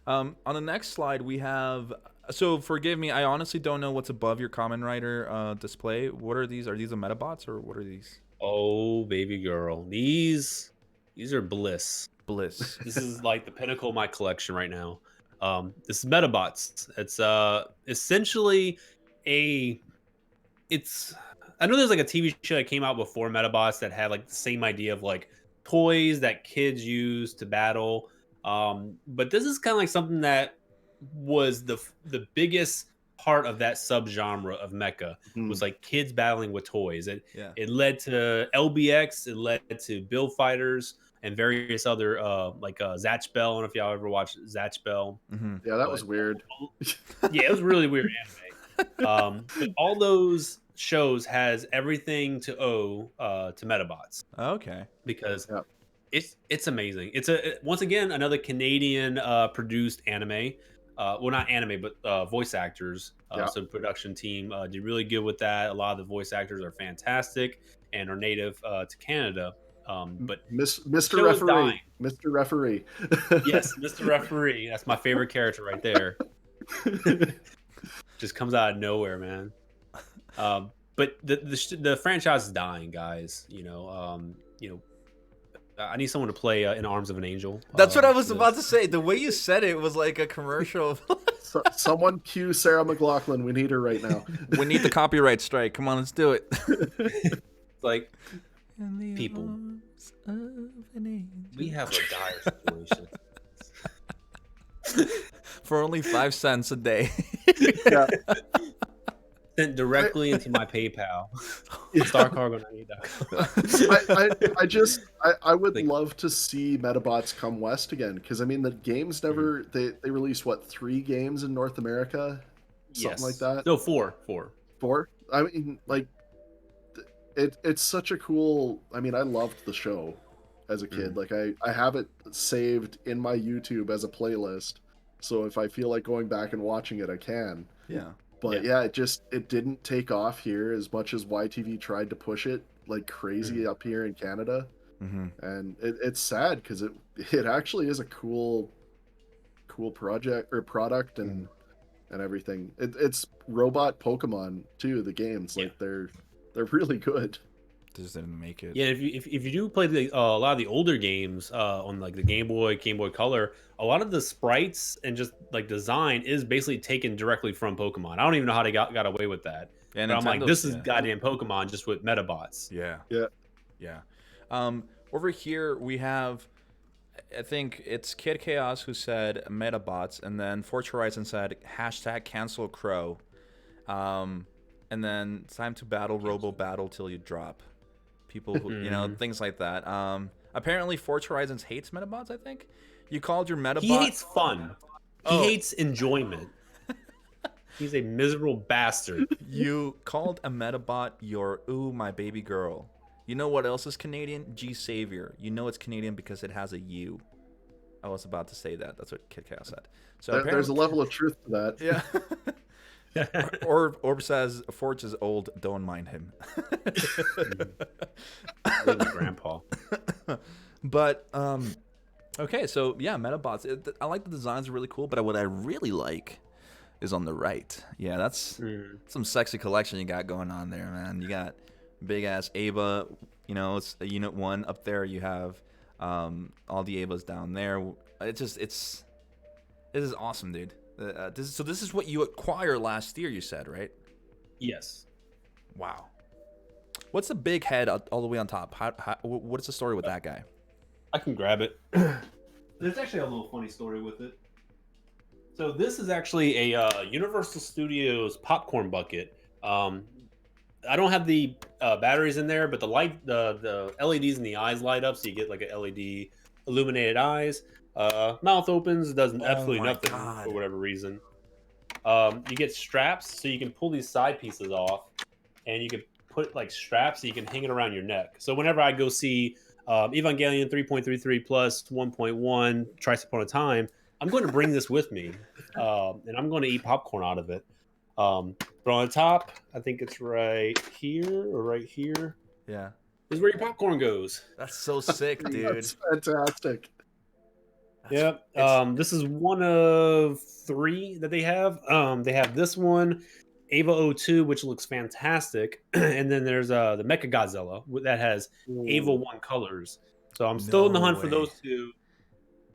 On the next slide we have. So forgive me, I honestly don't know what's above your Kamen Rider display. What are these? Are these a Metabots or what are these? Oh, baby girl. These are bliss. Bliss. This is like the pinnacle of my collection right now. This is Metabots. It's essentially I know there's like a TV show that came out before Metabots that had like the same idea of like toys that kids use to battle. But this is kind of like something that was the biggest part of that subgenre of mecha was like kids battling with toys. It led to LBX, it led to Build Fighters and various other like Zatch Bell. I don't know if y'all ever watched Zatch Bell. Yeah, that was weird. Yeah, it was really weird anime. But all those shows has everything to owe to Metabots Okay. because Yeah. it's amazing. It's once again another Canadian produced anime. Well, not anime, but voice actors. Yeah. So the production team did really good with that. A lot of the voice actors are fantastic and are native to Canada. But Mr. show is dying. Referee. Mr. Referee. Yes, Mr. Referee. That's my favorite character right there. Just comes out of nowhere, man. But the franchise is dying, guys. I need someone to play in Arms of an Angel. That's what I was about to say. The way you said it was like a commercial. Someone cue Sarah McLachlan. We need her right now. We need the copyright strike. Come on, let's do it. It's like, people, we have a dire situation. For only 5 cents a day. Yeah. Sent directly into my PayPal. I would love to see Metabots come west again, because I mean the games never they released 3 games in North America, something like that. No, four. I mean, like it's such a cool. I mean, I loved the show as a kid. Like I have it saved in my YouTube as a playlist, so if I feel like going back and watching it, I can. Yeah. But yeah, it didn't take off here as much as YTV tried to push it like crazy up here in Canada. And it's sad because it actually is a cool project or product and everything. It's robot Pokemon too. The games like they're really good. Just didn't make it. Yeah, if you do play a lot of the older games on like the Game Boy Color, a lot of the sprites and just like design is basically taken directly from Pokemon. I don't even know how they got away with that. Yeah, but I'm like, this is goddamn Pokemon just with Metabots. Yeah. Over here we have, I think it's Kid Chaos who said Metabots, and then Forge Horizon said #cancel Krow, and then time to battle Robo Battle till you drop. People who things like that. Apparently Forge Horizons hates Metabots. I think you called your Metabot. He hates fun. He hates enjoyment. He's a miserable bastard. You called a Metabot your my baby girl. You know what else is Canadian? G Savior. You know it's Canadian because it has a U. I was about to say that. That's what Kid Chaos said. So there's a level of truth to that. Yeah. Orb says Forge is old. Don't mind him. Grandpa. But okay, so yeah, Metabots. I like the designs are really cool, but what I really like is on the right. Yeah, that's some sexy collection you got going on there, man. You got big ass Ava. It's a Unit 1 up there. You have all the Avas down there. It is awesome, dude. This is what you acquired last year, you said, right? Yes. Wow. What's the big head all the way on top? What's the story with that guy? I can grab it. There's actually a little funny story with it. So this is actually a Universal Studios popcorn bucket. I don't have the batteries in there, but the LEDs in the eyes light up, so you get like a LED illuminated eyes. Mouth opens, does absolutely nothing for whatever reason. You get straps, so you can pull these side pieces off, and you can put like straps so you can hang it around your neck. So whenever I go see Evangelion 3.33 plus 1.1 Twice Upon a Time, I'm going to bring this with me, and I'm going to eat popcorn out of it. But on the top, I think it's right here or right here. Yeah, is where your popcorn goes. That's so sick, dude. That's fantastic. Yep. This is one of 3 that they have. They have this one, Ava 02, which looks fantastic, and then there's the Mecha Godzilla that has Ava 1 colors. So I'm still in the hunt for those 2.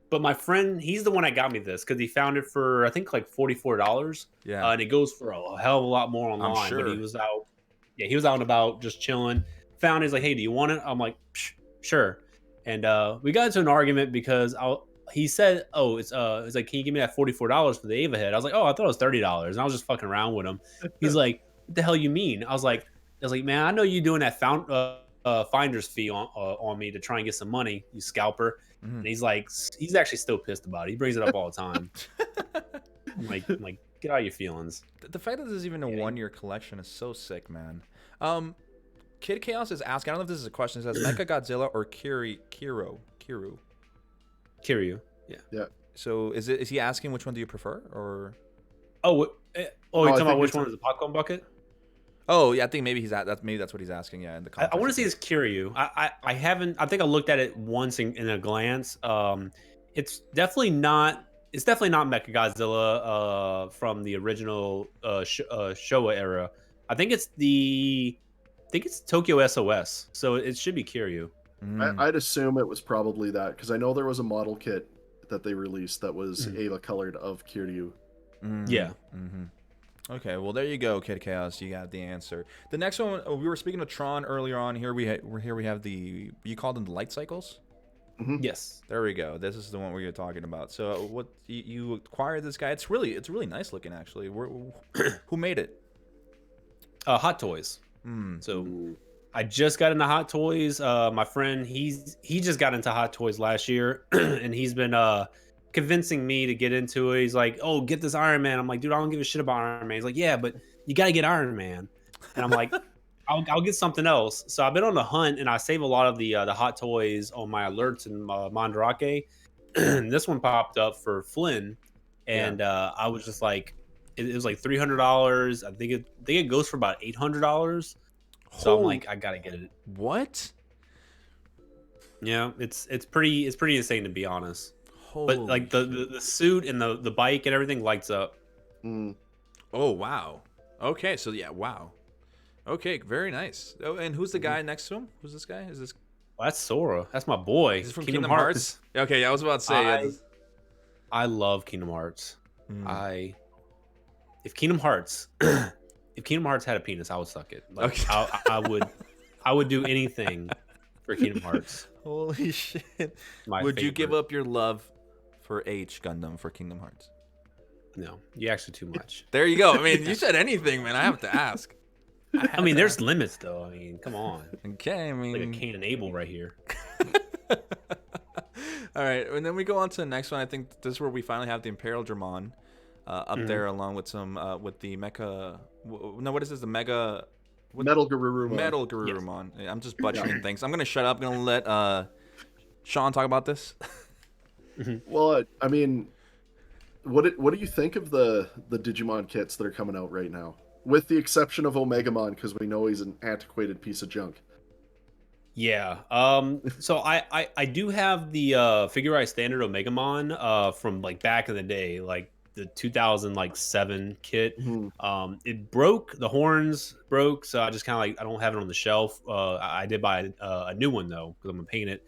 But my friend, he's the one that got me this because he found it for I think like $44. Yeah, and it goes for a hell of a lot more online. I'm sure. But he was out. Yeah, he was out and about just chilling. Found it, he's like, "Hey, do you want it?" I'm like, "Sure." And we got into an argument because he said, "Oh, it's like, can you give me that $44 for the Ava head?" I was like, "Oh, I thought it was $30," and I was just fucking around with him. He's like, "What the hell you mean?" I was like, "Man, I know you doing that finder's fee on me to try and get some money, you scalper." And he's like, he's actually still pissed about it. He brings it up all the time. I'm like, Get out your feelings. The fact that this is even a 1-year collection is so sick, man. Kid Chaos is asking. I don't know if this is a question. It says Mecha Godzilla or Kiru. Kiryu. Yeah. Yeah. So is he asking which one do you prefer, or? Oh, you're talking think about which it's one is the popcorn bucket? Oh yeah, I think maybe that's what he's asking. Yeah, in the I want to context say of it's Kiryu. I haven't. I think I looked at it once in a glance. It's definitely not. It's definitely not Mechagodzilla from the original Showa era. I think it's Tokyo SOS. So it should be Kiryu. it. Mm. I'd assume it was probably that because I know there was a model kit that they released that was Mhm. Ava colored of Kiryu. Yeah. Mm-hmm. Okay, well there you go, Kid Chaos. You got the answer. The next one, we were speaking of Tron earlier on. Here we have the, you called them the light cycles. Yes. There we go. This is the one we were talking about. So what you acquired this guy? It's really nice looking actually. Who made it? Hot Toys. So I just got into Hot Toys. My friend, he just got into Hot Toys last year, and he's been convincing me to get into it. He's like, "Oh, get this Iron Man." I'm like, "Dude, I don't give a shit about Iron Man." He's like, "Yeah, but you got to get Iron Man." And I'm like, "I'll get something else." So I've been on the hunt, and I save a lot of the Hot Toys on my alerts in Mandarake. And this one popped up for Flynn, and I was just like, it was like $300. I think it goes for about $800. So I'm like, I gotta get it. What? Yeah, it's pretty insane to be honest. Holy But like the suit and the bike and everything lights up. Oh wow. Okay, so yeah, wow. Okay, very nice. Oh, and who's the guy next to him? Who's this guy? Is this? Well, that's Sora. That's my boy. Is this from Kingdom Hearts? Okay, I was about to say. I love Kingdom Hearts. Mm. If Kingdom Hearts had a penis, I would suck it. Like, Okay. I would do anything for Kingdom Hearts. Holy shit! My Would you give favorite. up your love for H Gundam for Kingdom Hearts? No, you actually too much. There you go. I mean, you said anything, man. I have to ask. I mean, there's limits though. I mean, come on. Okay, I mean, Like a Cain and Abel right here. All right, and then we go on to the next one. I think this is where we finally have the Imperial Dramon up there, along with some with the Mecha. No, what is this? The Mega. Metal Garurumon. Metal Garurumon. Yeah, I'm just butchering things. I'm gonna shut up. I'm gonna let Sean talk about this. Well, I mean, what do you think of the Digimon kits that are coming out right now? With the exception of Omegamon, because we know he's an antiquated piece of junk. Yeah. So I do have the Figure Standard Omegamon from like back in the day, like the 2007 kit. It broke, the horns broke, so I just kind of like, I don't have it on the shelf. I did buy a new one though, because I'm gonna paint it.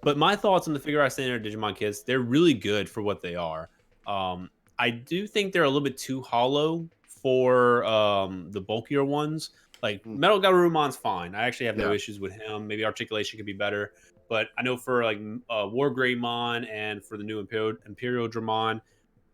But my thoughts on the Figure Standard Digimon kits, they're really good for what they are. I do think they're a little bit too hollow for the bulkier ones. Like Metal Garurumon's fine. I actually have no issues with him. Maybe articulation could be better. But I know for like War Greymon and for the new Imperial Dramon,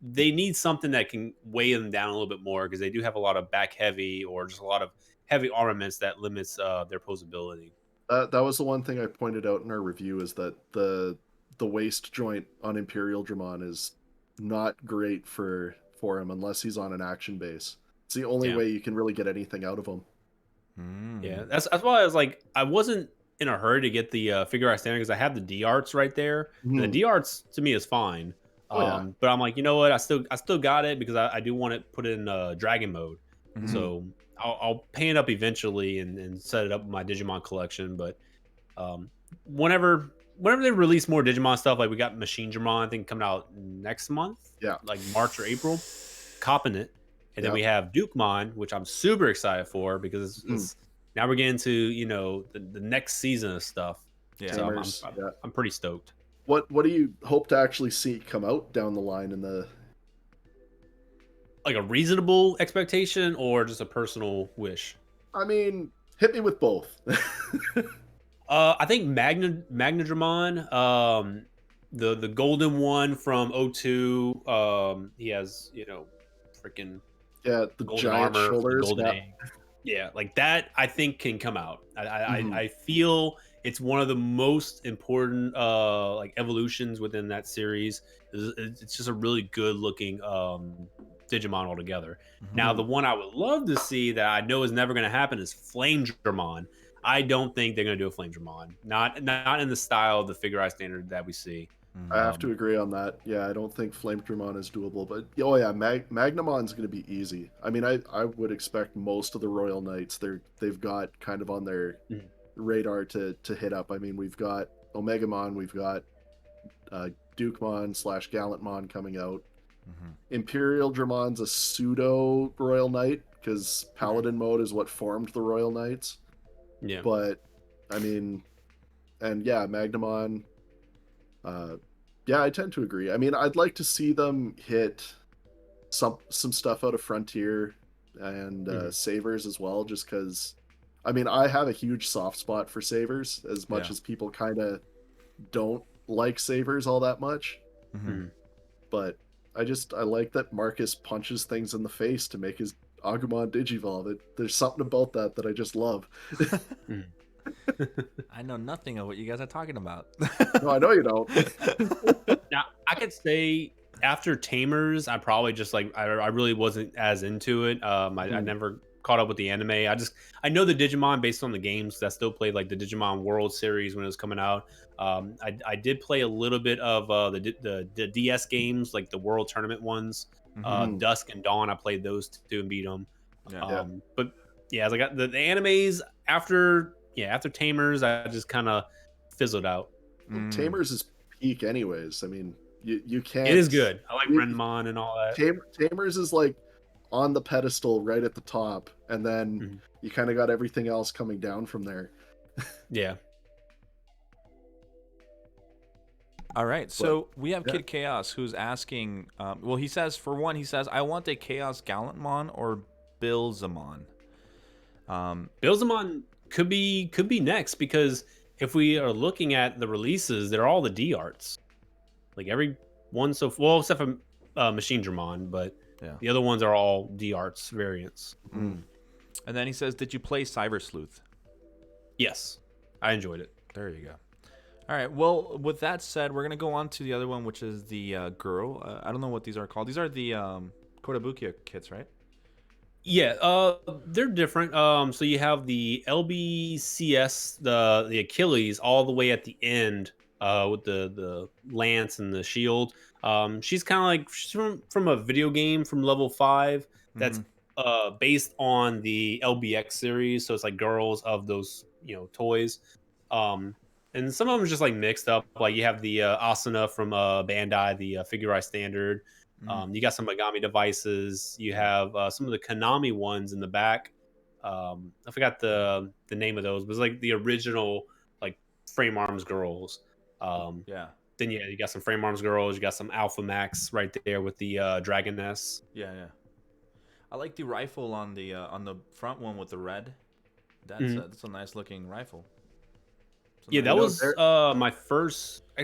they need something that can weigh them down a little bit more, because they do have a lot of back heavy or just a lot of heavy armaments that limits their posability. That was the one thing I pointed out in our review, is that the waist joint on Imperial Dramon is not great for him unless he's on an action base. It's the only way you can really get anything out of him. Yeah, that's why I was like, I wasn't in a hurry to get the Figure Standard, because I have the D arts right there. And the D arts to me is fine. But I'm like, you know what? I still got it, because I do want it put in dragon mode. So I'll paint it up eventually and set it up with my Digimon collection. But whenever they release more Digimon stuff, like we got Machine Dramon, I think, coming out next month. Yeah, like March or April, copping it. And then we have Dukemon, which I'm super excited for, because it's now we're getting to, you know, the next season of stuff. Yeah, so I'm pretty stoked. What do you hope to actually see come out down the line in the, like, a reasonable expectation or just a personal wish? I mean, hit me with both. I think Magnadramon, the golden one from O2, he has, you know, freaking the giant armor, shoulders. Golden egg. Yeah, like that I think can come out. I feel it's one of the most important like evolutions within that series. It's just a really good looking Digimon altogether. Mm-hmm. Now, the one I would love to see that I know is never going to happen is Flame-Dramon. I don't think they're going to do a Flame-Dramon. Not in the style of the Figure Eye standard that we see. I have to agree on that. Yeah, I don't think Flame Dramon is doable, but oh yeah, Magnamon's going to be easy. I mean, I would expect most of the Royal Knights they've got kind of on their radar to hit up. I mean, we've got Omegamon, we've got Dukemon / Gallantmon coming out. Mm-hmm. Imperial Dramon's a pseudo Royal Knight because Paladin mode is what formed the Royal Knights. Yeah. But I mean, and yeah, Magnamon. Yeah, I tend to agree. I mean, I'd like to see them hit some stuff out of Frontier and Savers as well, just because. I mean, I have a huge soft spot for Savers, as much as people kind of don't like Savers all that much. Mm-hmm. But I like that Marcus punches things in the face to make his Agumon Digivolve. There's something about that I just love. I know nothing of what you guys are talking about. No, I know you don't. Now, I could say after Tamers, I probably just I really wasn't as into it. I never caught up with the anime. I know the Digimon based on the games. I still played like the Digimon World Series when it was coming out. I did play a little bit of the DS games, like the World Tournament ones. Dusk and Dawn, I played those two and beat them. But yeah, as I got the animes after Tamers, I just kind of fizzled out. Tamers is peak anyways. I mean, you can't. It is good. I like Renmon and all that. Tamers is like on the pedestal right at the top, and then you kind of got everything else coming down from there. Yeah. All right, so we have Kid Chaos who's asking. Well, he says I want a Chaos Gallantmon or Billzamon. Billzamon could be next, because if we are looking at the releases, they're all the D arts. Like every one except for Machine Dramon, but the other ones are all D arts variants. And then he says, "Did you play Cyber Sleuth?" Yes, I enjoyed it. There you go. All right. Well, with that said, we're gonna go on to the other one, which is the girl. I don't know what these are called. These are the Kotobukiya kits, right? Yeah, they're different. So you have the LBCS, the Achilles, all the way at the end, with the lance and the shield. She's kind of like from a video game from level 5 that's based on the LBX series. So it's like girls of those toys. And some of them just like mixed up. Like you have the Asuna from Bandai, the Figure Eye standard. You got some Megami devices. You have some of the Konami ones in the back. I forgot the name of those. It was like the original like Frame Arms girls. Then you got some Frame Arms girls. You got some Alpha Max right there with the Dragoness. Yeah. I like the rifle on the front one with the red. That's a nice looking rifle. That was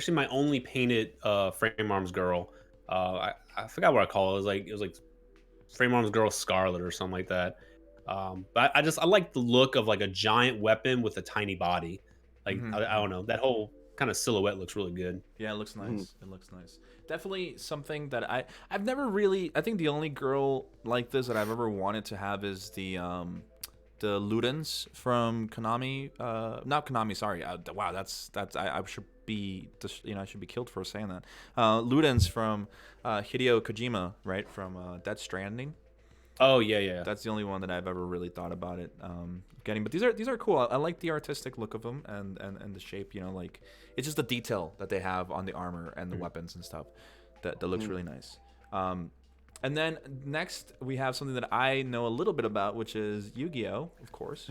my only painted Frame Arms girl. I forgot what I call it. It was like Frame Arms Girl Scarlet or something like that. But I like the look of like a giant weapon with a tiny body. Like I don't know, that whole kind of silhouette looks really good. Yeah, it looks nice. It looks nice. Definitely something that I've never really. I think the only girl like this that I've ever wanted to have is the Ludens from Konami. Not Konami. Sorry. Wow, that's I should be I should be killed for saying that. Ludens from Hideo Kojima, right, from Death Stranding. Oh yeah. That's the only one that I've ever really thought about it getting. But these are cool. I like the artistic look of them and the shape. Like it's just the detail that they have on the armor and the weapons and stuff that looks really nice. And then next we have something that I know a little bit about, which is Yu-Gi-Oh, of course.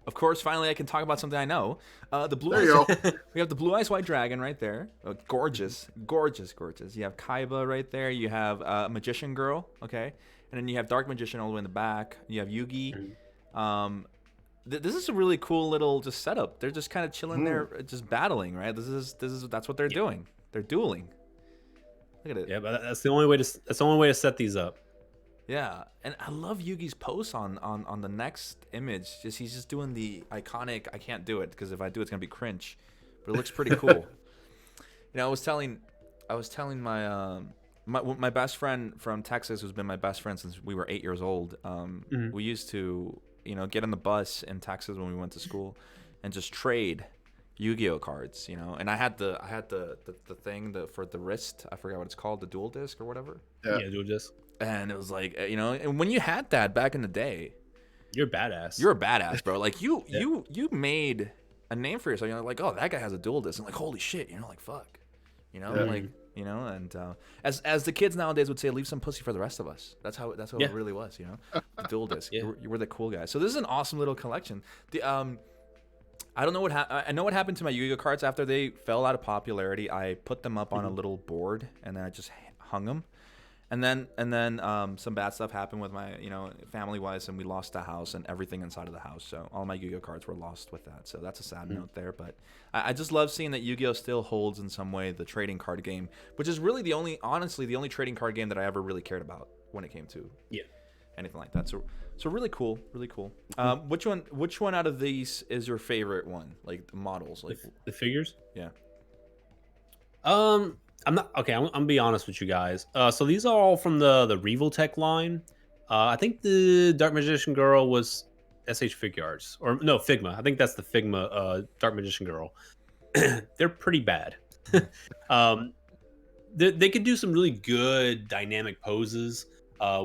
Of course, finally I can talk about something I know. The blue. There you go. We have the Blue Eyes White Dragon right there. Gorgeous. You have Kaiba right there. You have Magician Girl, okay, and then you have Dark Magician all the way in the back. You have Yugi. This is a really cool little just setup. They're just kind of chilling there, just battling, right? That's what they're doing. They're dueling. Look at it. Yeah, but that's the only way to set these up. Yeah, and I love Yugi's pose on the next image. He's just doing the iconic. I can't do it because if I do, it's gonna be cringe, but it looks pretty cool. I was telling my my best friend from Texas, who's been my best friend since we were 8 years old. We used to, get on the bus in Texas when we went to school, and just trade Yu-Gi-Oh cards, And I had the thing for the wrist. I forgot what it's called, the dual disc or whatever. Yeah, dual disc. And it was like, and when you had that back in the day, you're a badass. You're a badass, bro. Like you made a name for yourself. You're like, oh, that guy has a dual disc. And like, holy shit, like fuck, like. And as the kids nowadays would say, leave some pussy for the rest of us. That's how it really was, The dual disc. You were the cool guy. So this is an awesome little collection. I don't know what I know what happened to my Yu-Gi-Oh cards after they fell out of popularity. I put them up on a little board and then I just hung them. And then some bad stuff happened with my, family-wise, and we lost the house and everything inside of the house. So all my Yu-Gi-Oh cards were lost with that. So that's a sad note there. But I just love seeing that Yu-Gi-Oh still holds in some way the trading card game, which is really the only trading card game that I ever really cared about when it came to anything like that. So really cool, really cool. Which one out of these is your favorite one? Like the models, like the figures? Yeah. I'm not okay. I'm gonna be honest with you guys. So these are all from the Revoltech line. I think the Dark Magician Girl was SH Figuarts, or no, Figma. I think that's the Figma Dark Magician Girl. They're pretty bad. They could do some really good dynamic poses,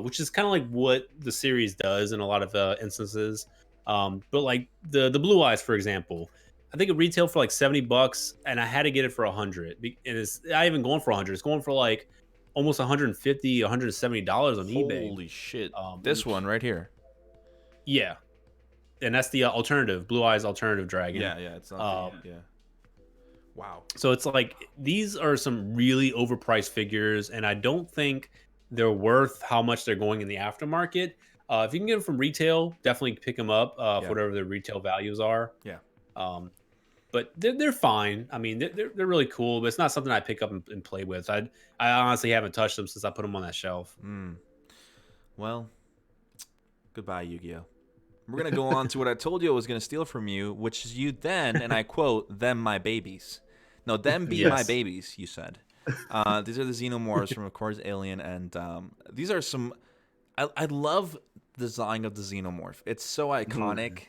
which is kind of like what the series does in a lot of instances. But like the Blue Eyes, for example. I think it retailed for like $70, and I had to get it for $100. And it's not even going for $100. It's going for like almost $150, $170 on eBay. Holy shit! This one right here. Yeah, and that's the alternative Blue Eyes Alternative Dragon. Yeah, it's not. Wow. So it's like these are some really overpriced figures, and I don't think they're worth how much they're going in the aftermarket. If you can get them from retail, definitely pick them up for whatever the retail values are. Yeah. But they're fine. I mean, they're really cool, but it's not something I pick up and play with. I honestly haven't touched them since I put them on that shelf. Well, goodbye, Yu-Gi-Oh. We're gonna go on to what I told you I was gonna steal from you, which is you then, and I quote, "them my babies." No, them be my babies. You said. These are the Xenomorphs from, of course, Alien, and these are some. I love the design of the Xenomorph. It's so iconic.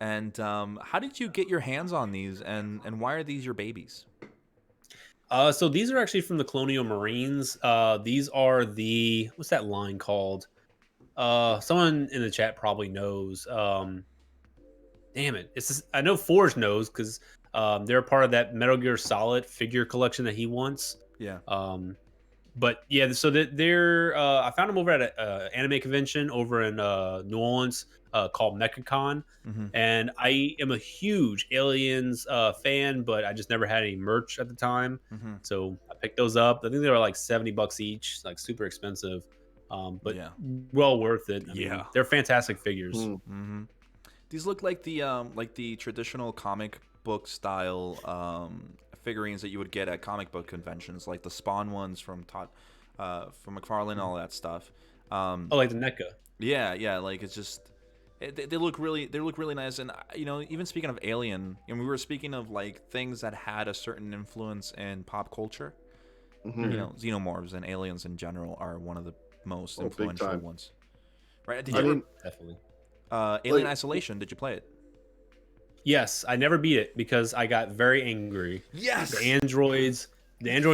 And how did you get your hands on these, and why are these your babies? So these are actually from the Colonial Marines. These are the, what's that line called? Someone in the chat probably knows. Damn it. I know Forge knows because they're a part of that Metal Gear Solid figure collection that he wants. Yeah. But yeah, so they're I found them over at an anime convention over in New Orleans called MechaCon, and I am a huge Aliens fan, but I just never had any merch at the time, so I picked those up. I think they were like $70 each, like super expensive, but well worth it. I mean, they're fantastic figures. These look like the traditional comic book style figurines that you would get at comic book conventions, like the Spawn ones from McFarlane and all that stuff. Like the NECA. Yeah, like it's just they look really nice. And even speaking of Alien, and we were speaking of like things that had a certain influence in pop culture. Xenomorphs and aliens in general are one of the most influential ones. Right? Definitely. Alien Isolation, did you play it? Yes, I never beat it because I got very angry. Yes. The androids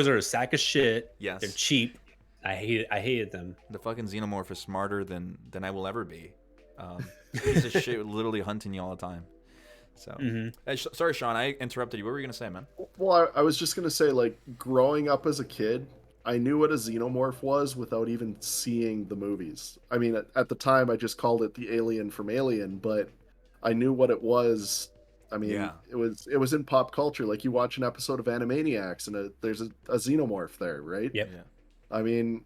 are a sack of shit. Yes. They're cheap. I hated them. The fucking Xenomorph is smarter than I will ever be. Piece of shit, literally hunting you all the time. So, sorry, Sean, I interrupted you. What were you gonna say, man? Well, I was just gonna say, like, growing up as a kid, I knew what a Xenomorph was without even seeing the movies. I mean, at the time, I just called it the alien from Alien, but I knew what it was. I mean, it was in pop culture. Like, you watch an episode of Animaniacs, and there's a Xenomorph there, right? Yep. Yeah. I mean,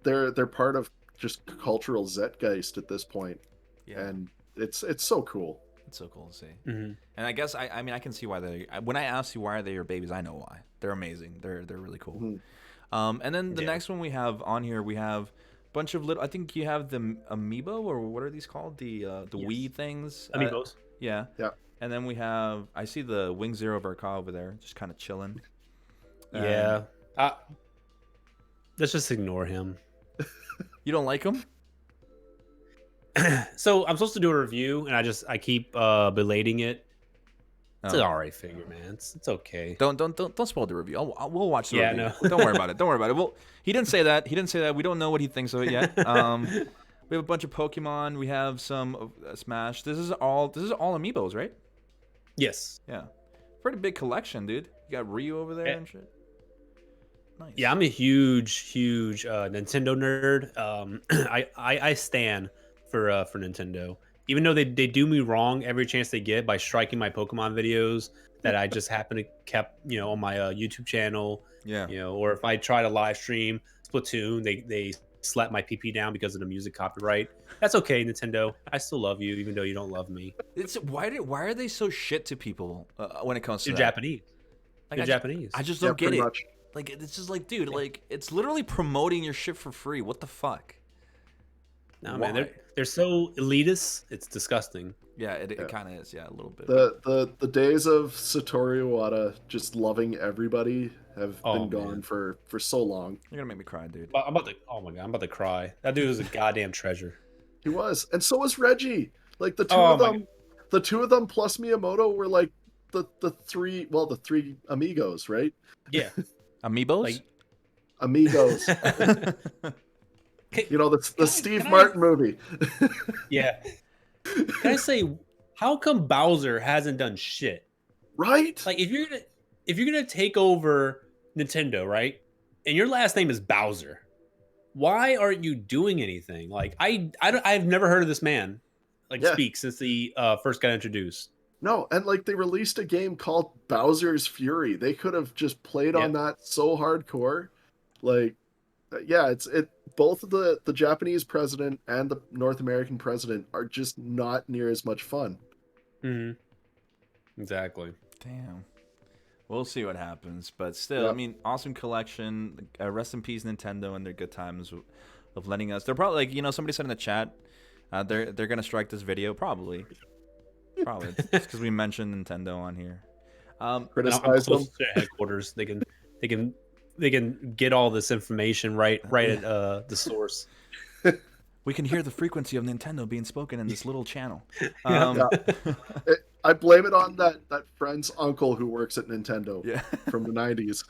they're part of just cultural zeitgeist at this point, and it's so cool. It's so cool to see. And I guess I mean I can see why when I asked you why are they your babies, I know why. They're amazing. They're really cool. And then the next one we have on here, we have a bunch of little. I think you have the amiibo, or what are these called? The Wii things. Amiibos. Yeah. And then we have, I see the Wing Zero Barca over there, just kind of chilling. Yeah. let's just ignore him. You don't like him? So I'm supposed to do a review, and I keep belating it. It's an Oh. alright figure, man. It's okay. Don't spoil the review. We'll watch the Yeah, review. no. Don't worry about it. Don't worry about it. Well, he didn't say that. He didn't say that. We don't know what he thinks of it yet. We have a bunch of Pokemon. We have some Smash. This is all amiibos, right? Yes. Yeah. Pretty big collection, dude. You got Ryu over there and shit. Nice. Yeah, I'm a huge Nintendo nerd. I stan for Nintendo. Even though they do me wrong every chance they get by striking my Pokemon videos that I just happen to kept on my YouTube channel. Yeah. Or if I try to live stream Splatoon, they slap my PP down because of the music copyright. That's okay, Nintendo. I still love you, even though you don't love me. It's why are they so shit to people when it comes to You're that? Japanese. Like, You're Japanese. I just don't get pretty it. much. Like, it's just like, dude, like, it's literally promoting your shit for free. What the fuck? No, Why? man, they're so elitist. It's disgusting. Yeah, it kind of is. Yeah, a little bit. The days of Satoru Iwata just loving everybody have Oh, been gone man. for so long. You're gonna make me cry, dude. I'm about to. Oh my god, I'm about to cry. That dude is a goddamn treasure. He was, and so was Reggie. Like the two Oh of my them, the two of them plus Miyamoto were like the three amigos, right? Yeah. Amiibos? Like, Amigos. You know, the Steve Martin movie. yeah. Can I say, how come Bowser hasn't done shit? Right? Like, if you're gonna take over Nintendo, right, and your last name is Bowser, why aren't you doing anything? Like, I've never heard of this man speak since he first got introduced. No, and like they released a game called Bowser's Fury. They could have just played on that so hardcore. Like, yeah, both the Japanese president and the North American president are just not near as much fun. Mm-hmm. Exactly. Damn. We'll see what happens, but still, I mean, awesome collection. Rest in peace, Nintendo, and their good times of letting us. They're probably like, somebody said in the chat, they're gonna strike this video probably. Probably because we mentioned Nintendo on here. Criticize them. Headquarters. They can get all this information right at the source. We can hear the frequency of Nintendo being spoken in this little channel. I blame it on that friend's uncle who works at Nintendo from the 90s.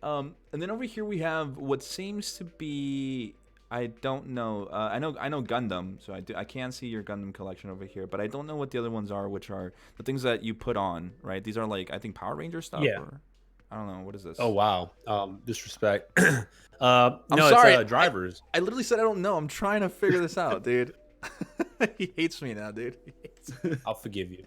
And then over here we have what seems to be, I don't know. I know Gundam, so I can see your Gundam collection over here, but I don't know what the other ones are, which are the things that you put on, right? These are like, I think, Power Ranger stuff. Yeah. Or, I don't know. What is this? Oh wow. Disrespect. I'm no, sorry. It's drivers. I literally said I don't know. I'm trying to figure this out, dude. He hates me now, dude. I'll forgive you.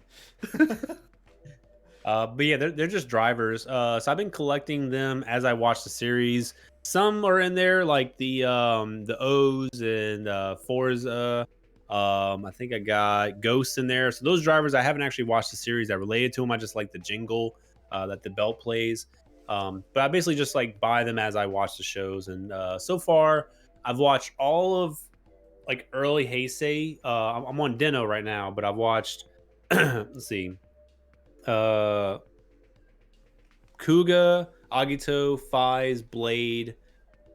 But yeah, they're just drivers. So I've been collecting them as I watch the series. Some are in there, like the O's and Forza. I think I got Ghosts in there. So those drivers, I haven't actually watched the series that related to them. I just like the jingle that the belt plays. But I basically just like buy them as I watch the shows. And so far, I've watched all of like early Heisei. I'm on Deno right now, but I've watched. Let's see. Kuga, Agito, Fies, Blade.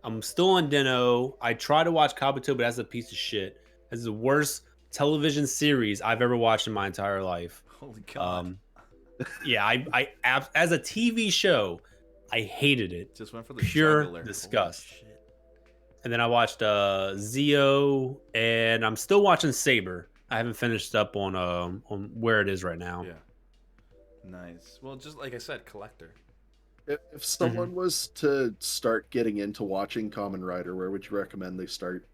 I'm still on Deno. I try to watch Kabuto, but that's a piece of shit. That's the worst television series I've ever watched in my entire life. Holy God. Yeah, I as a TV show, I hated it. Just went for the pure jugular. disgust. And then I watched Zio, and I'm still watching Saber. I haven't finished up on where it is right now. Yeah. Nice. Well, just like I said, collector. If someone was to start getting into watching Kamen Rider, where would you recommend they start?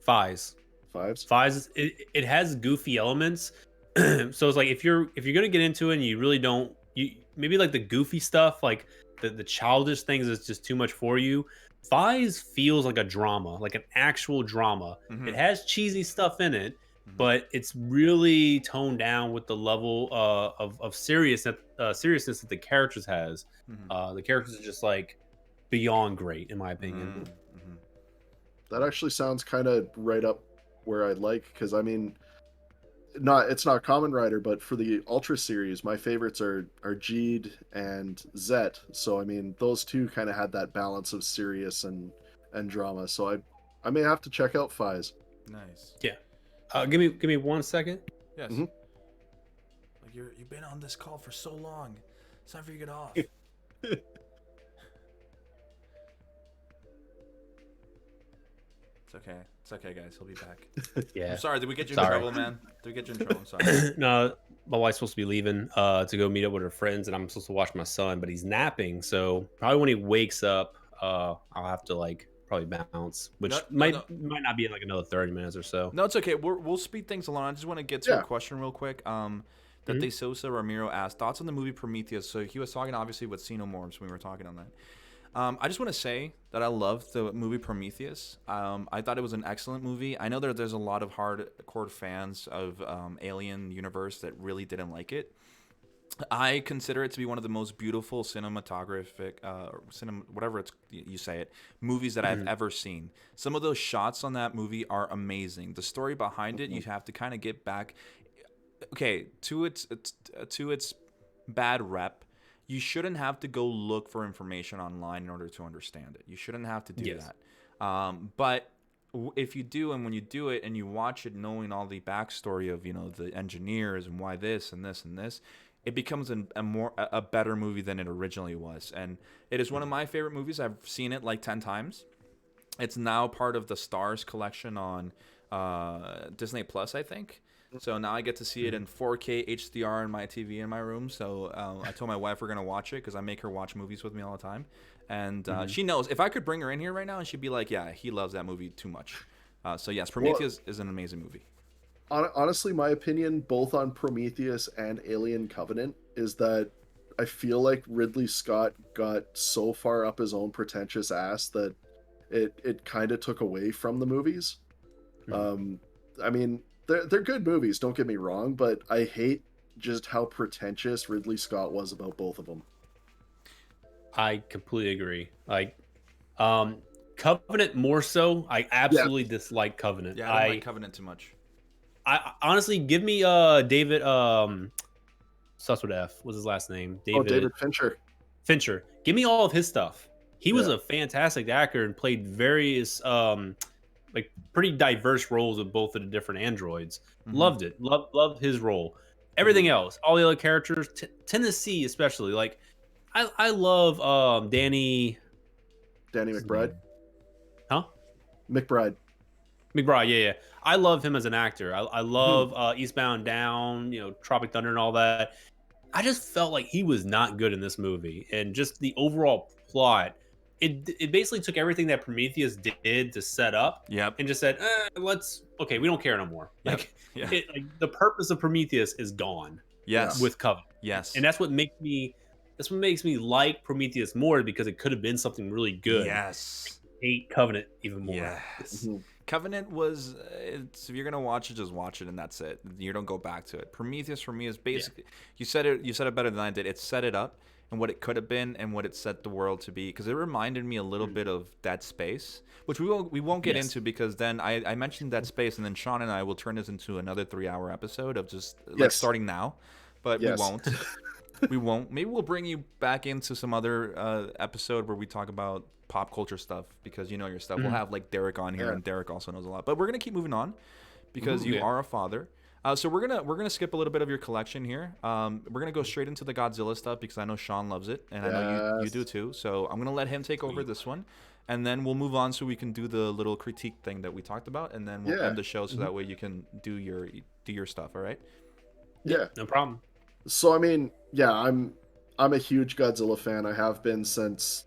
Fies. Fives? It has goofy elements. So it's like if you're gonna get into it and you really don't, you maybe like the goofy stuff, like the childish things is just too much for you. Fies feels like a drama, like an actual drama. It has cheesy stuff in it, but it's really toned down with the level of seriousness that the characters has. The characters are just like beyond great, in my opinion. That actually sounds kind of right up where I'd like, because I mean, it's not Common Rider, but for the Ultra series, my favorites are Jeed and Zet. So I mean, those two kind of had that balance of serious and drama. So I may have to check out Fies. Nice. Yeah. Give me 1 second. Yes. Mhm. Like you've been on this call for so long. It's time for you to get off. It's okay. It's okay, guys. He'll be back. Yeah. I'm sorry. Did we get you in Sorry. trouble, man? Did we get you in trouble? I'm sorry. No, my wife's supposed to be leaving to go meet up with her friends, and I'm supposed to watch my son, but he's napping. So probably when he wakes up, I'll have to like probably bounce, which No, might no. might not be in like another 30 minutes or so. No, it's okay. We'll speed things along. I just want to get to Yeah. a question real quick. That DeSosa Ramiro asked thoughts on the movie Prometheus. So he was talking obviously with Xenomorphs when we were talking on that. I just want to say that I loved the movie Prometheus. I thought it was an excellent movie. I know there's a lot of hardcore fans of Alien universe that really didn't like it. I consider it to be one of the most beautiful cinematographic, whatever you say it, movies that I've ever seen. Some of those shots on that movie are amazing. The story behind it, you have to kind of get back. Okay, to its bad rep, you shouldn't have to go look for information online in order to understand it. You shouldn't have to do that. But if you do, and when you do it and you watch it knowing all the backstory of the engineers and why this and this and this, it becomes a better movie than it originally was. And it is one of my favorite movies. I've seen it like 10 times. It's now part of the Stars collection on Disney Plus, I think. So now I get to see it in 4K HDR on my TV in my room. So I told my wife we're going to watch it because I make her watch movies with me all the time. And she knows. If I could bring her in here right now, and she'd be like, yeah, he loves that movie too much. So yes, Prometheus is an amazing movie. Honestly, my opinion, both on Prometheus and Alien Covenant, is that I feel like Ridley Scott got so far up his own pretentious ass that it kind of took away from the movies. I mean, they're good movies, don't get me wrong, but I hate just how pretentious Ridley Scott was about both of them. I completely agree. Like, Covenant more so. I absolutely dislike Covenant. Yeah, I don't like Covenant too much. I honestly give me David starts with F. What's his last name? David Fincher. Fincher. Give me all of his stuff. He was a fantastic actor and played various like pretty diverse roles of both of the different androids. Loved it. Loved his role. Everything else, all the other characters, Tennessee especially. Like I love Danny McBride. Huh? McBride. McBride, yeah. I love him as an actor. I love Eastbound Down, Tropic Thunder and all that. I just felt like he was not good in this movie. And just the overall plot, it basically took everything that Prometheus did to set up and just said, we don't care no more. Like, the purpose of Prometheus is gone. Yes. With Covenant. Yes. And that's what makes me like Prometheus more, because it could have been something really good. Yes. I hate Covenant even more. Yes. Covenant was, if you're gonna watch it, just watch it and that's it. You don't go back to it. Prometheus for me is basically, you said it better than I did. It set it up and what it could have been and what it set the world to be, because it reminded me a little bit of Dead Space, which we won't get into, because then I mentioned Dead Space and then Sean and I will turn this into another 3-hour episode of just like starting now, but we won't. We won't. Maybe we'll bring you back into some other episode where we talk about pop culture stuff, because your stuff. We'll have like Derek on here, and Derek also knows a lot. But we're gonna keep moving on because you are a father. So we're gonna skip a little bit of your collection here. We're gonna go straight into the Godzilla stuff because I know Sean loves it, and I know you do too. So I'm gonna let him take over this one, and then we'll move on so we can do the little critique thing that we talked about, and then we'll end the show so that way you can do your stuff. All right? Yeah, no problem. So I mean, I'm a huge Godzilla fan. I have been since,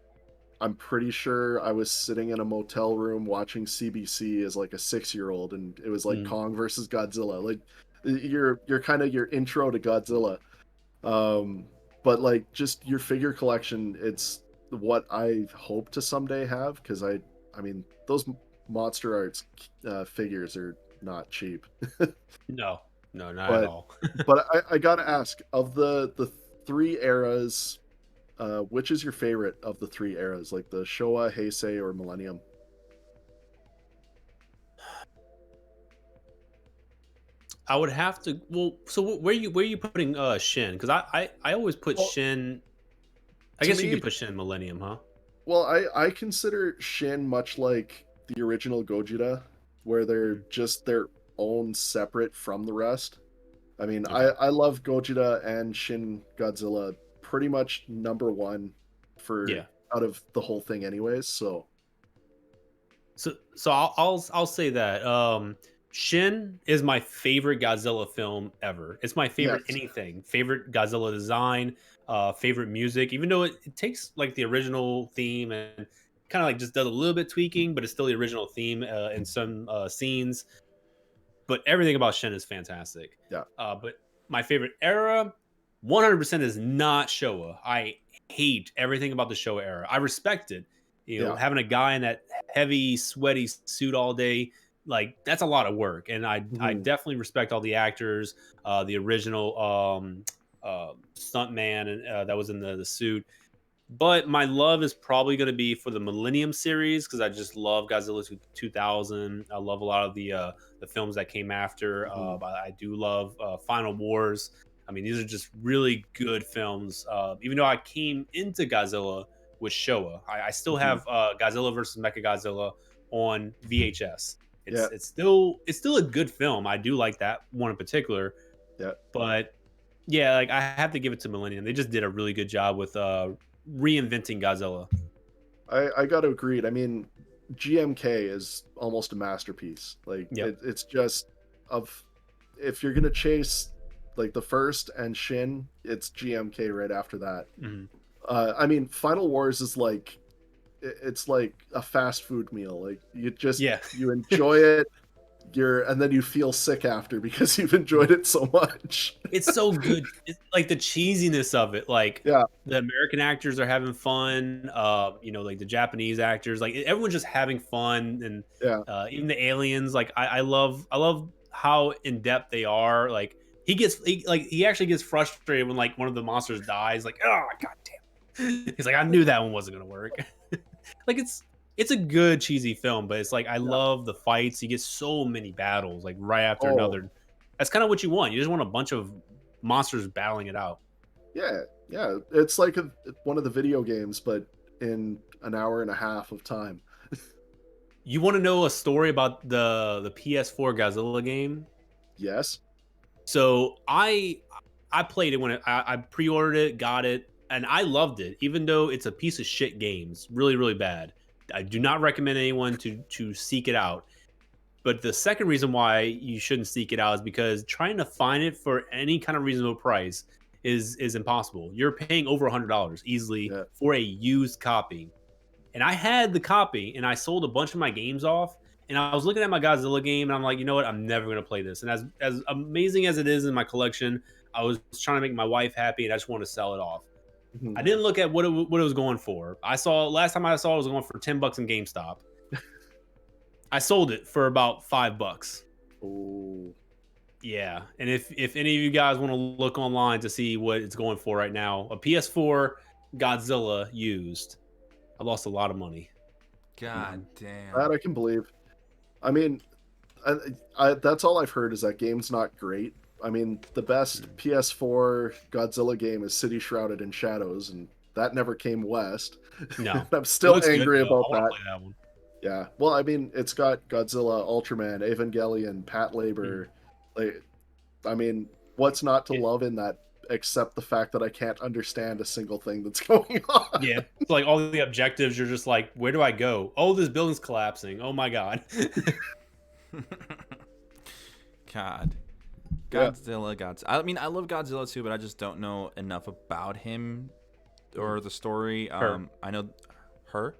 I'm pretty sure I was sitting in a motel room watching CBC as like a 6-year-old, and it was like Kong versus Godzilla. Like you're kind of your intro to Godzilla. But like just your figure collection, it's what I hope to someday have, because I mean those Monster Arts figures are not cheap. No, not at all. But I gotta ask, of the 3 eras, which is your favorite of the 3 eras, like the Showa, Heisei, or Millennium? I would have to. Well, so where are you putting Shin? Because I always put Well, Shin. I to guess you me, could put Shin Millennium, huh? well, I consider Shin much like the original Gogeta, where they're Mhm. just their own separate from the rest. I mean, Okay. I love Gogeta and Shin Godzilla pretty much number one for Yeah. out of the whole thing, anyways. So So I'll say that Shin is my favorite Godzilla film ever. It's my favorite yes, anything. Favorite Godzilla design, favorite music. Even though it takes like the original theme and kind of like just does a little bit tweaking, but it's still the original theme in some scenes. But everything about Shin is fantastic. yeah, But my favorite era, 100% is not Showa. I hate everything about the Showa era. I respect it. You know, yeah, having a guy in that heavy, sweaty suit all day, like that's a lot of work. And I mhm, definitely respect all the actors, the original stunt man and that was in the suit. But my love is probably going to be for the Millennium series because I just love Godzilla 2000. I love a lot of the films that came after. mhm, I do love Final Wars. I mean, these are just really good films. Even though I came into Godzilla with Showa, I still mhm, have Godzilla versus Mechagodzilla on VHS. yeah, It's still a good film. I do like that one in particular, yeah. but yeah, like I have to give it to Millennium. They just did a really good job with reinventing Godzilla. I got to agree. I mean, GMK is almost a masterpiece. Like Yep. it's just of if you're gonna chase like the first and Shin, it's GMK right after that. Mhm. I mean, Final Wars is like it's like a fast food meal. Like you just Yeah. you enjoy it, and then you feel sick after because you've enjoyed it so much. It's so good. It's like the cheesiness of it. Like Yeah, the American actors are having fun. Like the Japanese actors, like everyone's just having fun, and yeah. even the aliens. Like I love how in depth they are. Like he actually gets frustrated when like one of the monsters dies. Like oh god damn. He's like I knew that one wasn't gonna work. Like it's a good cheesy film, but it's like I Yeah. love the fights. You get so many battles like right after Oh, another. That's kind of what you want. You just want a bunch of monsters battling it out. yeah, yeah. It's like one of the video games, but in an hour and a half of time. You want to know a story about the PS4 Godzilla game? Yes. So I played it when I pre-ordered it, got it, and I loved it, even though it's a piece of shit game. It's really really bad. I do not recommend anyone to seek it out. But the second reason why you shouldn't seek it out is because trying to find it for any kind of reasonable price is impossible. You're paying over $100 easily Yeah. for a used copy. And I had the copy and I sold a bunch of my games off. And I was looking at my Godzilla game and I'm like, you know what? I'm never gonna play this. And as amazing as it is in my collection, I was trying to make my wife happy and I just want to sell it off. Mhm. I didn't look at what it was going for. I saw last time I saw it was going for $10 in GameStop. I sold it for about $5. Oh, Yeah, and if any of you guys want to look online to see what it's going for right now, a PS4 Godzilla used, I lost a lot of money. God that damn. I can believe. I mean, that's all I've heard is that game's not great. I mean, the best PS4 Godzilla game is City Shrouded in Shadows, and that never came west. No, I'm it still looks good angry though. about I want that. to play that one. Yeah. Well, I mean, it's got Godzilla, Ultraman, Evangelion, Pat Labor. Like, I mean, what's not to Yeah, love in that except the fact that I can't understand a single thing that's going on? yeah. So like all the objectives, you're just like, where do I go? Oh, this building's collapsing. Oh my god. God. Yeah. Godzilla. I mean, I love Godzilla too, but I just don't know enough about him or the story. Her. I know her.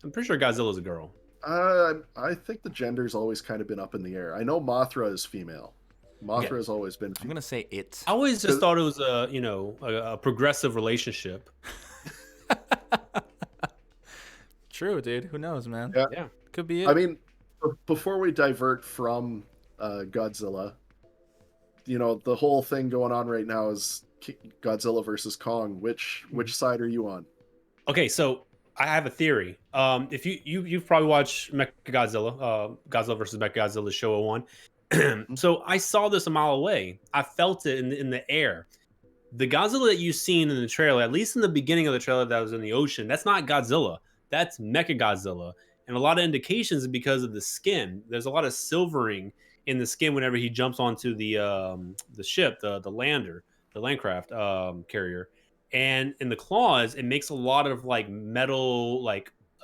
I'm pretty sure Godzilla's a girl. I think the gender's always kind of been up in the air. I know Mothra is female. Mothra Yeah. has always been I'm female. gonna say it. I always just thought it was a progressive relationship. True, dude. Who knows, man? Yeah. Yeah. Could be it. I mean, before we divert from Godzilla, the whole thing going on right now is Godzilla versus Kong. Which side are you on? Okay, so I have a theory. If you've probably watched Mechagodzilla, Godzilla versus Mechagodzilla Showa 1. So I saw this a mile away. I felt it in the air. The Godzilla that you've seen in the trailer, at least in the beginning of the trailer that was in the ocean, that's not Godzilla. That's Mechagodzilla. And a lot of indications is because of the skin. There's a lot of silvering in the skin whenever he jumps onto the ship, the lander, the landcraft carrier. And in the claws, it makes a lot of like metal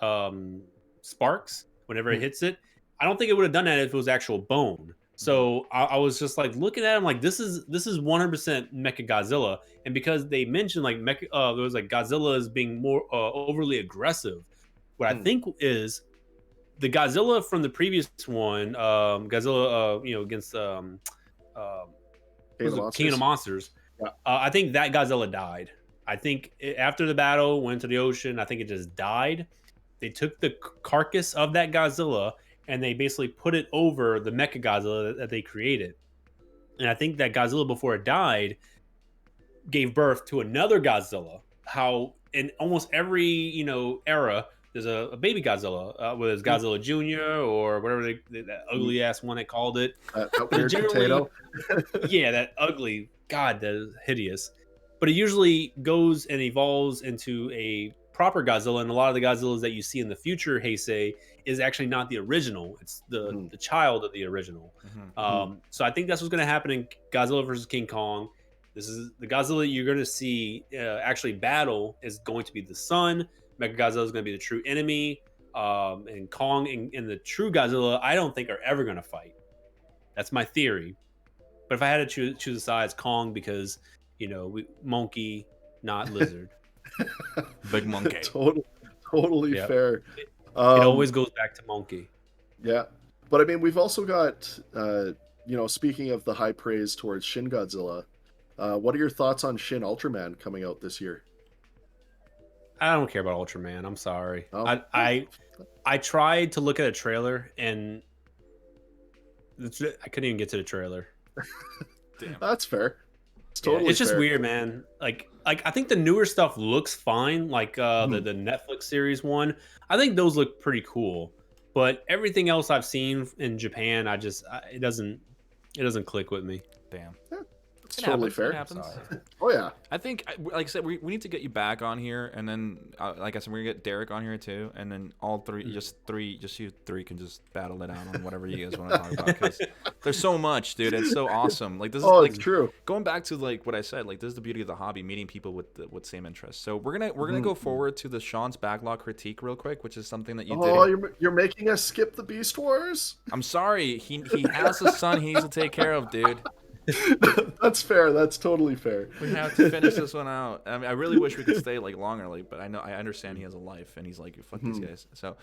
um, sparks whenever it hits it. I don't think it would have done that if it was actual bone. So I was just like looking at him like this is 100% Mecha Godzilla, and because they mentioned like there was like Godzilla as being more overly aggressive. What I think is the Godzilla from the previous one, Godzilla, against King of the Monsters. Yeah. I think that Godzilla died. I think after the battle went to the ocean. I think it just died. They took the carcass of that Godzilla and they basically put it over the Mecha Godzilla that they created. And I think that Godzilla, before it died, gave birth to another Godzilla. How in almost every era, there's a baby Godzilla, whether it's Godzilla Junior or whatever that ugly ass one they called it. That weird potato. Yeah, that ugly. God, that is hideous. But it usually goes and evolves into a proper Godzilla, and a lot of the Godzillas that you see in the future, Heisei, is actually not the original. It's the child of the original. So I think that's what's going to happen in Godzilla versus King Kong. This is the Godzilla you're going to see actually battle is going to be the son. Mechagodzilla is going to be the true enemy. And Kong and the true Godzilla, I don't think are ever going to fight. That's my theory. But if I had to choose a side, it's Kong because, monkey, not lizard. Big monkey. Totally fair. It always goes back to monkey. Yeah. But I mean, we've also got, speaking of the high praise towards Shin Godzilla, what are your thoughts on Shin Ultraman coming out this year? I don't care about Ultraman. I'm sorry. Oh. I tried to look at a trailer and I couldn't even get to the trailer. Damn. That's fair. It's totally it's just fair. weird, man. Like I think the newer stuff looks fine, like the Netflix series one. I think those look pretty cool. But everything else I've seen in Japan, it doesn't click with me. Damn. It's totally fair. It happens. Oh yeah. I think, like I said, we need to get you back on here, and then, like I said, we're gonna get Derek on here too, and then all three, just you three can just battle it out on whatever you guys want to talk about. Because there's so much, dude. It's so awesome. Like this is it's true. Going back to like what I said. Like this is the beauty of the hobby, meeting people with same interests. So we're gonna go forward to the Sean's backlog critique real quick, which is something that you did. Oh, you're making us skip the Beast Wars? I'm sorry. He has a son he needs to take care of, dude. That's fair. That's totally fair. We have to finish this one out. I mean, I really wish we could stay like longer, but I understand he has a life, and he's like, "Fuck these guys." So,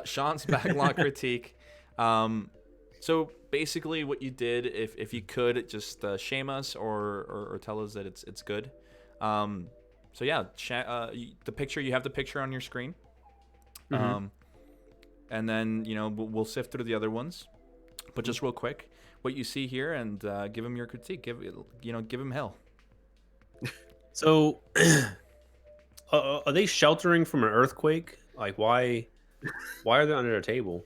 Sean's backlog critique. So basically, what you did, if you could, just shame us or tell us that it's good. So yeah, the picture, you have the picture on your screen. And then we'll sift through the other ones, but just real quick, what you see here, and give him your critique. Give him hell. So, are they sheltering from an earthquake? Like, why are they under a table?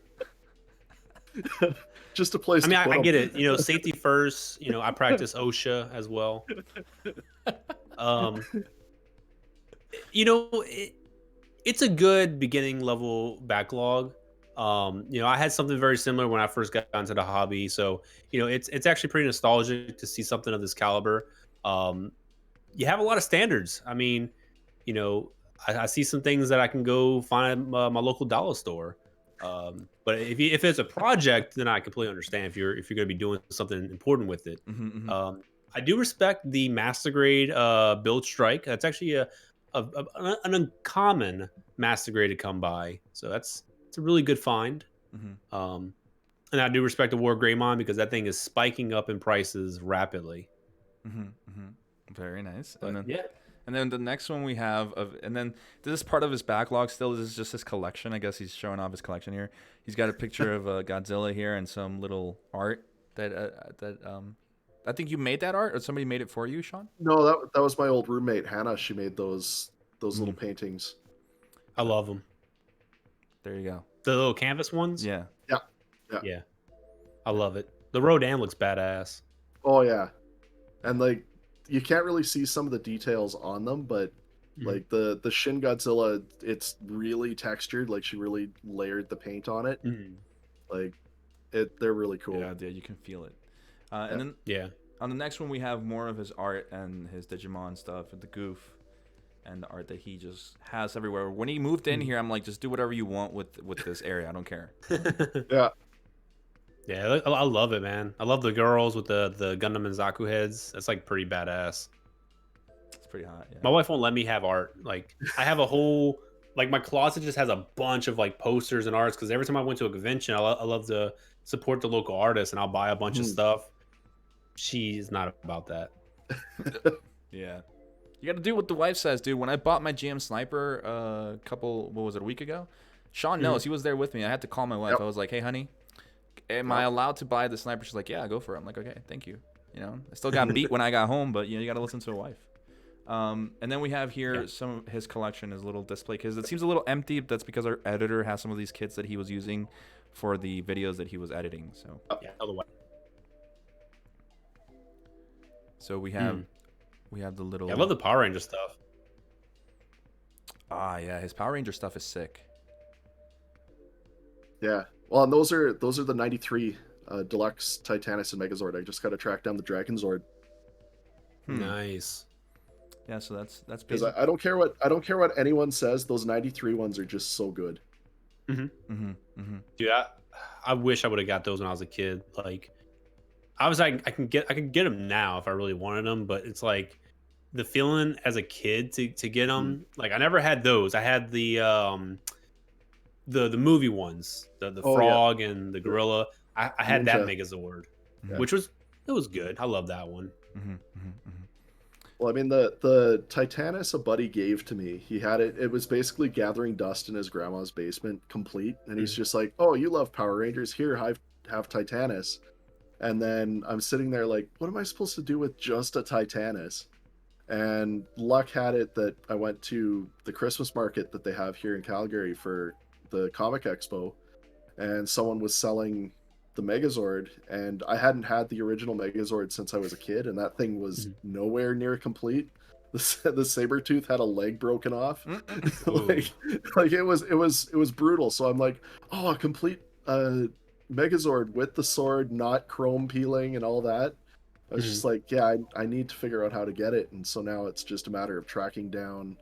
Just a place. I mean, I get it. Safety first. I practice OSHA as well. It's a good beginning level backlog. I had something very similar when I first got into the hobby. So, it's actually pretty nostalgic to see something of this caliber. You have a lot of standards. I mean, I see some things that I can go find at my local dollar store. But if it's a project, then I completely understand if you're going to be doing something important with it. I do respect the master grade build strike. That's actually an uncommon master grade to come by. So it's a really good find. And I do respect the War Greymon because that thing is spiking up in prices rapidly. Very nice. But, and then the next one we have and then this is part of his backlog still. This is just his collection. I guess he's showing off his collection here. He's got a picture of Godzilla here and some little art that I think you made that art, or somebody made it for you, Sean? No, that was my old roommate Hannah. She made those little paintings. I love them. There you go. The little canvas ones? Yeah. Yeah. I love it. The Rodan looks badass. Oh yeah, and like you can't really see some of the details on them, but like the Shin Godzilla, it's really textured. Like she really layered the paint on it. Like they're really cool. Yeah, dude, you can feel it. Yeah. And then Yeah. on the next one, we have more of his art and his Digimon stuff and the goof and the art that he just has everywhere. When he moved in here, I'm like, just do whatever you want with this area. I don't care. Yeah. Yeah, I love it, man. I love the girls with the Gundam and Zaku heads. That's like pretty badass. It's pretty hot. Yeah. My wife won't let me have art. Like I have a whole like my closet just has a bunch of like posters and arts because every time I went to a convention, I love to support the local artists and I'll buy a bunch of stuff. She's not about that. Yeah. You got to do what the wife says, dude. When I bought my GM Sniper a week ago? Sean knows. He was there with me. I had to call my wife. I was like, hey, honey, am I allowed to buy the sniper? She's like, yeah, go for it. I'm like, okay, thank you. You know, I still got beat when I got home, but, you got to listen to a wife. And then we have here some of his collection, his little display, because it seems a little empty. That's because our editor has some of these kits that he was using for the videos that he was editing. So, so we have the little. Yeah, I love the Power Ranger stuff. Yeah, his Power Ranger stuff is sick. Yeah. Well, and those are the 93 Deluxe Titanus and Megazord. I just got to track down the Dragon Zord. Nice. Yeah, so that's because I don't care what anyone says. Those 93 ones are just so good. Dude, I wish I would have got those when I was a kid. Like, I can get them now if I really wanted them, but it's like the feeling as a kid to get them. Like, I never had those. I had the movie ones, the frog and the gorilla. I had that Megazord, which was good. I love that one. Well, I mean, the Titanus a buddy gave to me, he had it. It was basically gathering dust in his grandma's basement, complete. And he's just like, "Oh, you love Power Rangers? Here, have Titanus." And then I'm sitting there like, "What am I supposed to do with just a Titanus?" And luck had it that I went to the Christmas market that they have here in Calgary for the Comic Expo, and someone was selling the Megazord, and I hadn't had the original Megazord since I was a kid, and that thing was nowhere near complete. The Sabretooth had a leg broken off. like it was brutal. So I'm like, oh, a complete Megazord with the sword, not chrome peeling and all that. I was just like, yeah, I need to figure out how to get it, and so now it's just a matter of tracking down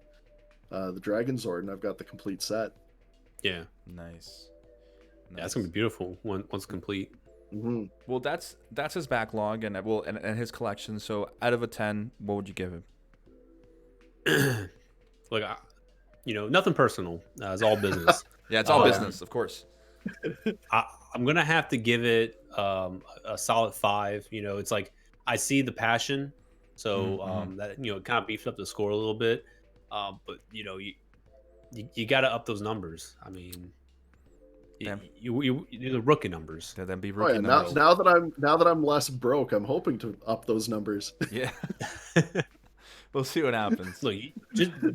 the Dragon Zord, and I've got the complete set. Yeah, nice. Yeah, that's gonna be beautiful once complete. Well, that's his backlog and his collection. So out of a 10, what would you give him? Look, nothing personal. It's all business. Yeah, it's all business, of course. I'm gonna have to give it a solid 5. It's like I see the passion, so that it kind of beefs up the score a little bit. But you got to up those numbers. I mean, you the rookie numbers. That'd be rookie numbers. Now that I'm less broke, I'm hoping to up those numbers. Yeah. We'll see what happens. Look,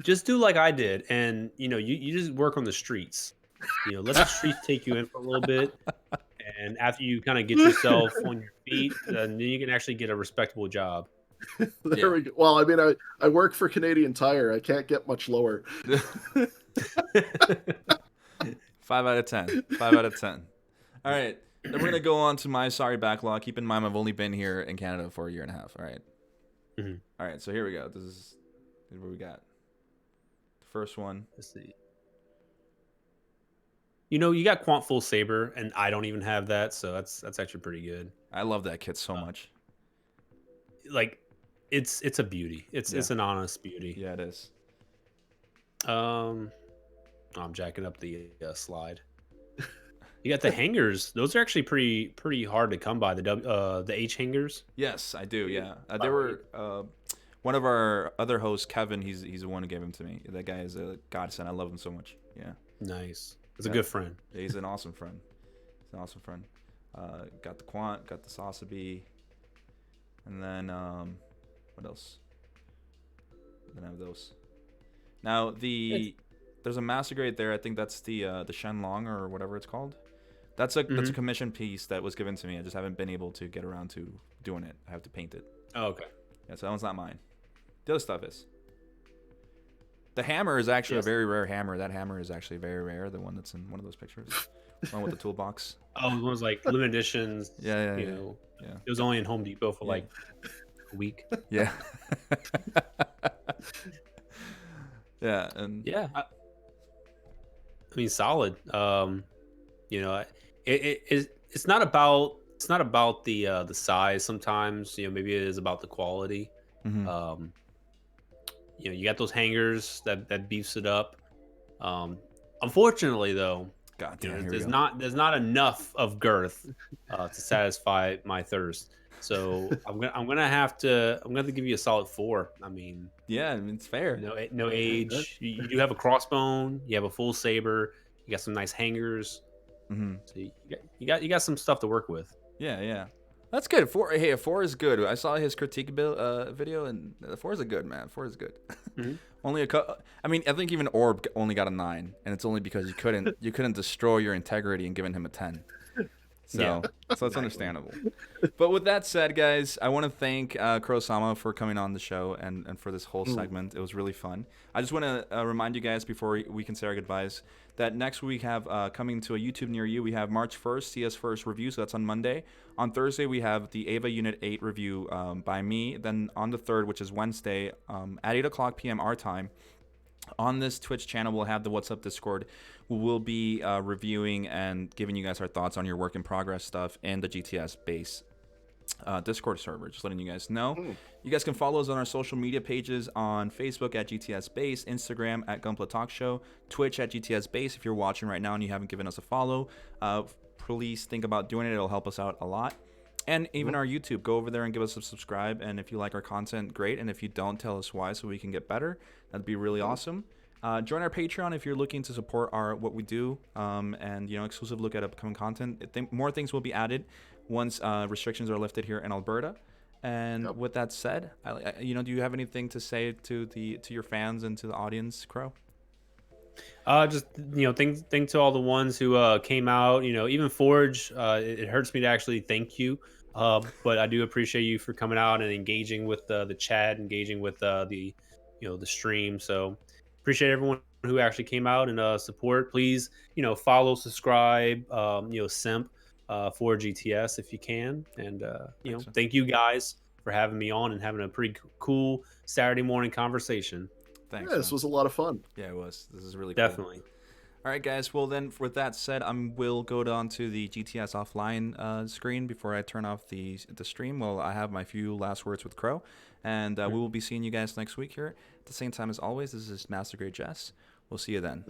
just do like I did, and you just work on the streets. Let the streets take you in for a little bit, and after you kind of get yourself on your feet, then you can actually get a respectable job. There we go. Well, I mean, I work for Canadian Tire. I can't get much lower. 5 out of 10. 5 out of 10. All right. Then we're going to go on to my sorry backlog. Keep in mind, I've only been here in Canada for a year and a half. All right. All right. So here we go. This is what we got. The first one. Let's see. You got Quant Full Saber, and I don't even have that, so that's actually pretty good. I love that kit so much. Like, it's a beauty. It's an honest beauty. Yeah, it is. I'm jacking up the slide. You got the hangers. Those are actually pretty hard to come by. The H hangers. Yes, I do. Yeah, they were one of our other hosts, Kevin. He's the one who gave them to me. That guy is a godsend. I love him so much. Yeah. Nice. He's a good friend. Yeah, he's an awesome friend. He's an awesome friend. Got the Quant. Got the Sasabi. And then what else? Then I have those. Now there's a master grade there. I think that's the Shenlong or whatever it's called. That's a commission piece that was given to me. I just haven't been able to get around to doing it. I have to paint it. Oh, okay. Yeah, so that one's not mine. The other stuff is. The hammer is actually a very rare hammer. That hammer is actually very rare. The one that's in one of those pictures. One with the toolbox. Oh, it was like limited editions. Yeah. It was only in Home Depot for like a week. Yeah. Yeah, and I mean, solid. It's not about the size. Sometimes maybe it is about the quality. You got those hangers that beefs it up. Unfortunately, though, there's not enough of girth to satisfy my thirst. So I'm gonna have to give you a solid 4. I mean, it's fair. No age. You do have a crossbone. You have a full saber. You got some nice hangers. So you got some stuff to work with. Yeah. That's good. 4. Hey, a 4 is good. I saw his critique video, and 4 is a good, man. 4 is good. Only I mean, I think even Orb only got a 9, and it's only because you couldn't destroy your integrity and giving him a 10. So it's understandable. But with that said, guys, I want to thank TheKrowSama for coming on the show and for this whole segment. It was really fun. I just want to remind you guys before we can say our goodbyes that next week we have coming to a YouTube near you. We have March 1st, CS First review. So that's on Monday. On Thursday, we have the Ava Unit 8 review by me. Then on the 3rd, which is Wednesday, at 8 o'clock p.m. our time, on this Twitch channel, we'll have the What's Up Discord. We will be reviewing and giving you guys our thoughts on your work in progress stuff and the GTS base Discord server. Just letting you guys know. You guys can follow us on our social media pages on Facebook at GTS Base, Instagram at Gunpla Talk Show, Twitch at GTS Base. If you're watching right now and you haven't given us a follow, please think about doing it. It'll help us out a lot. And even our YouTube, go over there and give us a subscribe. And if you like our content, great. And if you don't, tell us why so we can get better. That'd be really awesome. Join our Patreon if you're looking to support what we do, and exclusive look at upcoming content. More things will be added once restrictions are lifted here in Alberta. And with that said, do you have anything to say to your fans and to the audience, Krow? Just thank to all the ones who came out. Even Forge. It hurts me to actually thank you, but I do appreciate you for coming out and engaging with the chat, engaging with the stream. So appreciate everyone who actually came out and support. Please follow, subscribe, simp for GTS if you can, and thank you guys for having me on and having a pretty cool Saturday morning conversation. Thanks. Yeah, this was a lot of fun. Yeah, it was. This is really cool. Definitely. All right, guys. Well, then, with that said, we'll go down to the GTS offline screen before I turn off the stream. Well, I have my few last words with Krow, and we will be seeing you guys next week here at the same time as always. This is Master Grade Jess. We'll see you then.